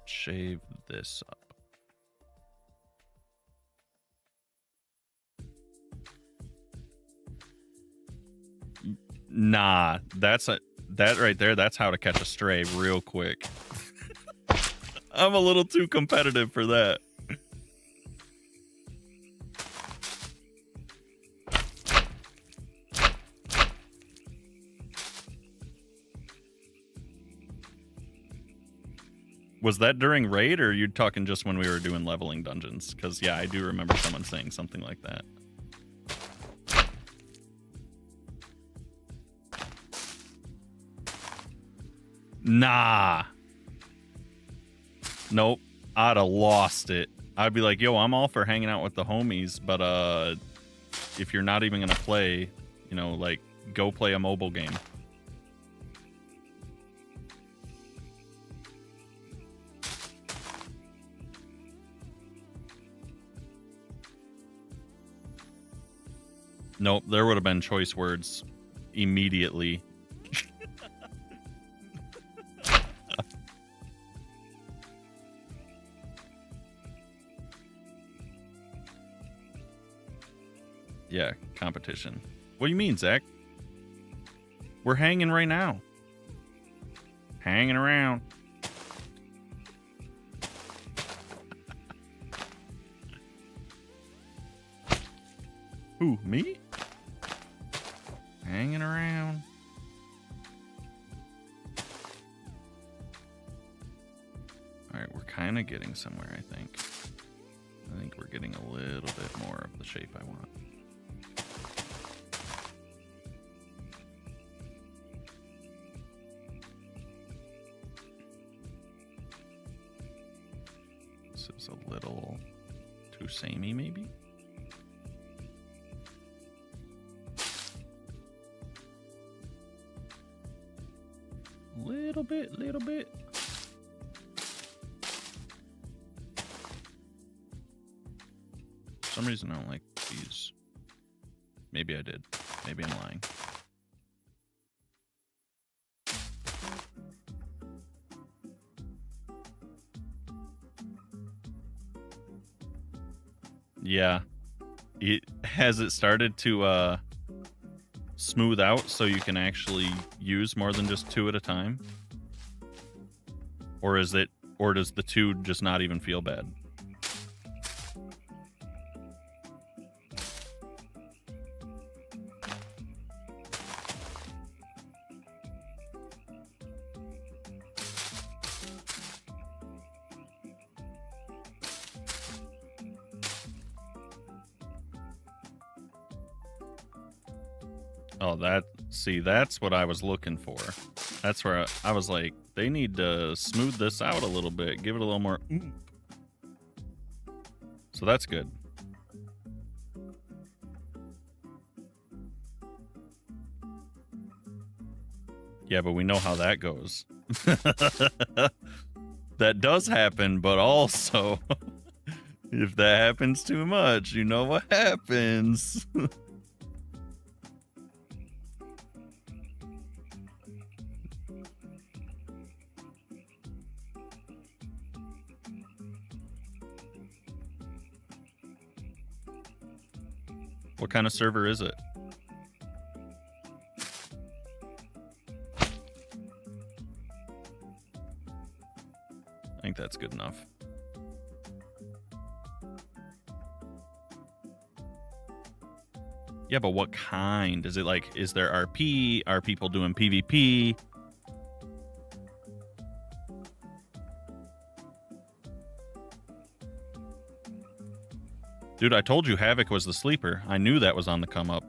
A: Shave this up. Nah, that right there, that's how to catch a stray real quick. I'm a little too competitive for that. Was that during raid, or are you talking just when we were doing leveling dungeons? Because, yeah, I do remember someone saying something like that. Nah. Nope. I'd have lost it. I'd be like, yo, I'm all for hanging out with the homies, but if you're not even going to play, you know, like, go play a mobile game. Nope, there would have been choice words immediately. Yeah, competition. What do you mean, Zach? We're hanging right now. Hanging around. Who, me? Hanging around. All right, we're kind of getting somewhere, I think. I think we're getting a little bit more of the shape I want. This is a little too samey, maybe? Little bit. For some reason I don't like these. Maybe I did. Maybe I'm lying. Yeah. Has it started to smooth out so you can actually use more than just 2 at a time? Or does the 2 just not even feel bad? Oh, that's what I was looking for. That's where I was like, they need to smooth this out a little bit, give it a little more oomph. So that's good. Yeah, but we know how that goes. That does happen, but also, if that happens too much, you know what happens. What kind of server is it? I think that's good enough. Yeah, but what kind? Is it like, is there RP? Are people doing PvP? Dude, I told you Havoc was the sleeper. I knew that was on the come up.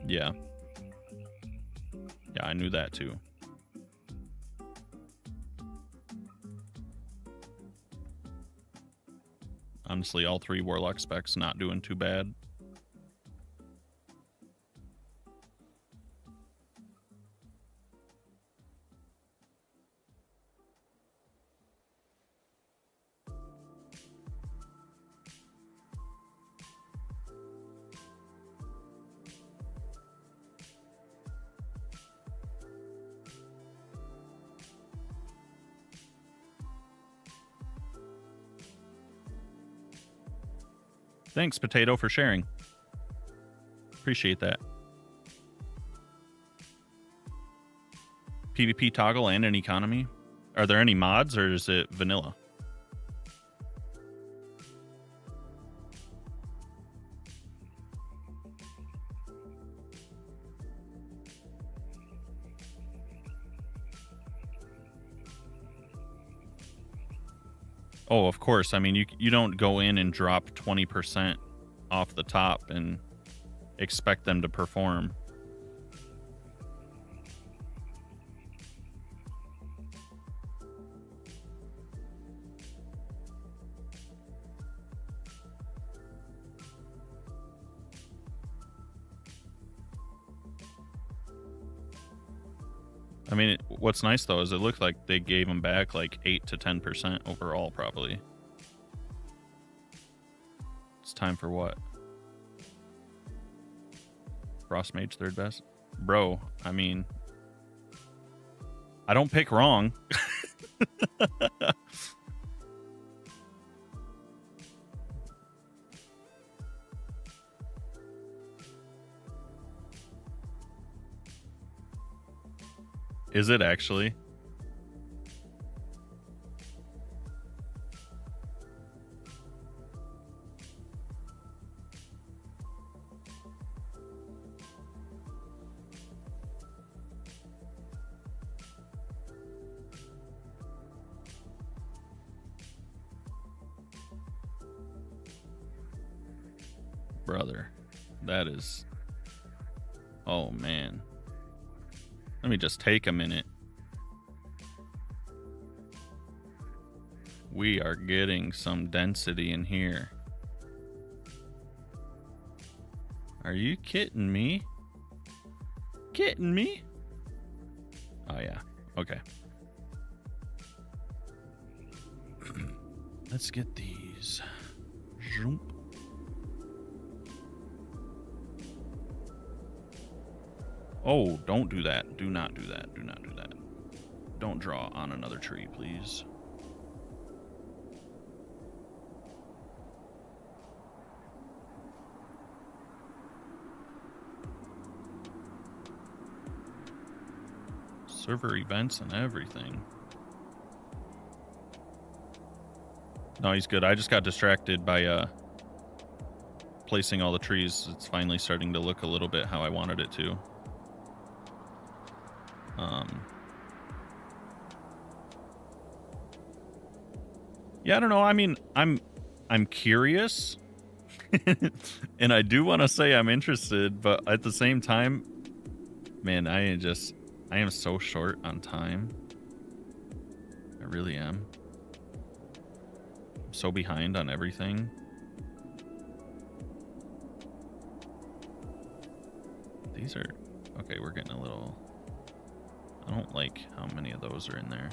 A: Yeah. Yeah, I knew that too. Honestly, all 3 Warlock specs not doing too bad. Thanks, Potato, for sharing. Appreciate that. PvP toggle and an economy. Are there any mods or is it vanilla? Oh, of course. I mean, you don't go in and drop 20% off the top and expect them to perform. I mean, what's nice, though, is it looked like they gave them back like 8 to 10% overall, probably. It's time for what? Frost Mage third best? Bro, I mean, I don't pick wrong. Is it actually? Brother, that is... Oh, man. Let me just take a minute. We are getting some density in here. Are you kidding me? Kidding me? Oh, yeah. Okay. Let's get these. Zoom. Oh, don't do that. Do not do that. Do not do that. Don't draw on another tree, please. Server events and everything. No, he's good. I just got distracted by placing all the trees. It's finally starting to look a little bit how I wanted it to. Yeah, I don't know. I mean, I'm curious, and I do want to say I'm interested, but at the same time, man, I am so short on time. I really am. I'm so behind on everything. These are okay. We're getting a little. I don't like how many of those are in there.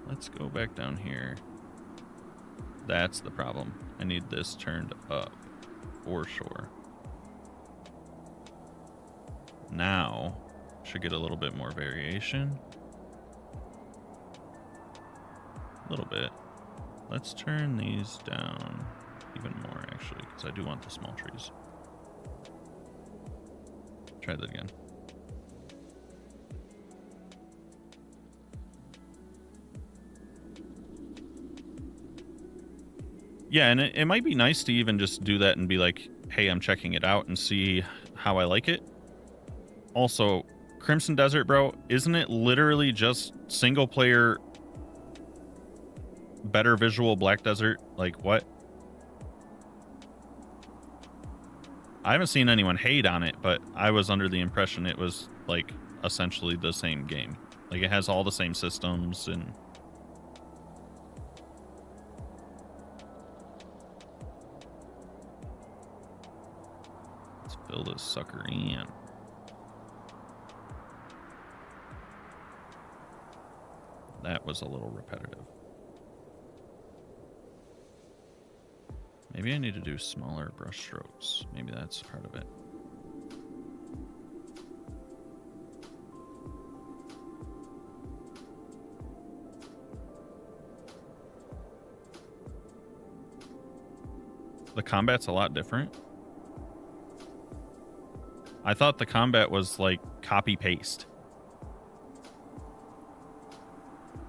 A: Let's go back down here. That's the problem. I need this turned up for sure. Now, should get a little bit more variation. A little bit. Let's turn these down even more, actually, because I do want the small trees. Try that again. Yeah, and it might be nice to even just do that and be like, hey, I'm checking it out and see how I like it. Also, Crimson Desert, bro, isn't it literally just single player, better visual Black Desert? Like, what? I haven't seen anyone hate on it, but I was under the impression it was, like, essentially the same game. Like, it has all the same systems and... Fill this sucker in. That was a little repetitive. Maybe I need to do smaller brush strokes. Maybe that's part of it. the combat's a lot different. I thought the combat was like copy paste.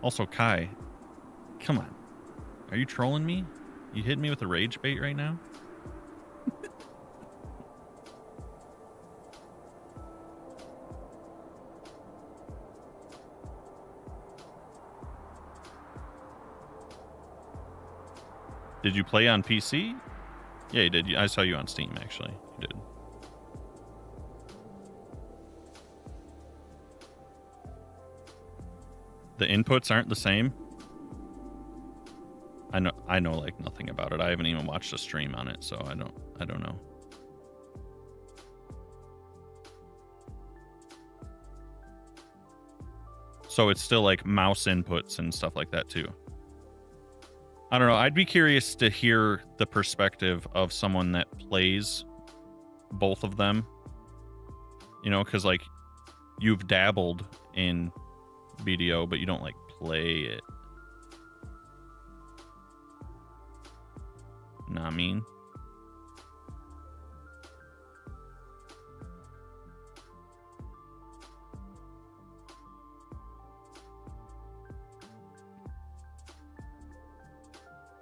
A: Also, Kai, come on. Are you trolling me? You hit me with a rage bait right now? Did you play on PC? Yeah, you did. I saw you on Steam, actually. You did. The inputs aren't the same? I know like nothing about it. I haven't even watched a stream on it, so I don't know. So it's still like mouse inputs and stuff like that too. I don't know. I'd be curious to hear the perspective of someone that plays both of them. You know, because like you've dabbled in BDO, but you don't like play it. Know what I mean?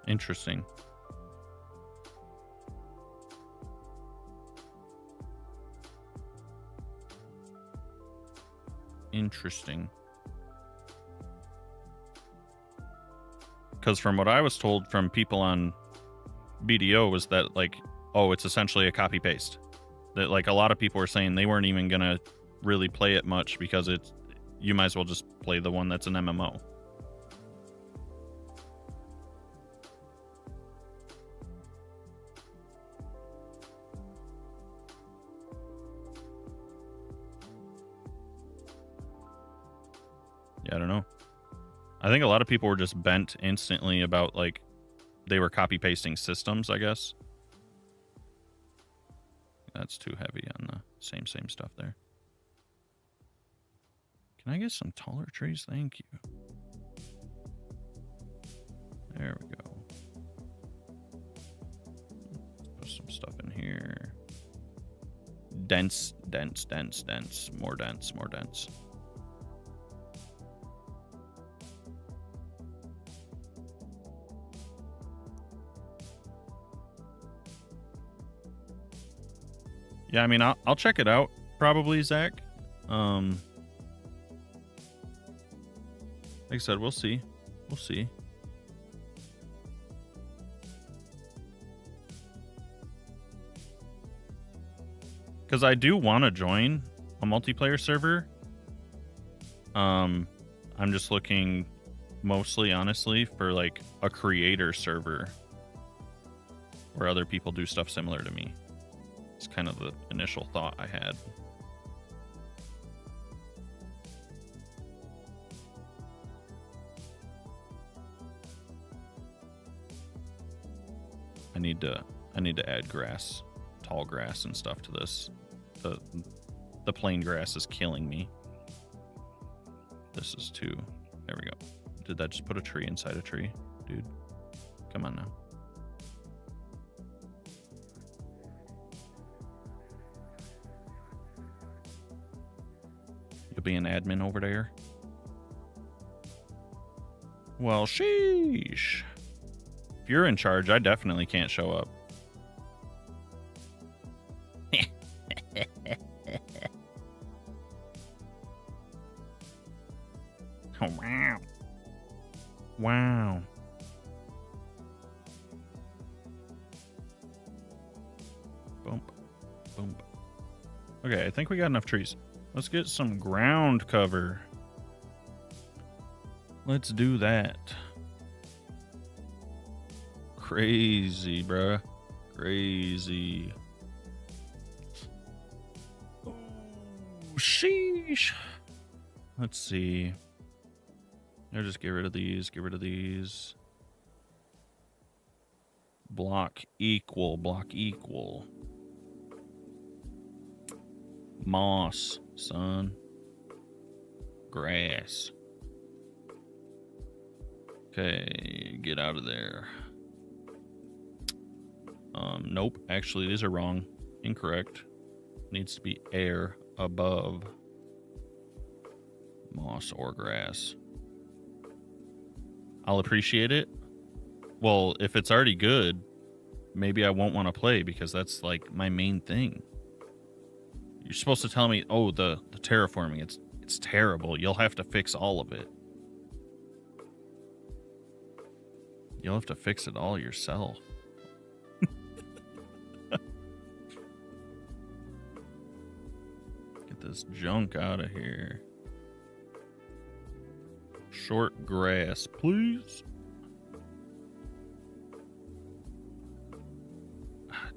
A: Interesting. Interesting. Because from what I was told from people on BDO was that like, oh, it's essentially a copy paste. That like a lot of people were saying they weren't even gonna really play it much because it's, you might as well just play the one that's an MMO. Yeah, I don't know. I think a lot of people were just bent instantly about like they were copy pasting systems, I guess. That's too heavy on the same stuff there. Can I get some taller trees? Thank you. There we go. Put some stuff in here. Dense, dense, dense, dense. More dense, more dense. Yeah, I mean, I'll check it out, probably, Zach. Like I said, we'll see. We'll see. Because I do want to join a multiplayer server. I'm just looking mostly, honestly, for like a creator server where other people do stuff similar to me. It's kind of the initial thought I had. I need to add grass, tall grass and stuff to this. The plain grass is killing me. This is too. There we go. Did that just put a tree inside a tree? Dude, come on now. You'll be an admin over there? Well, sheesh. If you're in charge, I definitely can't show up. Oh, wow. Wow. Bump. Bump. Okay, I think we got enough trees. Let's get some ground cover. Let's do that. Crazy, bruh. Crazy. Oh, sheesh. Let's see. I'll just get rid of these. Get rid of these. Block equal. Block equal. Moss, son. Grass. Okay, get out of there. Nope. Actually, these are wrong. Incorrect. Needs to be air above moss or grass. I'll appreciate it. Well, if it's already good, maybe I won't want to play because that's like my main thing. You're supposed to tell me, oh, the terraforming, it's terrible. You'll have to fix all of it. You'll have to fix it all yourself. Get this junk out of here. Short grass, please.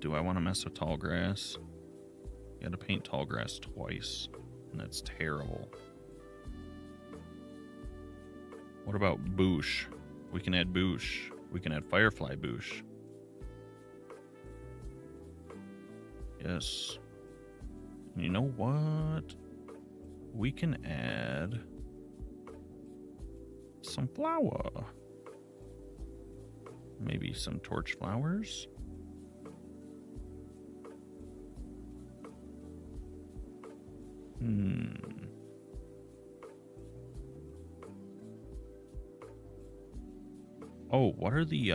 A: Do I want to mess with tall grass? You got to paint tall grass twice, and that's terrible. What about bush? We can add bush. We can add firefly bush. Yes. And you know what? We can add some flower. Maybe some torch flowers. Oh, what are the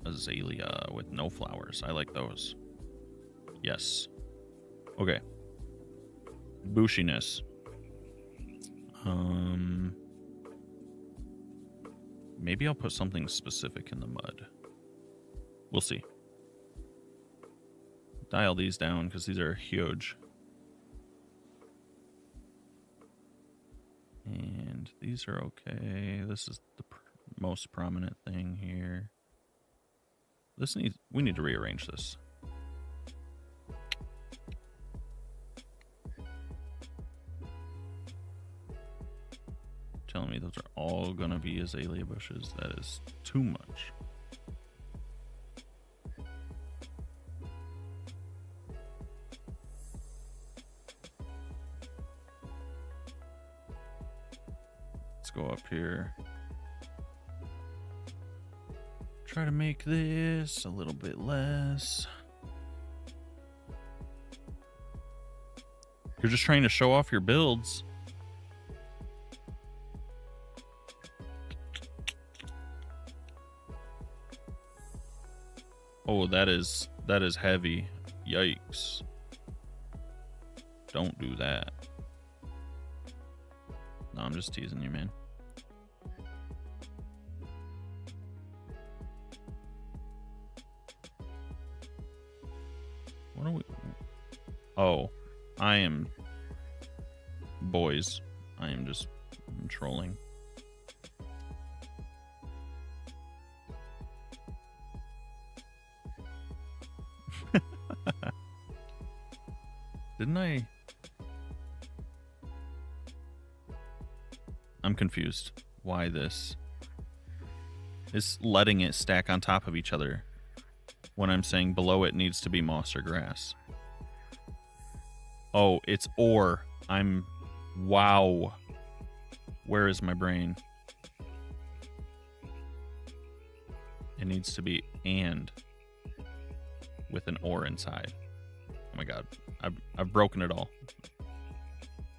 A: azalea with no flowers? I like those. Yes. Okay. Bushiness. Maybe I'll put something specific in the mud. We'll see. Dial these down because these are huge. And these are okay. This is the most prominent thing here. We need to rearrange this. Telling me those are all gonna be azalea bushes. That is too much. Let's go up here. Try to make this a little bit less. You're just trying to show off your builds. Oh, that is heavy. Yikes. Don't do that. No, I'm just teasing you, man. What are we? Oh, I am. Boys, I'm trolling. Didn't I? I'm confused. Why this? It's letting it stack on top of each other when I'm saying below it needs to be moss or grass. Oh, it's or. Wow. Where is my brain? It needs to be and with an or inside. Oh my god. I've broken it all.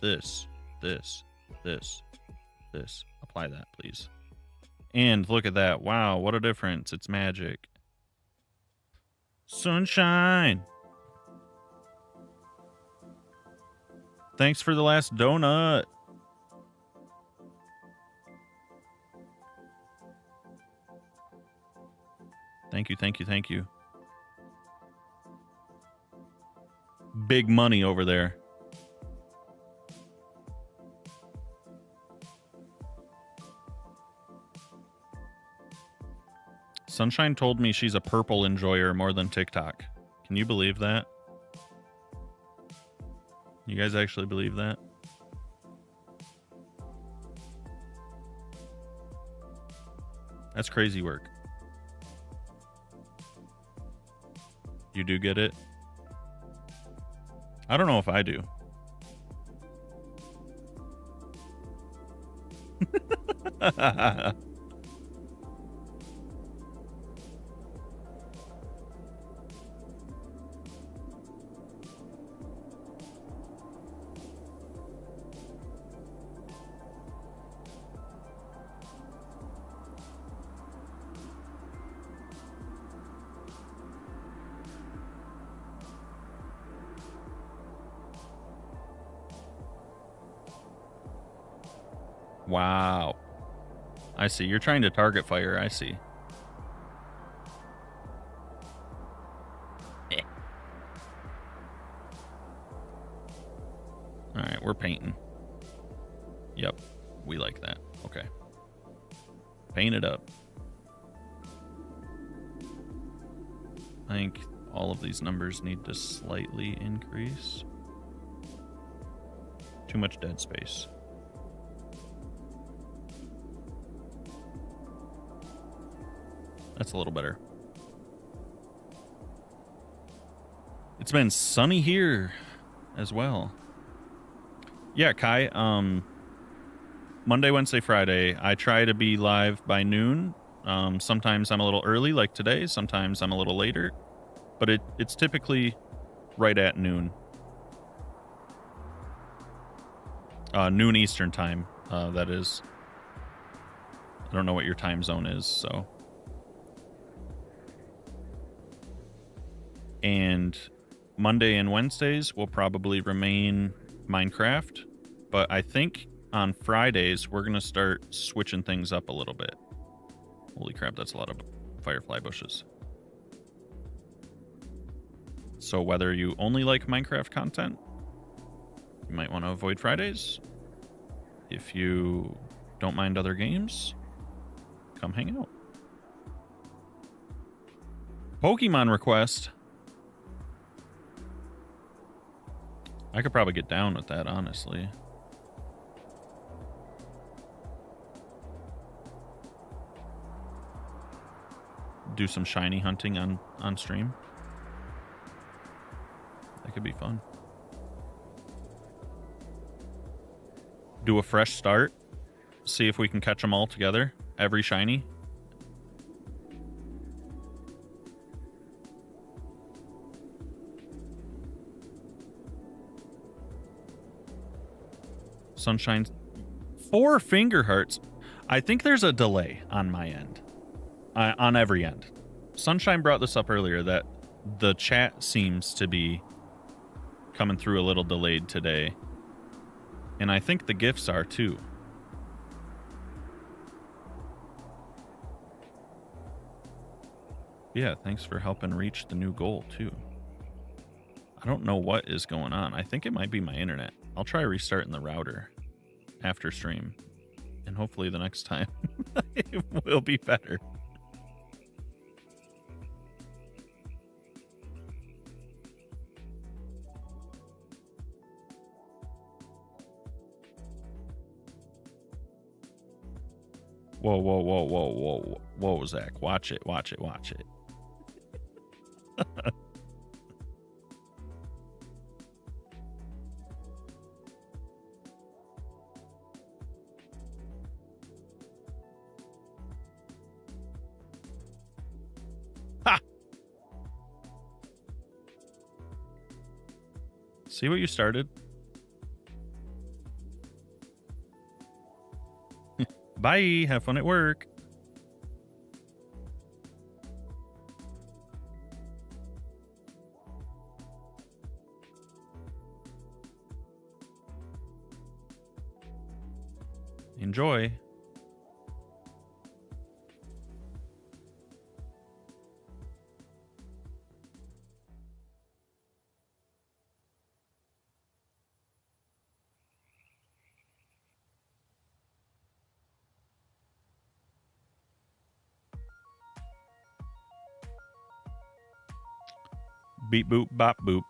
A: This. Apply that, please. And look at that. Wow, what a difference. It's magic. Sunshine. Thanks for the last donut. Thank you. Big money over there. Sunshine told me she's a purple enjoyer more than TikTok. Can you believe that? You guys actually believe that? That's crazy work. You do get it? I don't know if I do. Wow. I see. You're trying to target fire. I see. All right, we're painting. Yep, we like that. Okay. Paint it up. I think all of these numbers need to slightly increase. Too much dead space. That's a little better. It's been sunny here as well. Yeah, Kai, Monday, Wednesday, Friday, I try to be live by noon. Sometimes I'm a little early, like today. Sometimes I'm a little later. But it's typically right at noon. Noon Eastern time, that is. I don't know what your time zone is, so. And Monday and Wednesdays will probably remain Minecraft. But I think on Fridays, we're going to start switching things up a little bit. Holy crap, that's a lot of firefly bushes. So whether you only like Minecraft content, you might want to avoid Fridays. If you don't mind other games, come hang out. Pokemon request. I could probably get down with that, honestly. Do some shiny hunting on stream. That could be fun. Do a fresh start. See if we can catch them all together. Every shiny. Sunshine. 4 finger hearts. I think there's a delay on my end. On every end. Sunshine brought this up earlier that the chat seems to be coming through a little delayed today. And I think the gifts are too. Yeah, thanks for helping reach the new goal too. I don't know what is going on. I think it might be my internet. I'll try restarting the router after stream. And hopefully the next time it will be better. Whoa, whoa, whoa, whoa, whoa. Whoa, Zach. Watch it, watch it, watch it. Ha! See what you started? Bye. Have fun at work. Enjoy. Beep boop bop boop.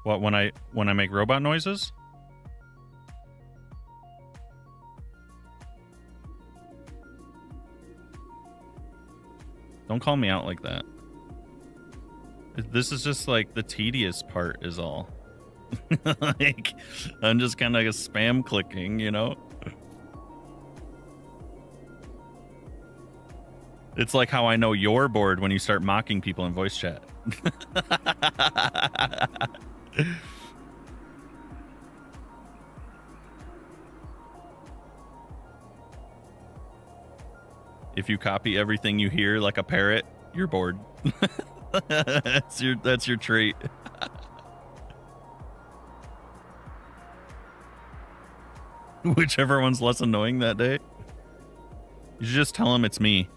A: What, when I make robot noises? Don't call me out like that. This is just like the tedious part is all. Like, I'm just kind of like a spam clicking, you know? It's like how I know you're bored when you start mocking people in voice chat. you copy everything you hear like a parrot, you're bored. that's your trait. Whichever one's less annoying that day. You should just tell him it's me.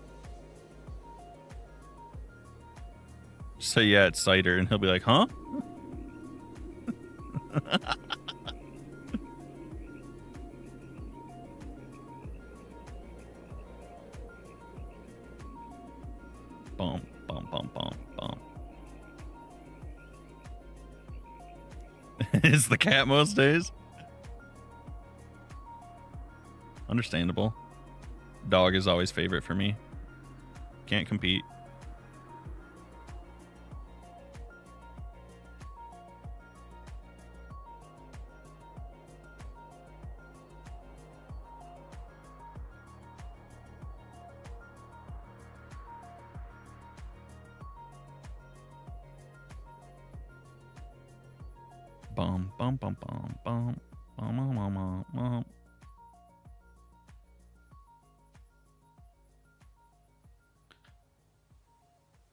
A: Just say, yeah, it's cider, and he'll be like, huh? Bum, bum, bum, bum, bum. Is the cat most days? Understandable. Dog is always favorite for me. Can't compete. Bum, bum, bum, bum, bum, bum, bum, bum, bum, bum.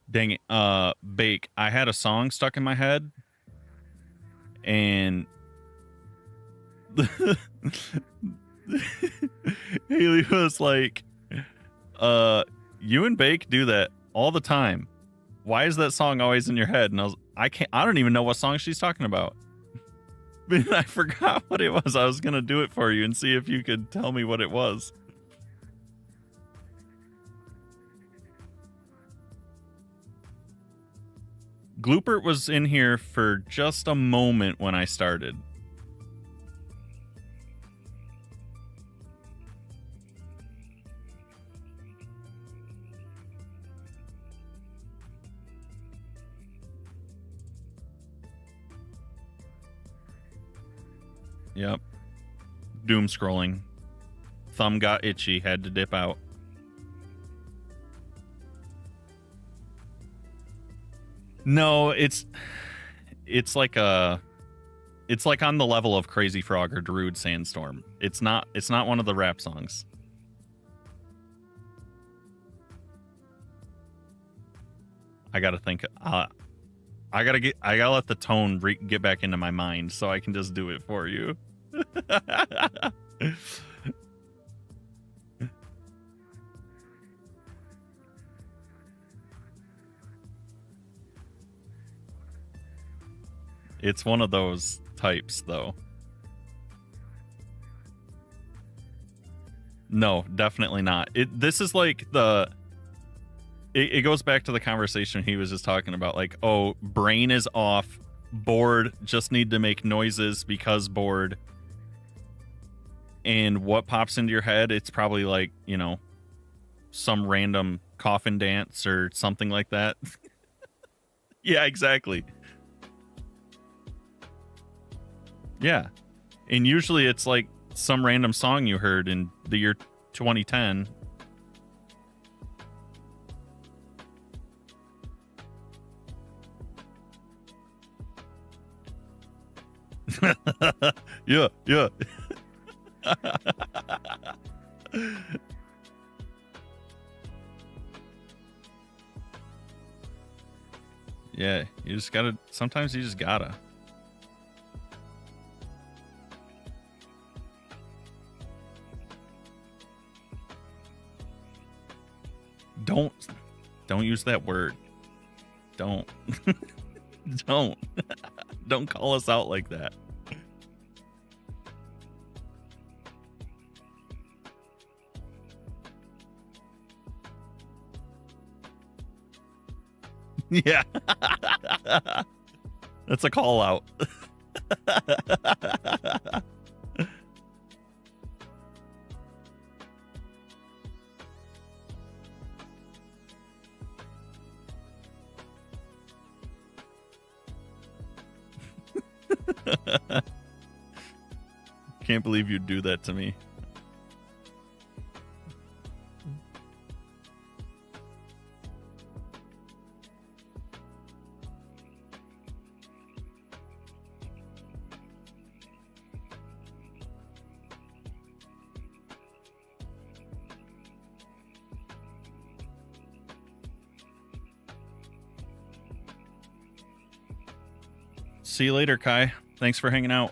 A: Dang it. Bake, I had a song stuck in my head, and Haley was like, you and Bake do that all the time. Why is that song always in your head? And I don't even know what song she's talking about. But I forgot what it was. I was going to do it for you and see if you could tell me what it was. Gloopert was in here for just a moment when I started. Yep. Doom scrolling. Thumb got itchy, had to dip out. No, it's like on the level of Crazy Frog or Darude Sandstorm. It's not one of the rap songs. I gotta think. I gotta let the tone get back into my mind so I can just do it for you. It's one of those types, though. No, definitely not. This is like it goes back to the conversation he was just talking about, like, oh, brain is off, bored, just need to make noises because bored. And what pops into your head, it's probably like, you know, some random coffin dance or something like that. Yeah, exactly. Yeah. And usually it's like some random song you heard in the year 2010. Yeah. Yeah, you just gotta, sometimes you just gotta. Don't use that word. Don't. Don't call us out like that. Yeah. That's a call out. Can't believe you'd do that to me. See you later, Kai. Thanks for hanging out.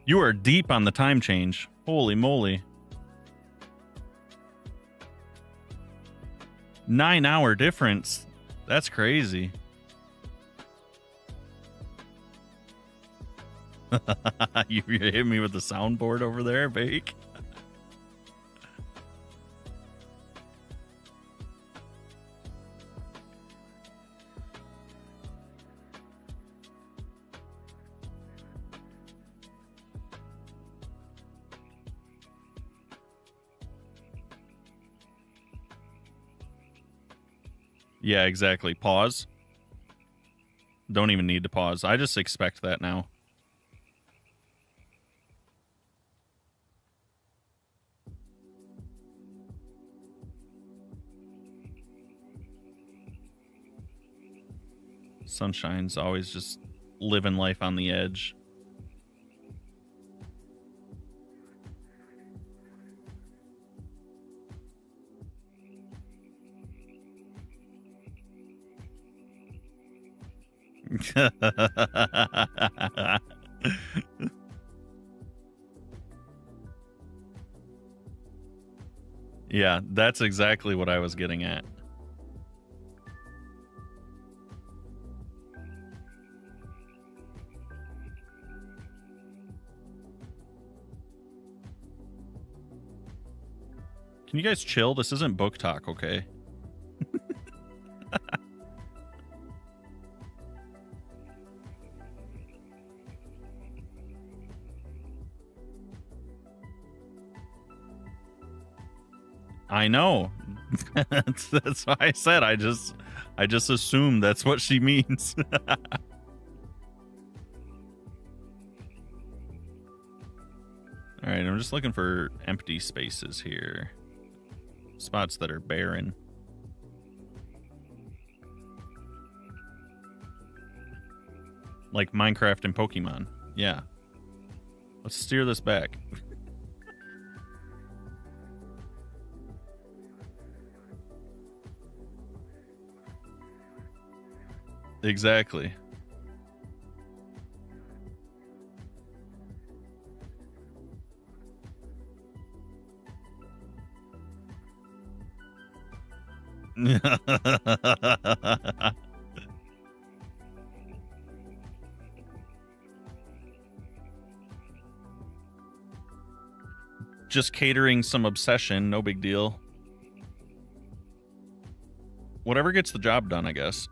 A: You are deep on the time change. Holy moly. 9-hour difference. That's crazy. You hit me with the soundboard over there, Bake. Yeah, exactly. Pause. Don't even need to pause. I just expect that now. Sunshine's always just living life on the edge. Yeah, that's exactly what I was getting at. Can you guys chill? This isn't book talk, okay? I know. That's why I said I just assumed that's what she means. All right, I'm just looking for empty spaces here. Spots that are barren. Like Minecraft and Pokemon. Yeah. Let's steer this back. Exactly. Just catering some obsession, no big deal. Whatever gets the job done, I guess.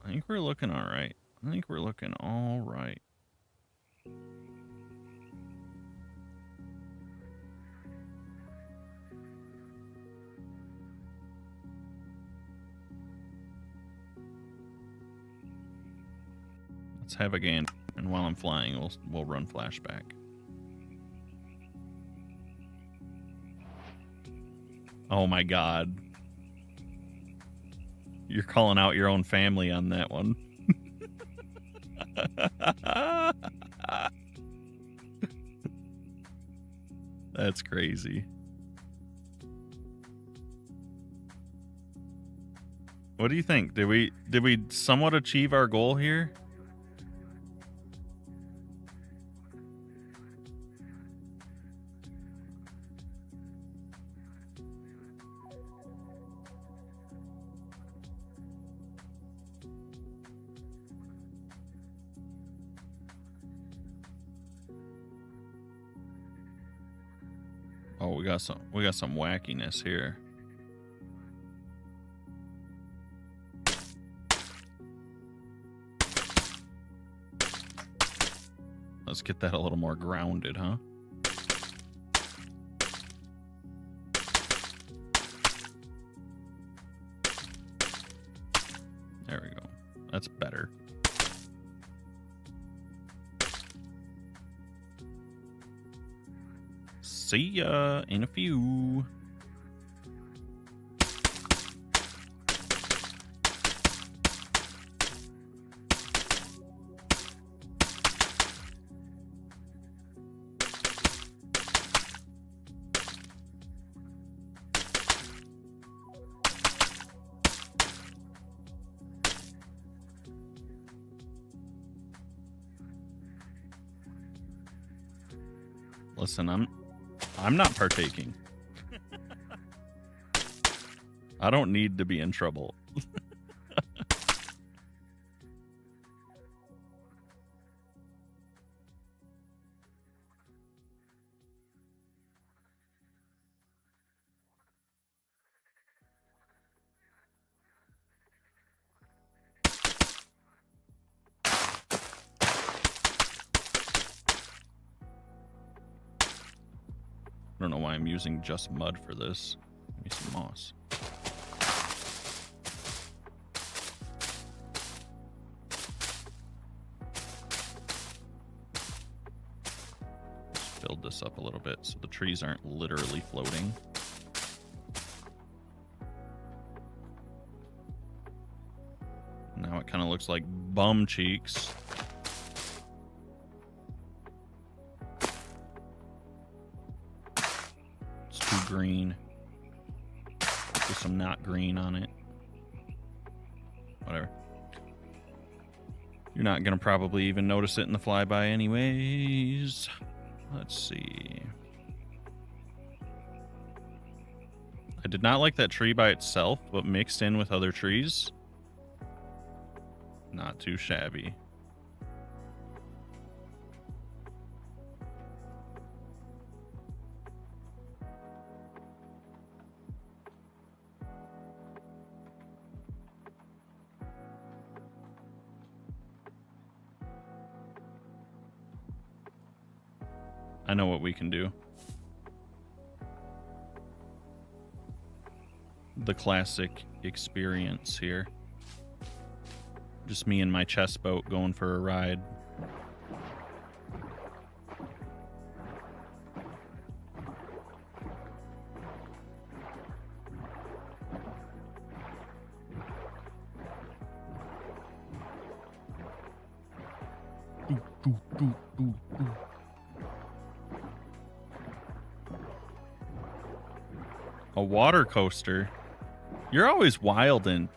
A: I think we're looking all right. I think we're looking all right. Let's have a game, and while I'm flying, we'll run flashback. Oh my god. You're calling out your own family on that one. That's crazy. What do you think? Did we somewhat achieve our goal here? Oh, we got some wackiness here. Let's get that a little more grounded, huh? There we go. That's better. See ya in a few. Listen, I'm not partaking. I don't need to be in trouble. I don't know why I'm using just mud for this. Give me some moss. Just build this up a little bit so the trees aren't literally floating. Now it kind of looks like bum cheeks. Green. Put some not green on it. Whatever. You're not gonna probably even notice it in the flyby anyways. Let's see. I did not like that tree by itself, but mixed in with other trees, not too shabby. I know what we can do. The classic experience here. Just me and my chess boat going for a ride. A water coaster? You're always wildin'.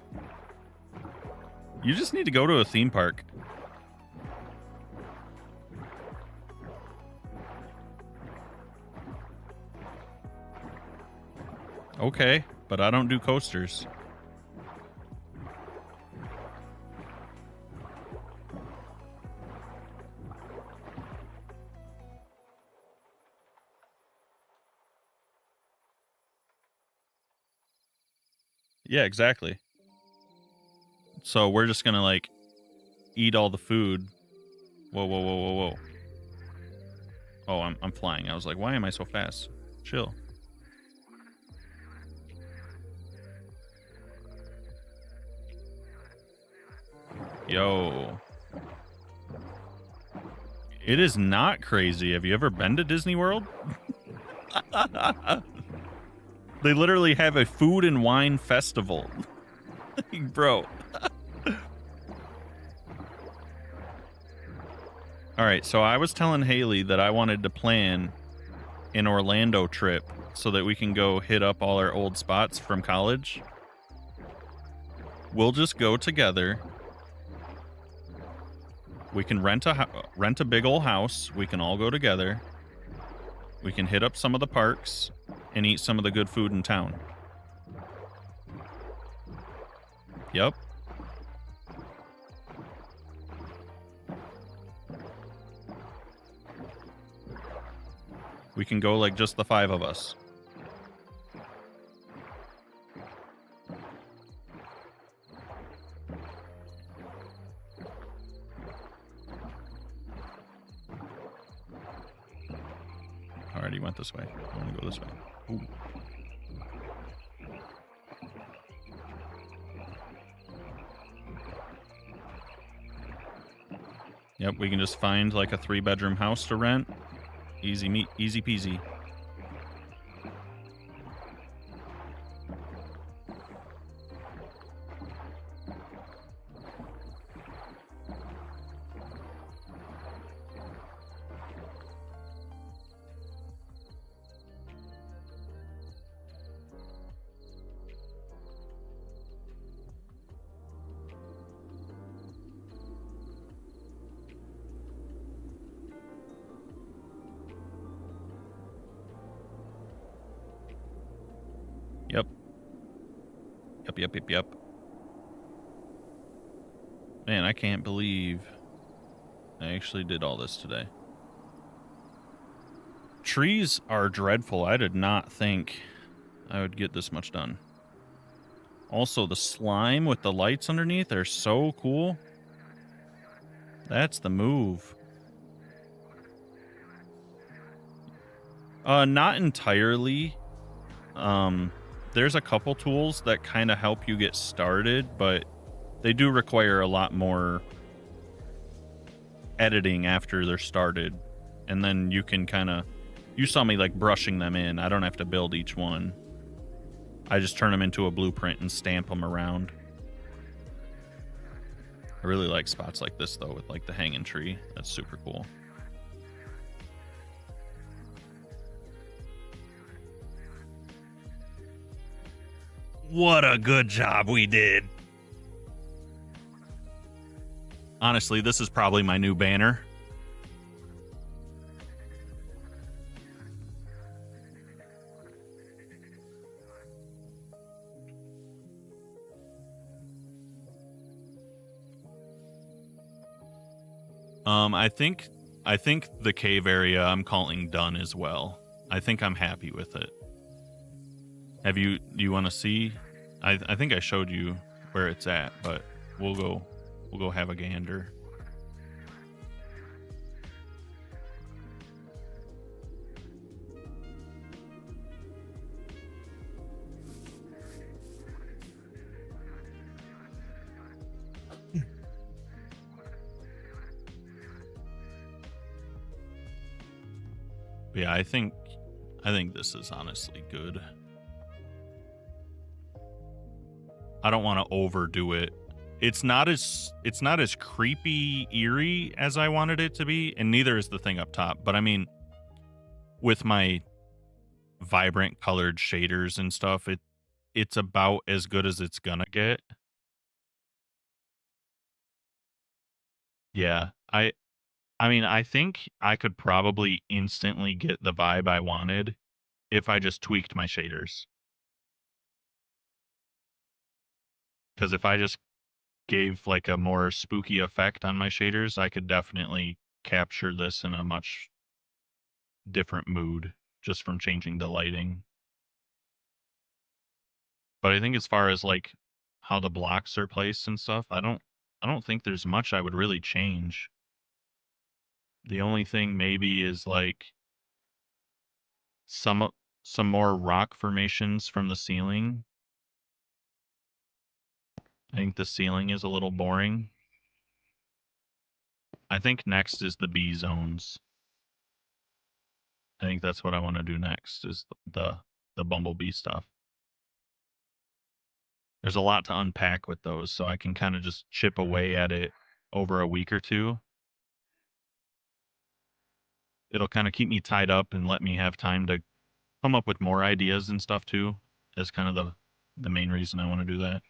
A: You just need to go to a theme park. Okay, but I don't do coasters. Yeah, exactly. So we're just gonna like eat all the food. Whoa, whoa, whoa, whoa, whoa. Oh, I'm flying. I was like, why am I so fast? Chill. Yo. It is not crazy. Have you ever been to Disney World? They literally have a food and wine festival. Bro. All right, so I was telling Haley that I wanted to plan an Orlando trip so that we can go hit up all our old spots from college. We'll just go together. We can rent a big old house. We can all go together. We can hit up some of the parks and eat some of the good food in town. Yep. We can go like just the 5 of us. I already went this way. I want to go this way. Ooh. Yep, we can just find like a 3-bedroom house to rent. Easy peasy. Yep. Man, I can't believe I actually did all this today. Trees are dreadful. I did not think I would get this much done. Also, the slime with the lights underneath are so cool. That's the move. Not entirely. There's a couple tools that kind of help you get started, but they do require a lot more editing after they're started. And then you can kind of... You saw me like brushing them in. I don't have to build each one. I just turn them into a blueprint and stamp them around. I really like spots like this, though, with like the hanging tree. That's super cool. What a good job we did. Honestly, this is probably my new banner. I think the cave area I'm calling done as well. I think I'm happy with it. Do you want to see? I think I showed you where it's at, but we'll go have a gander. Yeah, I think this is honestly good. I don't want to overdo it. It's not as creepy eerie as I wanted it to be, and neither is the thing up top. But I mean, with my vibrant colored shaders and stuff, it's about as good as it's gonna get. Yeah, I mean, I think I could probably instantly get the vibe I wanted if I just tweaked my shaders. Because if I just gave like a more spooky effect on my shaders, I could definitely capture this in a much different mood just from changing the lighting. But I think as far as like how the blocks are placed and stuff, I don't think there's much I would really change. The only thing maybe is like some more rock formations from the ceiling. I think the ceiling is a little boring. I think next is the B zones. I think that's what I want to do next is the bumblebee stuff. There's a lot to unpack with those, so I can kind of just chip away at it over a week or two. It'll kind of keep me tied up and let me have time to come up with more ideas and stuff too. That's kind of the main reason I want to do that.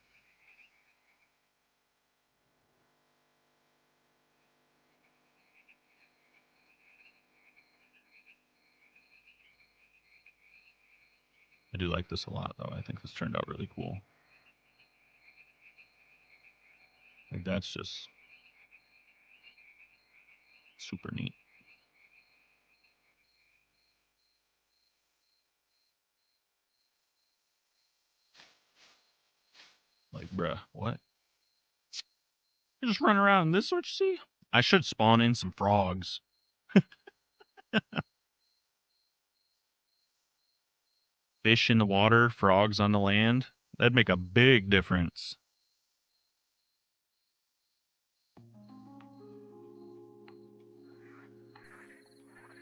A: I do like this a lot, though. I think this turned out really cool. Like that's just super neat. Like, bruh, what? You just run around. This what you see? I should spawn in some frogs. Fish in the water, frogs on the land. That'd make a big difference.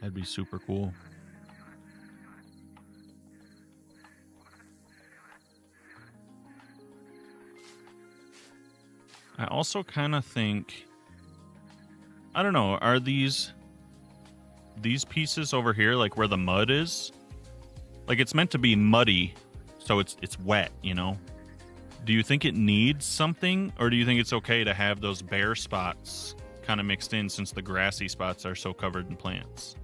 A: That'd be super cool. I also kind of think, I don't know, are these pieces over here like where the mud is? Like it's meant to be muddy, so it's wet, you know? Do you think it needs something, or do you think it's okay to have those bare spots kind of mixed in since the grassy spots are so covered in plants?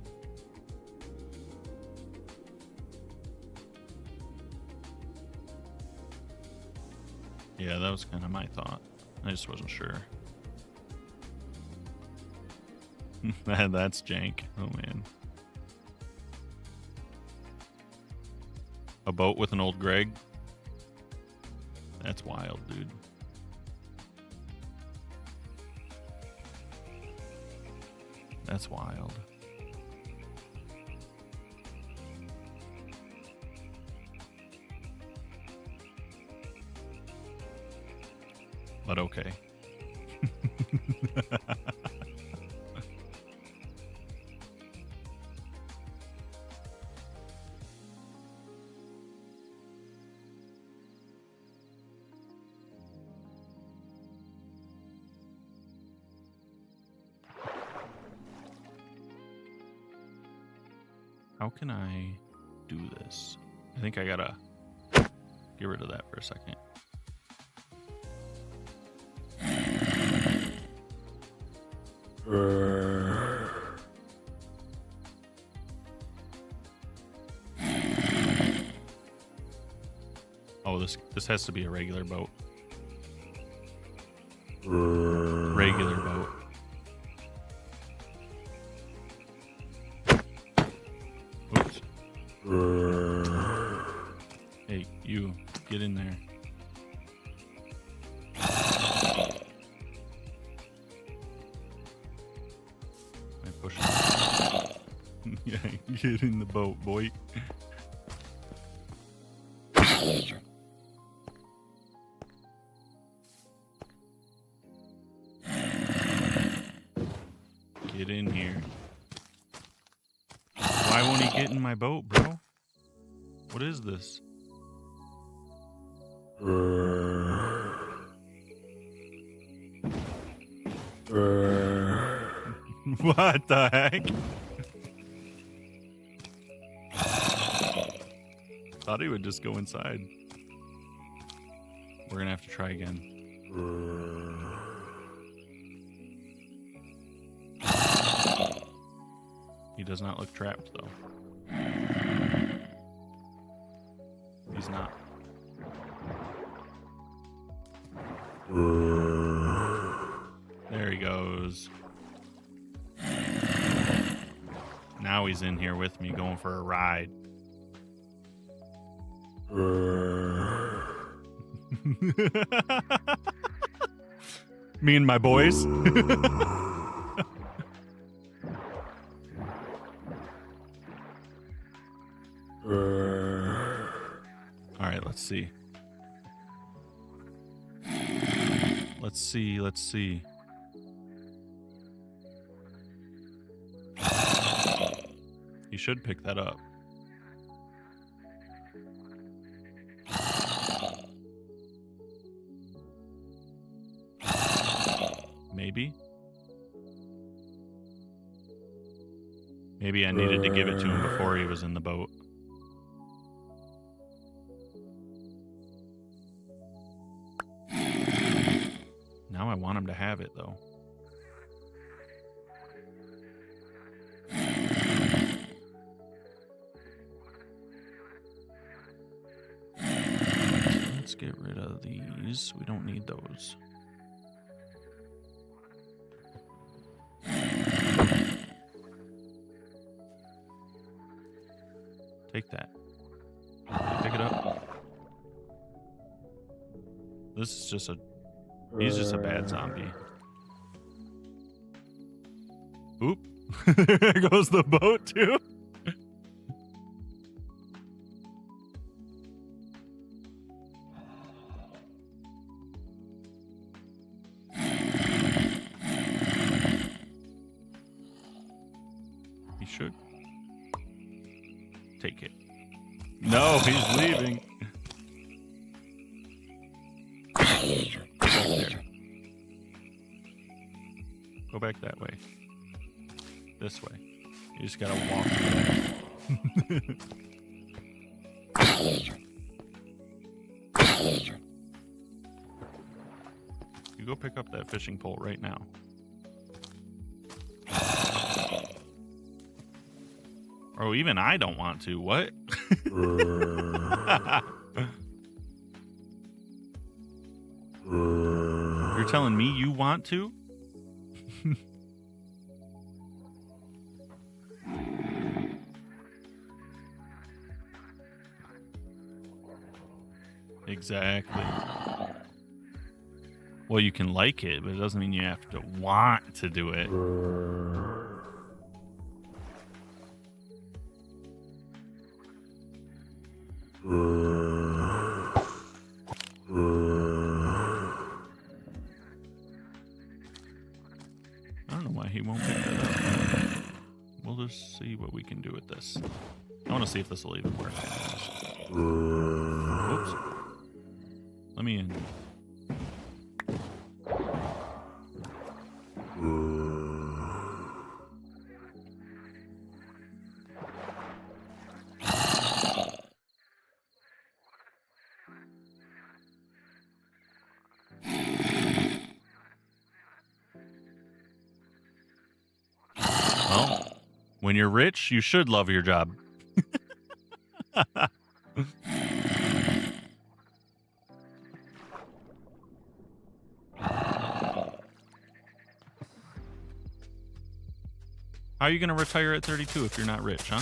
A: Yeah, that was kind of my thought. I just wasn't sure. That's jank. Oh, man. A boat with an old Greg? That's wild, dude. That's wild. But okay. How can I do this? I think I gotta get rid of that for a second. Oh, this has to be a regular boat. Regular boat. Oops. Hey, you, get in there. I push it. Yeah, get in the boat, boy. Get in here. Why won't he get in my boat, bro? What is this? What the heck? Thought he would just go inside. We're gonna have to try again. He does not look trapped, though. He's not. There he goes. Now he's in here with me, going for a ride. Me and my boys. All right, let's see. Let's see. He should pick that up. Maybe. Maybe I needed to give it to him before he was in the boat. Now I want him to have it, though. Let's get rid of these. We don't need those. Take that. Pick it up. This is just a... He's just a bad zombie. Oop. There goes the boat, too. He should take it. No, he's leaving. Go back that way. This way. You just gotta walk. You go pick up that fishing pole right now. Oh, even I don't want to. What? telling me you want to? Exactly. Well, you can like it, but it doesn't mean you have to want to do it. I don't know why he won't pick that up. We'll just see what we can do with this. I want to see if this will even work. Whoops. Let me in. Well, when you're rich, you should love your job. How are you going to retire at 32 if you're not rich, huh?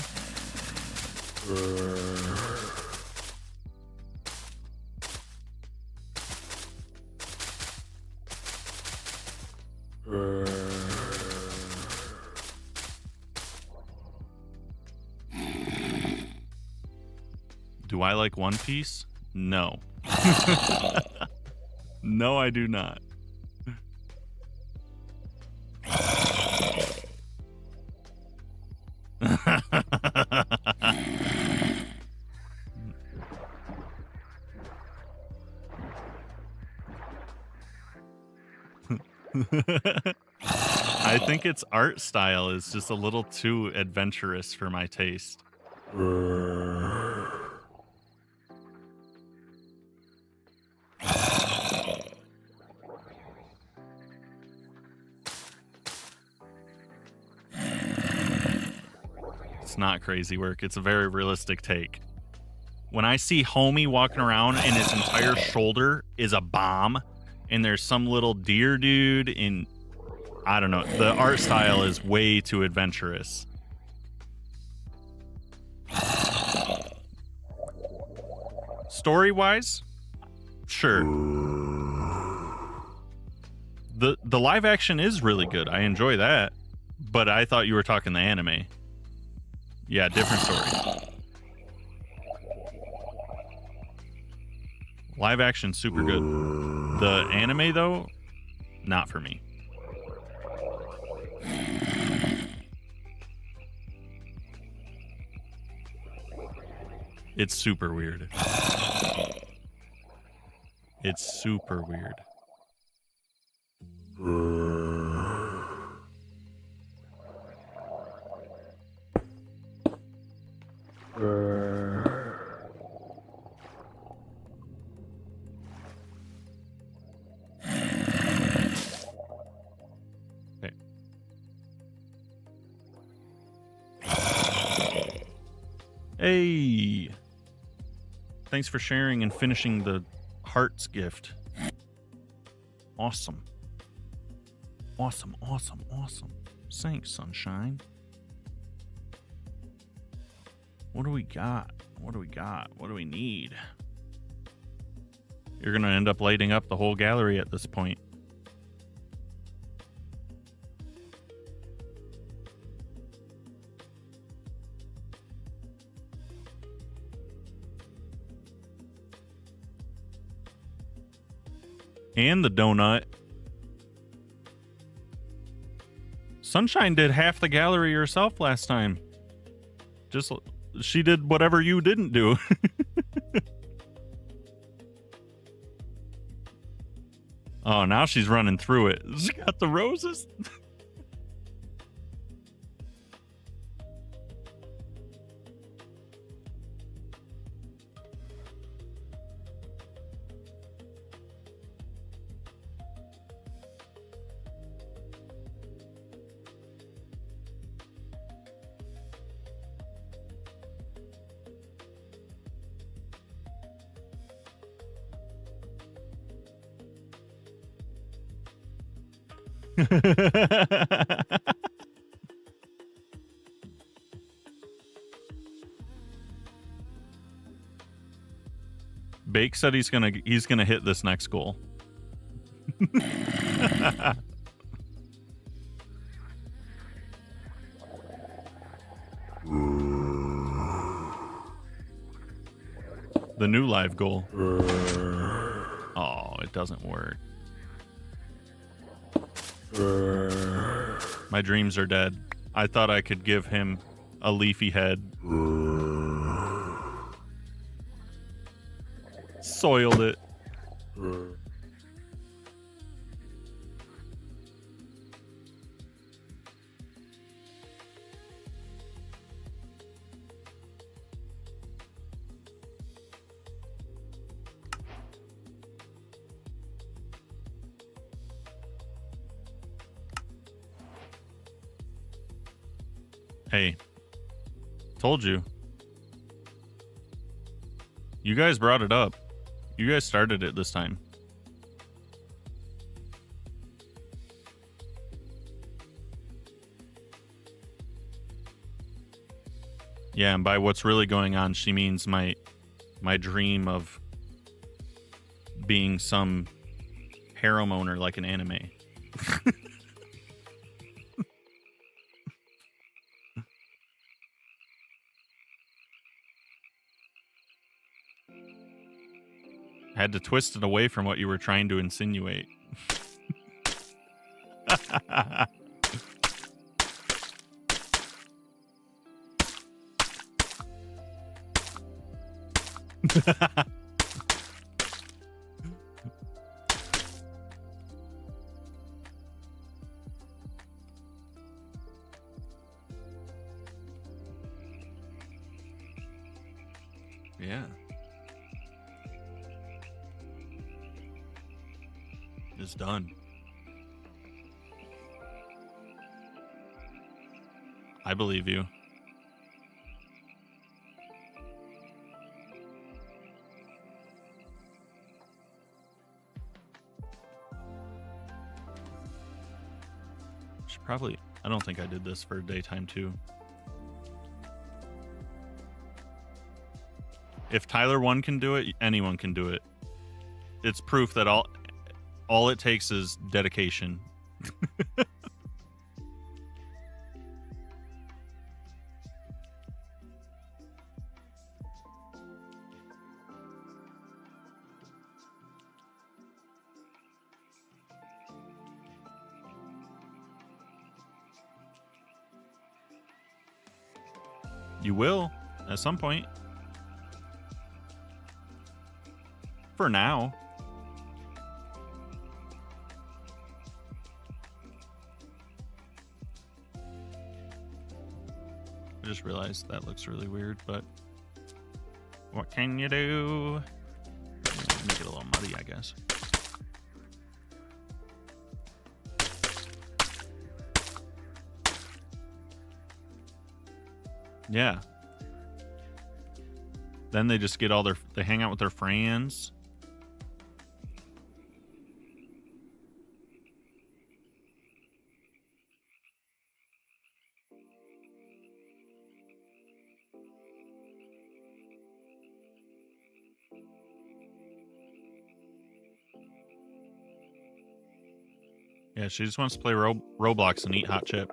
A: Do I like One Piece? No. No, I do not. I think its art style is just a little too adventurous for my taste. It's not crazy work. It's a very realistic take. When I see Homie walking around and his entire shoulder is a bomb and there's some little deer dude in, I don't know, the art style is way too adventurous. Story-wise, sure. The live action is really good. I enjoy that. But I thought you were talking the anime. Yeah, different story. Live action, super good. The anime, though, not for me. It's super weird. It's super weird. Okay. Hey! Thanks for sharing and finishing the hearts gift. Awesome. Awesome, awesome, awesome. Thanks, sunshine. What do we got? What do we got? What do we need? You're going to end up lighting up the whole gallery at this point. And the donut. Sunshine did half the gallery herself last time. Just, she did whatever you didn't do. Oh, now she's running through it. She got the roses. Bake said he's gonna hit this next goal. The new live goal. Oh, it doesn't work. My dreams are dead. I thought I could give him a leafy head. Soiled it. Hey, told you. You guys brought it up. You guys started it this time. Yeah, and by what's really going on, she means my dream of being some harem owner like an anime. I had to twist it away from what you were trying to insinuate. Yeah. It's done. I believe you. Should probably... I don't think I did this for daytime too. If Tyler 1 can do it, anyone can do it. It's proof that all it takes is dedication. You will, at some point. For now. I just realized that looks really weird, but what can you do? Make it a little muddy, I guess. Yeah. Then they just get all they hang out with their friends. Yeah, she just wants to play Roblox and eat hot chip.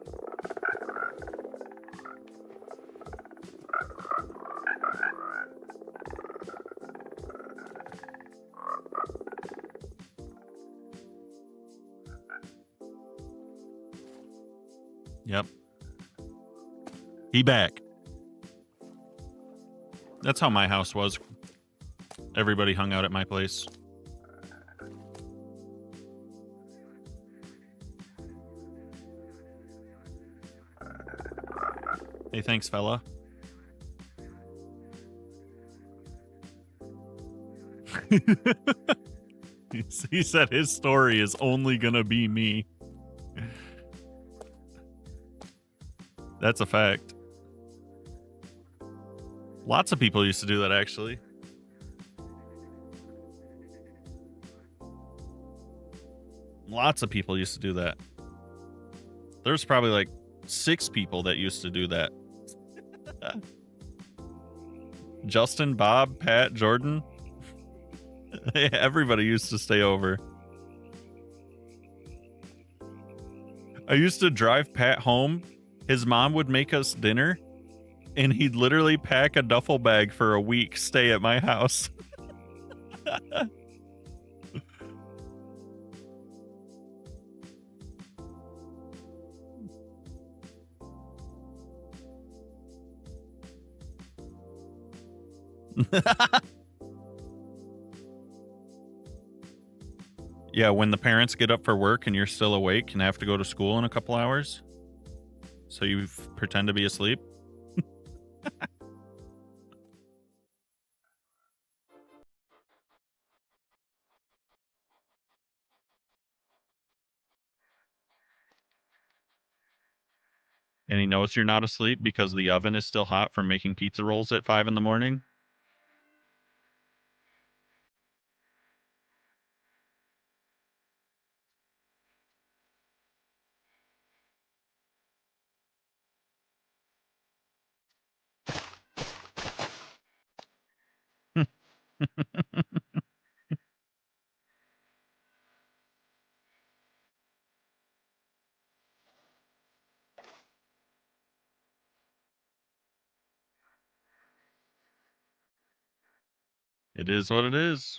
A: Yep. He back. That's how my house was. Everybody hung out at my place. Hey, thanks, fella. He said his story is only gonna be me. That's a fact. Lots of people used to do that, actually. Lots of people used to do that. There's probably like 6 people that used to do that. Justin, Bob, Pat, Jordan. Everybody used to stay over. I used to drive Pat home. His mom would make us dinner, and he'd literally pack a duffel bag for a week, stay at my house. Yeah, when the parents get up for work and you're still awake and have to go to school in a couple hours, so you pretend to be asleep. And he knows you're not asleep because the oven is still hot from making pizza rolls at 5 in the morning. It is what it is.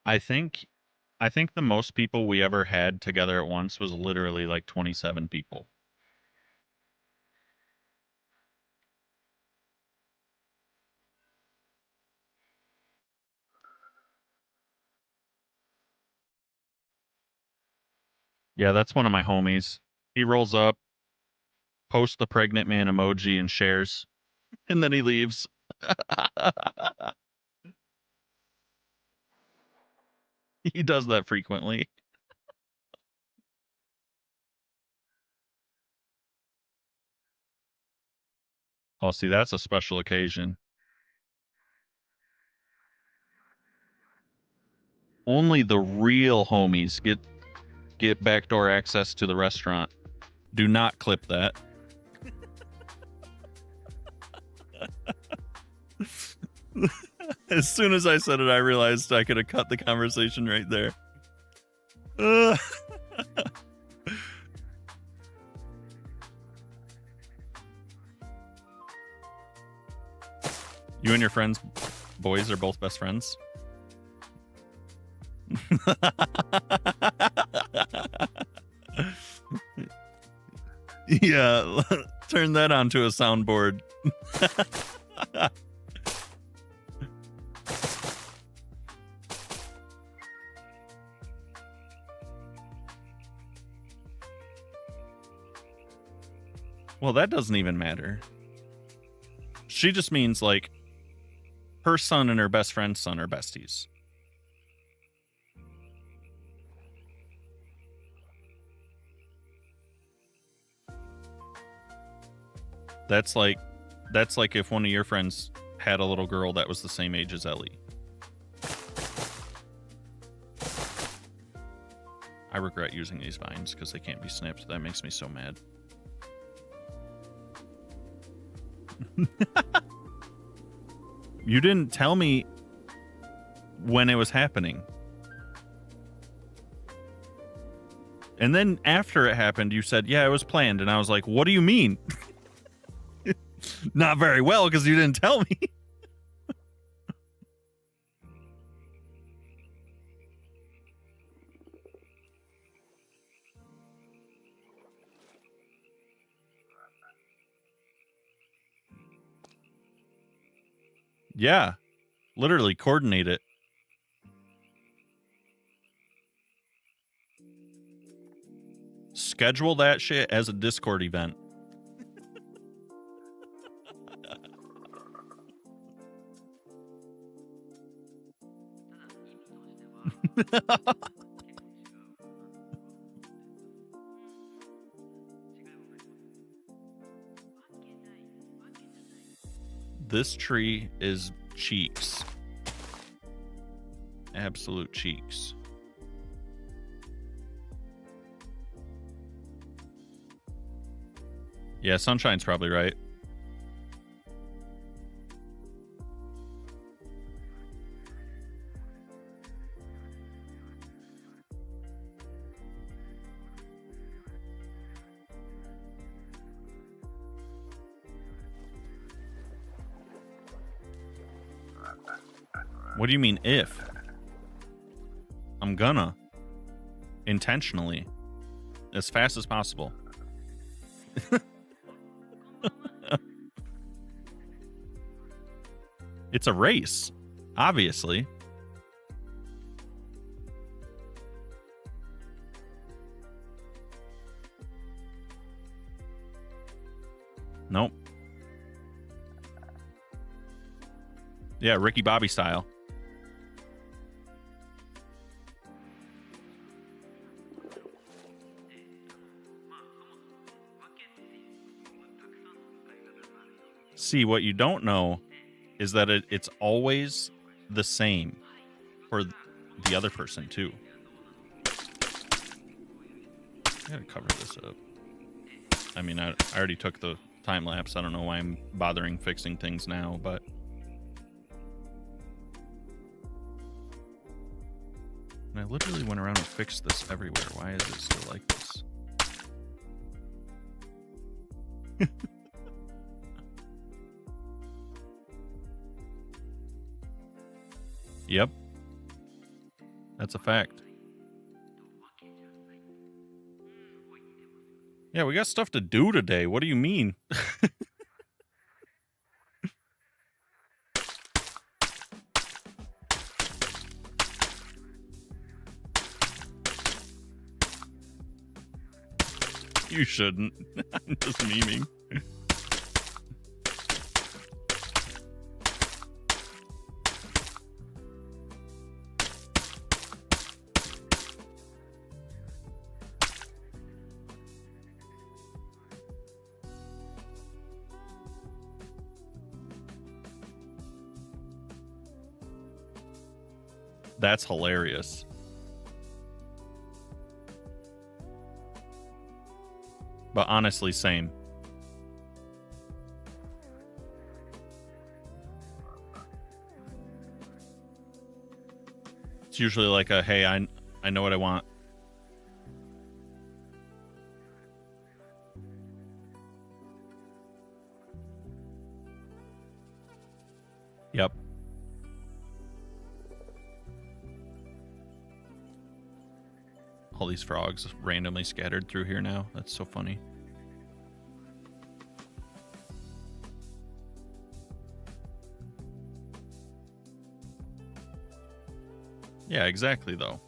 A: I think the most people we ever had together at once was literally like 27 people. Yeah, that's one of my homies. He rolls up, posts the pregnant man emoji and shares, and then he leaves. He does that frequently. Oh, see, that's a special occasion. Only the real homies get backdoor access to the restaurant. Do not clip that. As soon as I said it, I realized I could have cut the conversation right there. You and your friends, boys, are both best friends? Yeah, turn that onto a soundboard. Well, that doesn't even matter. She just means like her son and her best friend's son are besties. That's like if one of your friends had a little girl that was the same age as Ellie. I regret using these vines because they can't be snipped. That makes me so mad. You didn't tell me when it was happening. And then after it happened, you said, yeah, it was planned. And I was like, what do you mean? Not very well, because you didn't tell me. Yeah. Literally coordinate it. Schedule that shit as a Discord event. This tree is cheeks. Absolute cheeks. Yeah, Sunshine's probably right. What do you mean if? I'm gonna. Intentionally. As fast as possible. It's a race. Obviously. Nope. Yeah, Ricky Bobby style. See, what you don't know is that it's always the same for the other person, too. I gotta cover this up. I mean, I already took the time lapse. I don't know why I'm bothering fixing things now, but... I literally went around and fixed this everywhere. Why is it still like this? Yep. That's a fact. Yeah, we got stuff to do today. What do you mean? You shouldn't. I'm just memeing. That's hilarious. But honestly, same. It's usually like a, hey, I know what I want. Yep. All these frogs randomly scattered through here now. That's so funny. Yeah, exactly, though.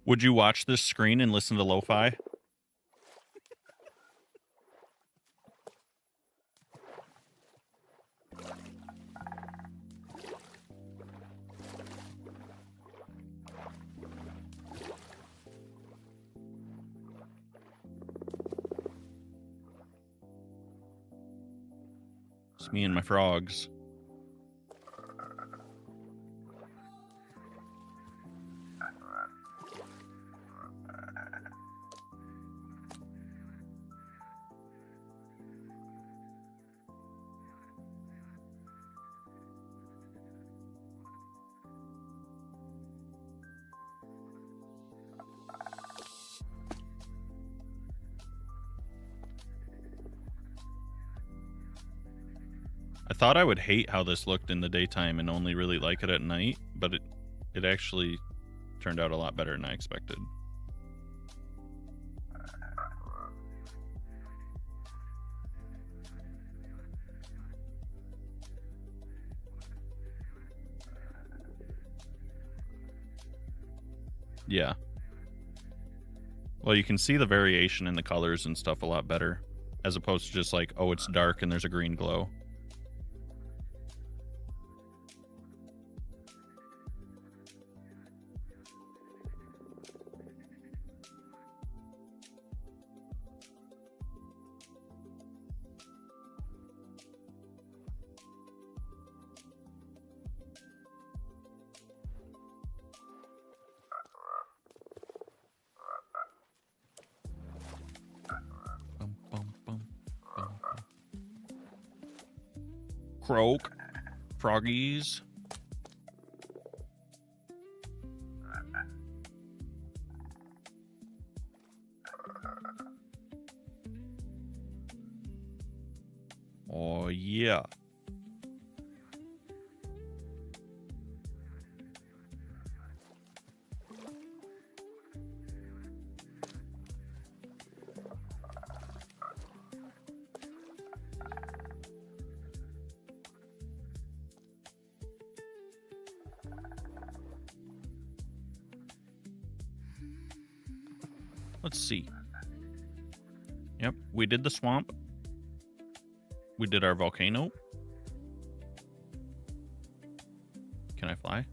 A: Would you watch this screen and listen to lo-fi? It's me and my frogs. I thought I would hate how this looked in the daytime and only really like it at night, but it actually turned out a lot better than I expected. Yeah. Well, you can see the variation in the colors and stuff a lot better, as opposed to just like, oh, it's dark and there's a green glow. Croak. Froggies. Oh, yeah. Let's see. Yep, we did the swamp. We did our volcano. Can I fly?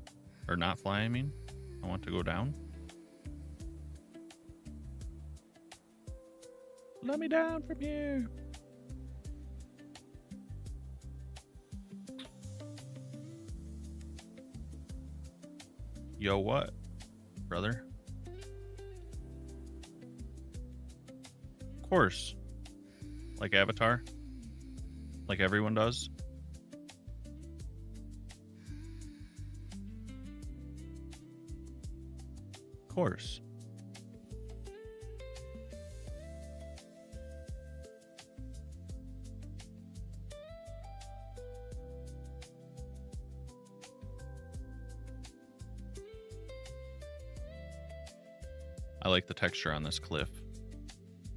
A: Or not fly, I mean. I want to go down. Let me down from here. Yo, what, brother? Of course. Like Avatar. Like everyone does. Of course. I like the texture on this cliff.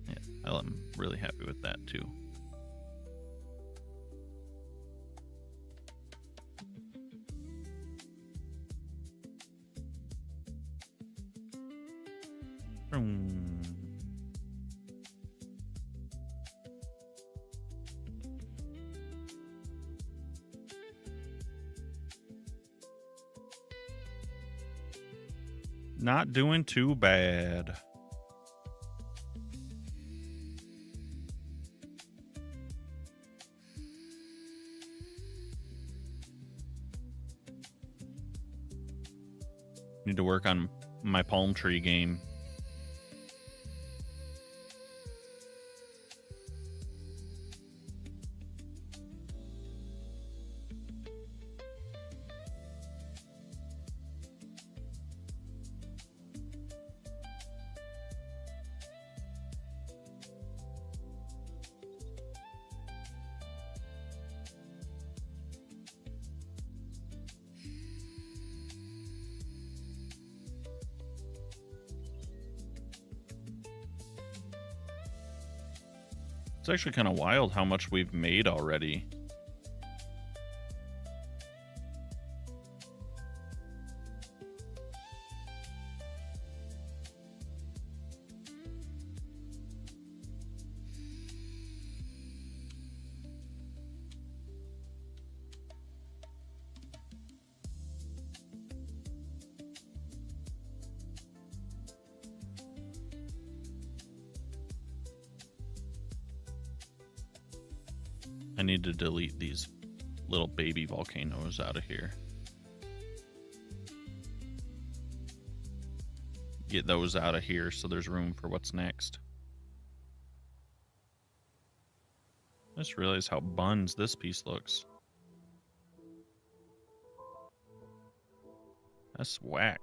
A: Yeah, I'm really happy with that too. Not doing too bad. Need to work on my palm tree game. It's actually kind of wild how much we've made already. I need to delete these little baby volcanoes out of here. Get those out of here so there's room for what's next. I just realized how buns this piece looks. That's whack.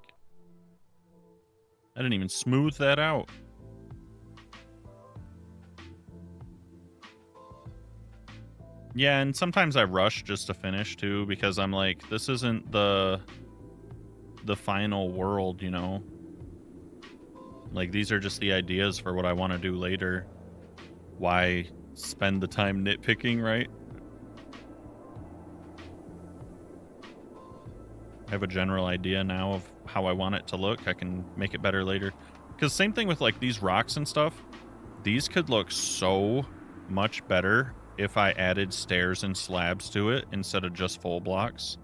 A: I didn't even smooth that out. Yeah, and sometimes I rush just to finish too, because I'm like, this isn't the final world, you know? Like, these are just the ideas for what I want to do later. Why spend the time nitpicking, right? I have a general idea now of how I want it to look. I can make it better later. Because same thing with like these rocks and stuff. These could look so much better if I added stairs and slabs to it instead of just full blocks.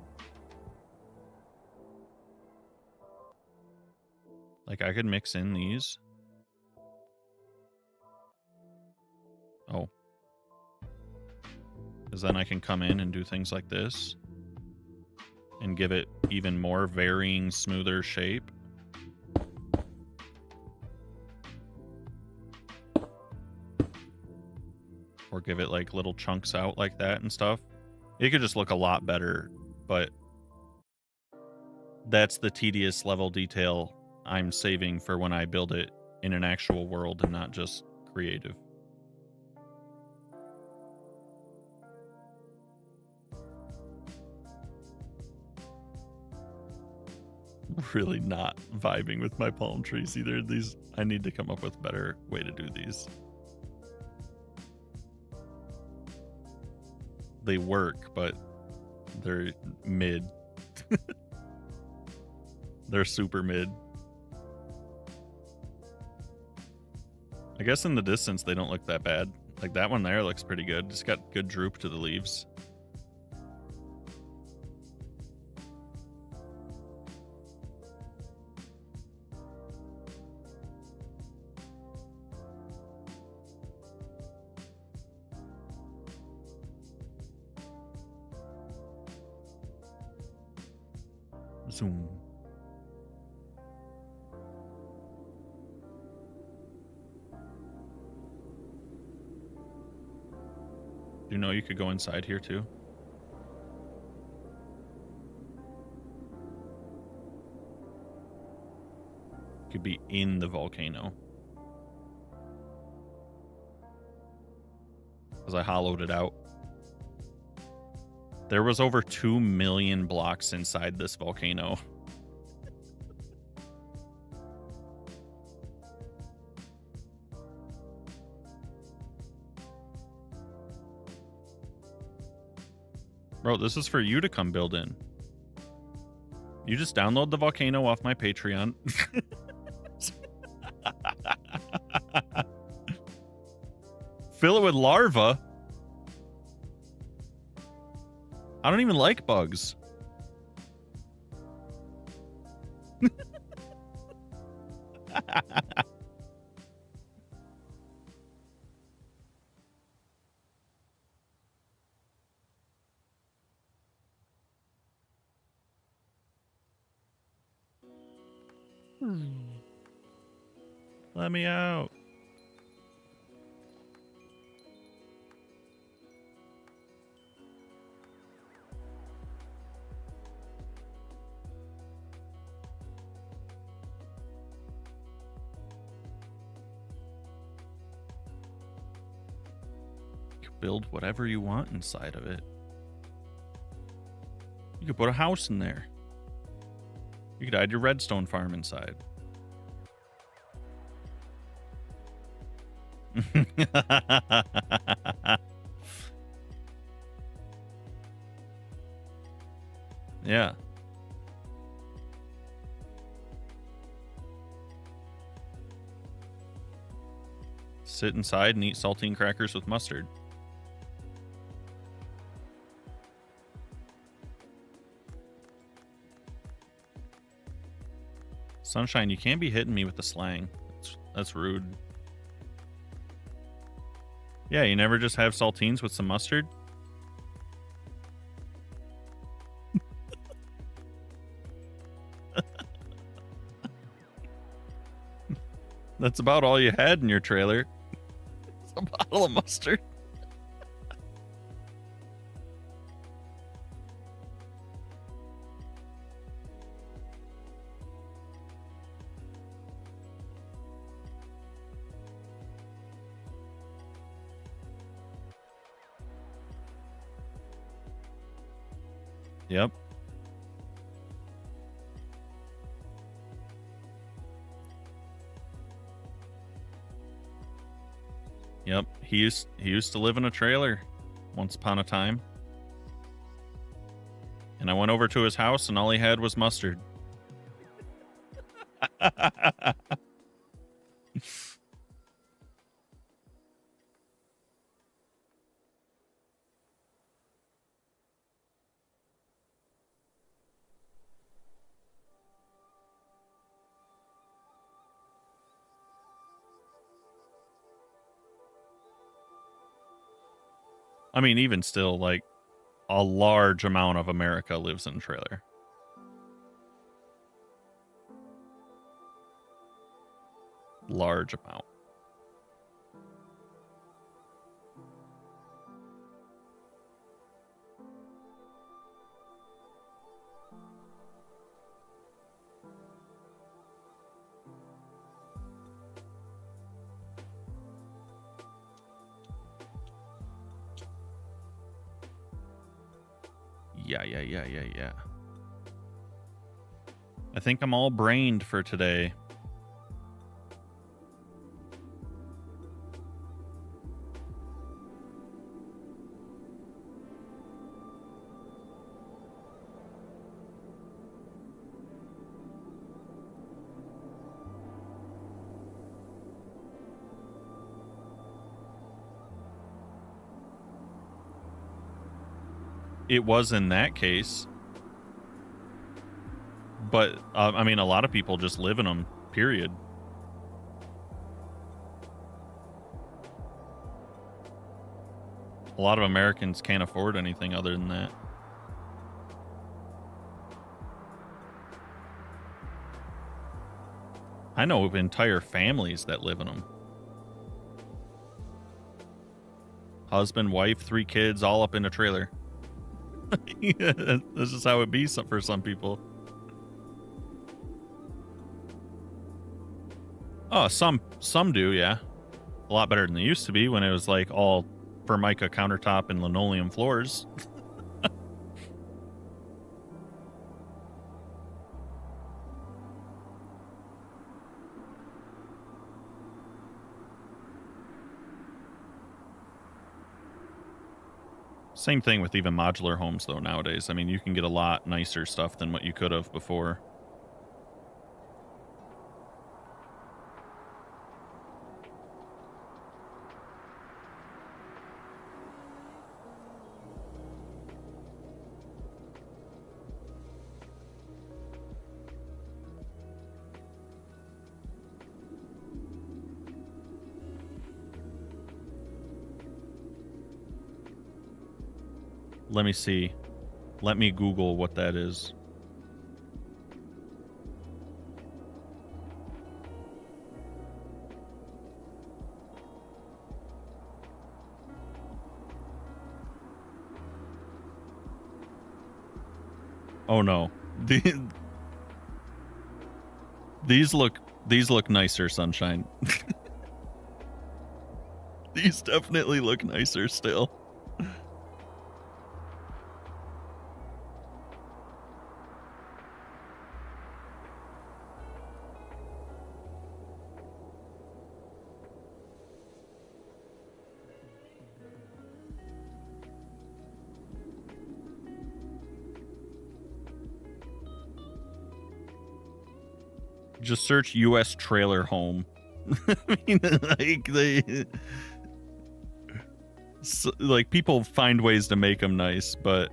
A: Like, I could mix in these. Oh. Because then I can come in and do things like this. And give it even more varying, smoother shape. Or give it like little chunks out like that and stuff. It could just look a lot better, but that's the tedious level detail I'm saving for when I build it in an actual world and not just creative. Really not vibing with my palm trees either. These, I need to come up with a better way to do these. They work, but they're mid. They're super mid. I guess in the distance they don't look that bad. Like that one there looks pretty good. It's got good droop to the leaves. Zoom. You know you could go inside here too. You could be in the volcano. Because I hollowed it out. There was over 2 million blocks inside this volcano. Bro, this is for you to come build in. You just download the volcano off my Patreon. Fill it with larvae. I don't even like bugs. Let me out. You can build whatever you want inside of it. You could put a house in there. You could add your redstone farm inside. Yeah. Sit inside and eat saltine crackers with mustard. Sunshine, you can't be hitting me with the slang. That's rude. Yeah, you never just have saltines with some mustard? That's about all you had in your trailer. It's a bottle of mustard. Yep. Yep. He used to live in a trailer once upon a time. And I went over to his house and all he had was mustard. I mean, even still, like, a large amount of America lives in a trailer. Large amount. Yeah. I think I'm all brained for today. It was in that case. But, I mean, a lot of people just live in them, period. A lot of Americans can't afford anything other than that. I know of entire families that live in them. Husband, wife, 3 kids, all up in a trailer. Yeah, this is how it be for some people. Oh, some do, yeah. A lot better than they used to be when it was like all Formica countertop and linoleum floors. Same thing with even modular homes, though, nowadays. I mean, you can get a lot nicer stuff than what you could have before. Let me see. Let me Google what that is. Oh no. These look nicer, Sunshine. These definitely look nicer still. Just search U.S. trailer home. I mean, like people find ways to make them nice, but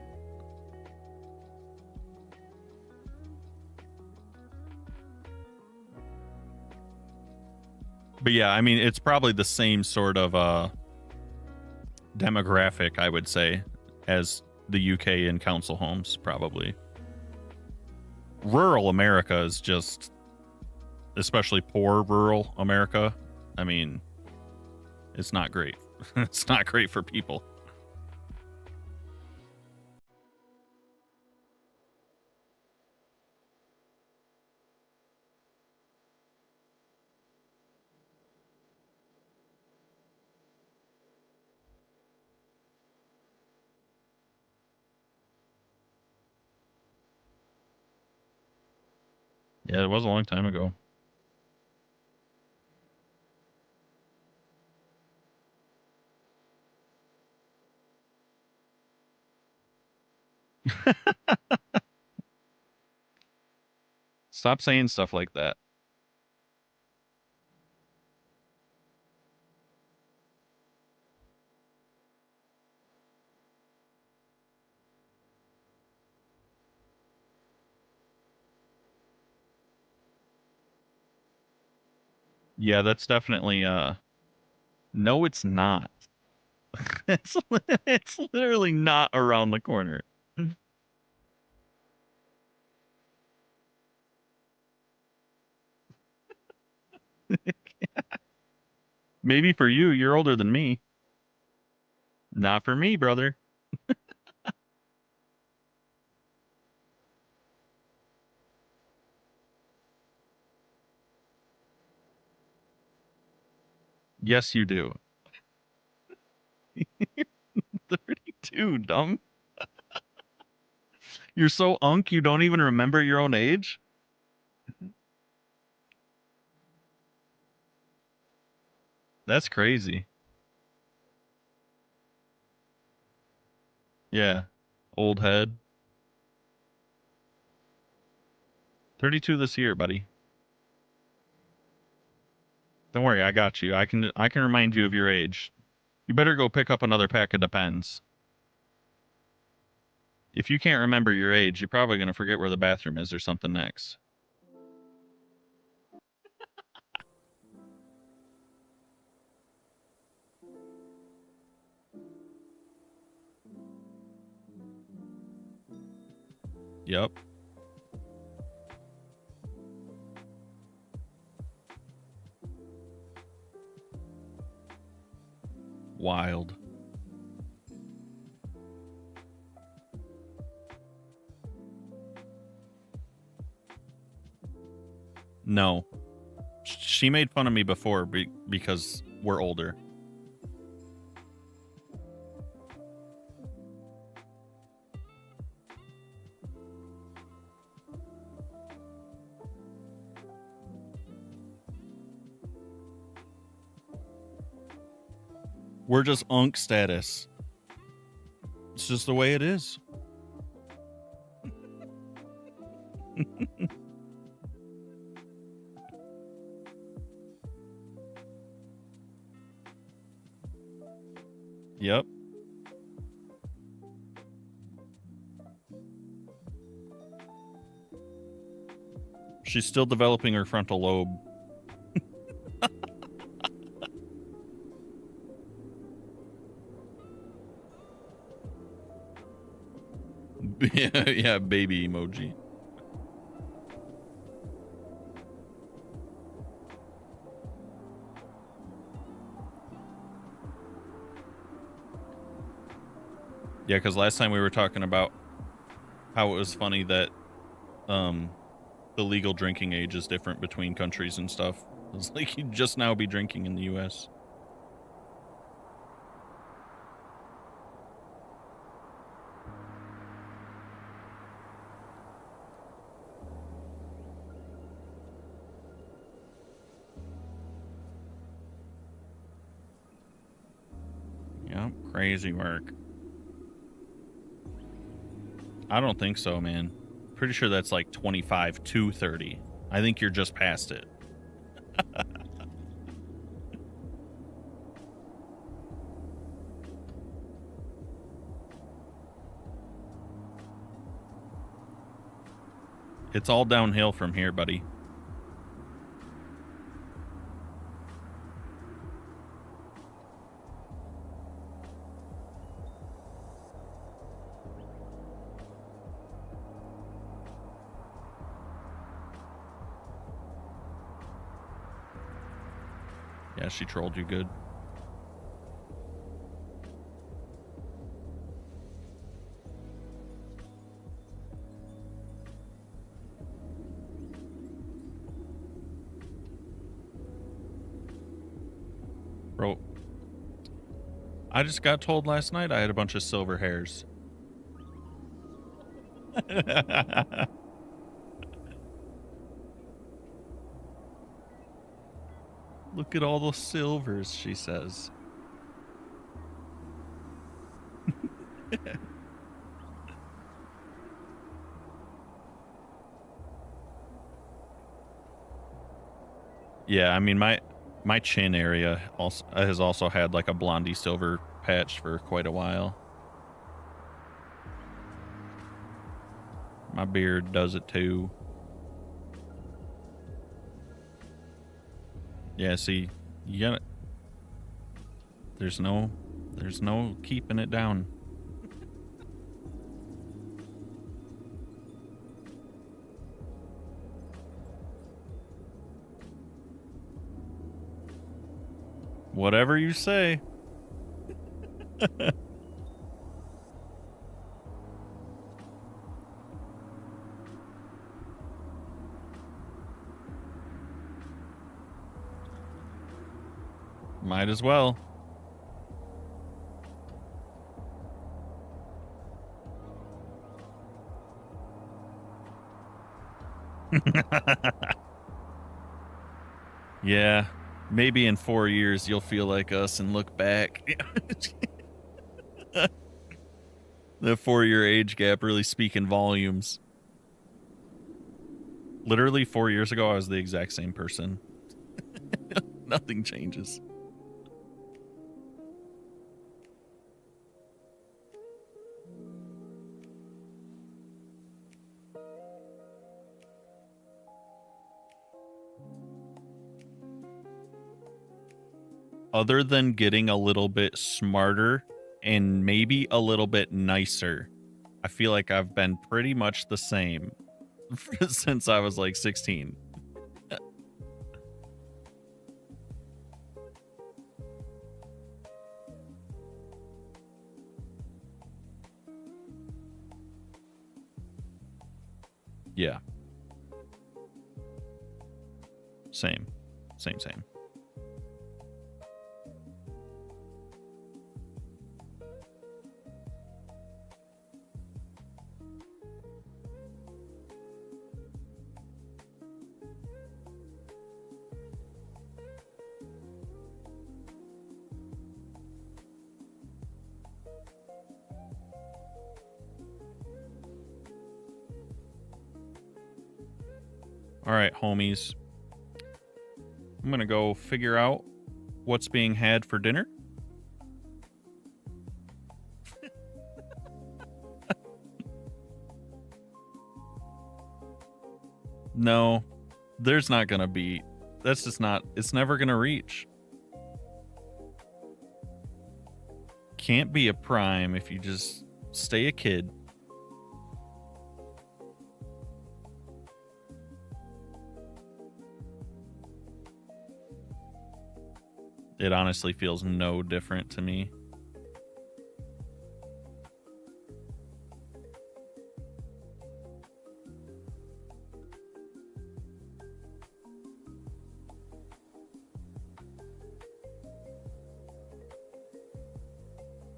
A: yeah, I mean, it's probably the same sort of demographic, I would say, as the UK and council homes, probably. Rural America is just, especially poor rural America, I mean, it's not great. It's not great for people. Yeah, it was a long time ago. Stop saying stuff like that. Yeah, that's definitely no, it's not. it's it's literally not around the corner. Maybe for you, you're older than me. Not for me, brother. Yes, you do. 32, dumb. You're so unk you don't even remember your own age? That's crazy. Yeah. Old head. 32 this year, buddy. Don't worry, I got you. I can remind you of your age. You better go pick up another pack of Depends. If you can't remember your age, you're probably going to forget where the bathroom is or something next. Yep. Wild. No. She made fun of me before because we're older. We're just unk status. It's just the way it is. Yep. She's still developing her frontal lobe. yeah, baby emoji. Yeah, because last time we were talking about how it was funny that the legal drinking age is different between countries and stuff. It's like you'd just now be drinking in the U.S. Yep, crazy work. I don't think so, man. Pretty sure that's like 25 to 30. I think you're just past it. It's all downhill from here, buddy. Yeah, she trolled you good. Bro, I just got told last night I had a bunch of silver hairs. Look at all those silvers, she says. Yeah, I mean my chin area also has also had like a blondie silver patch for quite a while. My beard does it too. Yeah, see, you gotta, there's no keeping it down. Whatever you say. Might as well. Yeah, maybe in 4 years you'll feel like us and look back. The 4-year age gap really speaking volumes. Literally 4 years ago, I was the exact same person. Nothing changes. Other than getting a little bit smarter and maybe a little bit nicer, I feel like I've been pretty much the same since I was like 16. Yeah. Same. All right, homies. I'm going to go figure out what's being had for dinner. No, there's not going to be. That's just not. It's never going to reach. Can't be a prime if you just stay a kid. It honestly feels no different to me.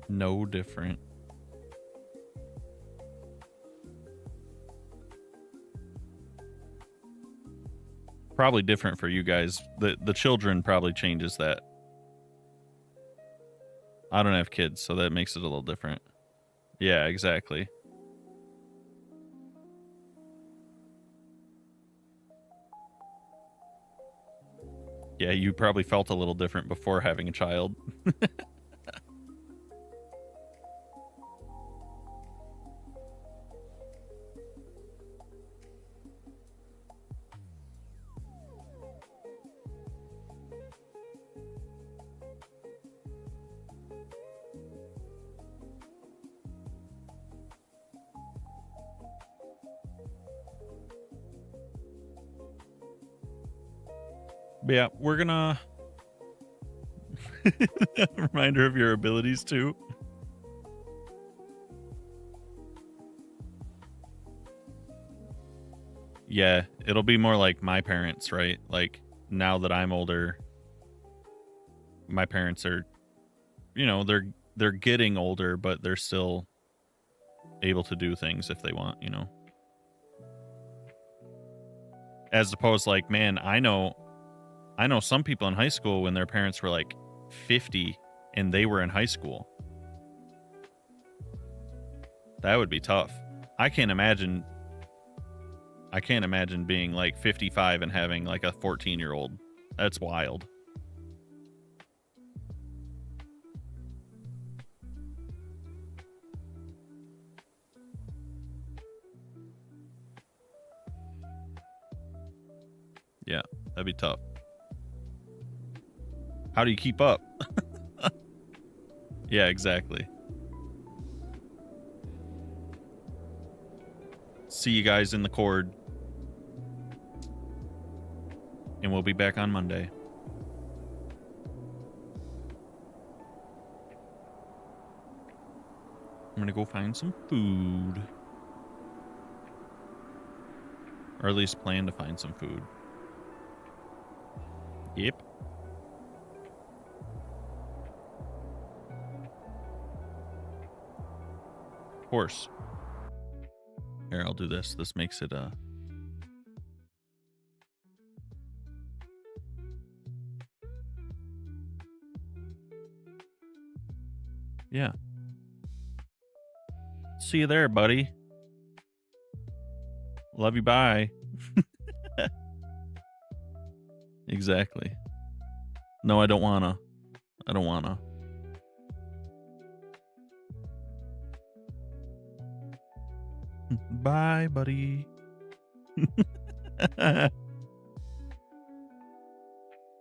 A: No different. Probably different for you guys. The children probably changes that. I don't have kids, so that makes it a little different. Yeah, exactly. Yeah, you probably felt a little different before having a child. But yeah, we're gonna reminder of your abilities too. Yeah, it'll be more like my parents, right? Like now that I'm older, my parents are, you know, they're getting older, but they're still able to do things if they want, you know. As opposed like, man, I know I know some people in high school when their parents were like 50 and they were in high school. That would be tough. I can't imagine being like 55 and having like a 14-year-old. That's wild. Yeah, that'd be tough. How do you keep up? Yeah, exactly. See you guys in the cord. And we'll be back on Monday. I'm gonna go find some food. Or at least plan to find some food. Yep. Of course. Here, I'll do this. This makes it yeah. See you there, buddy. Love you, bye. Exactly. No, I don't wanna. I don't wanna. Bye, buddy.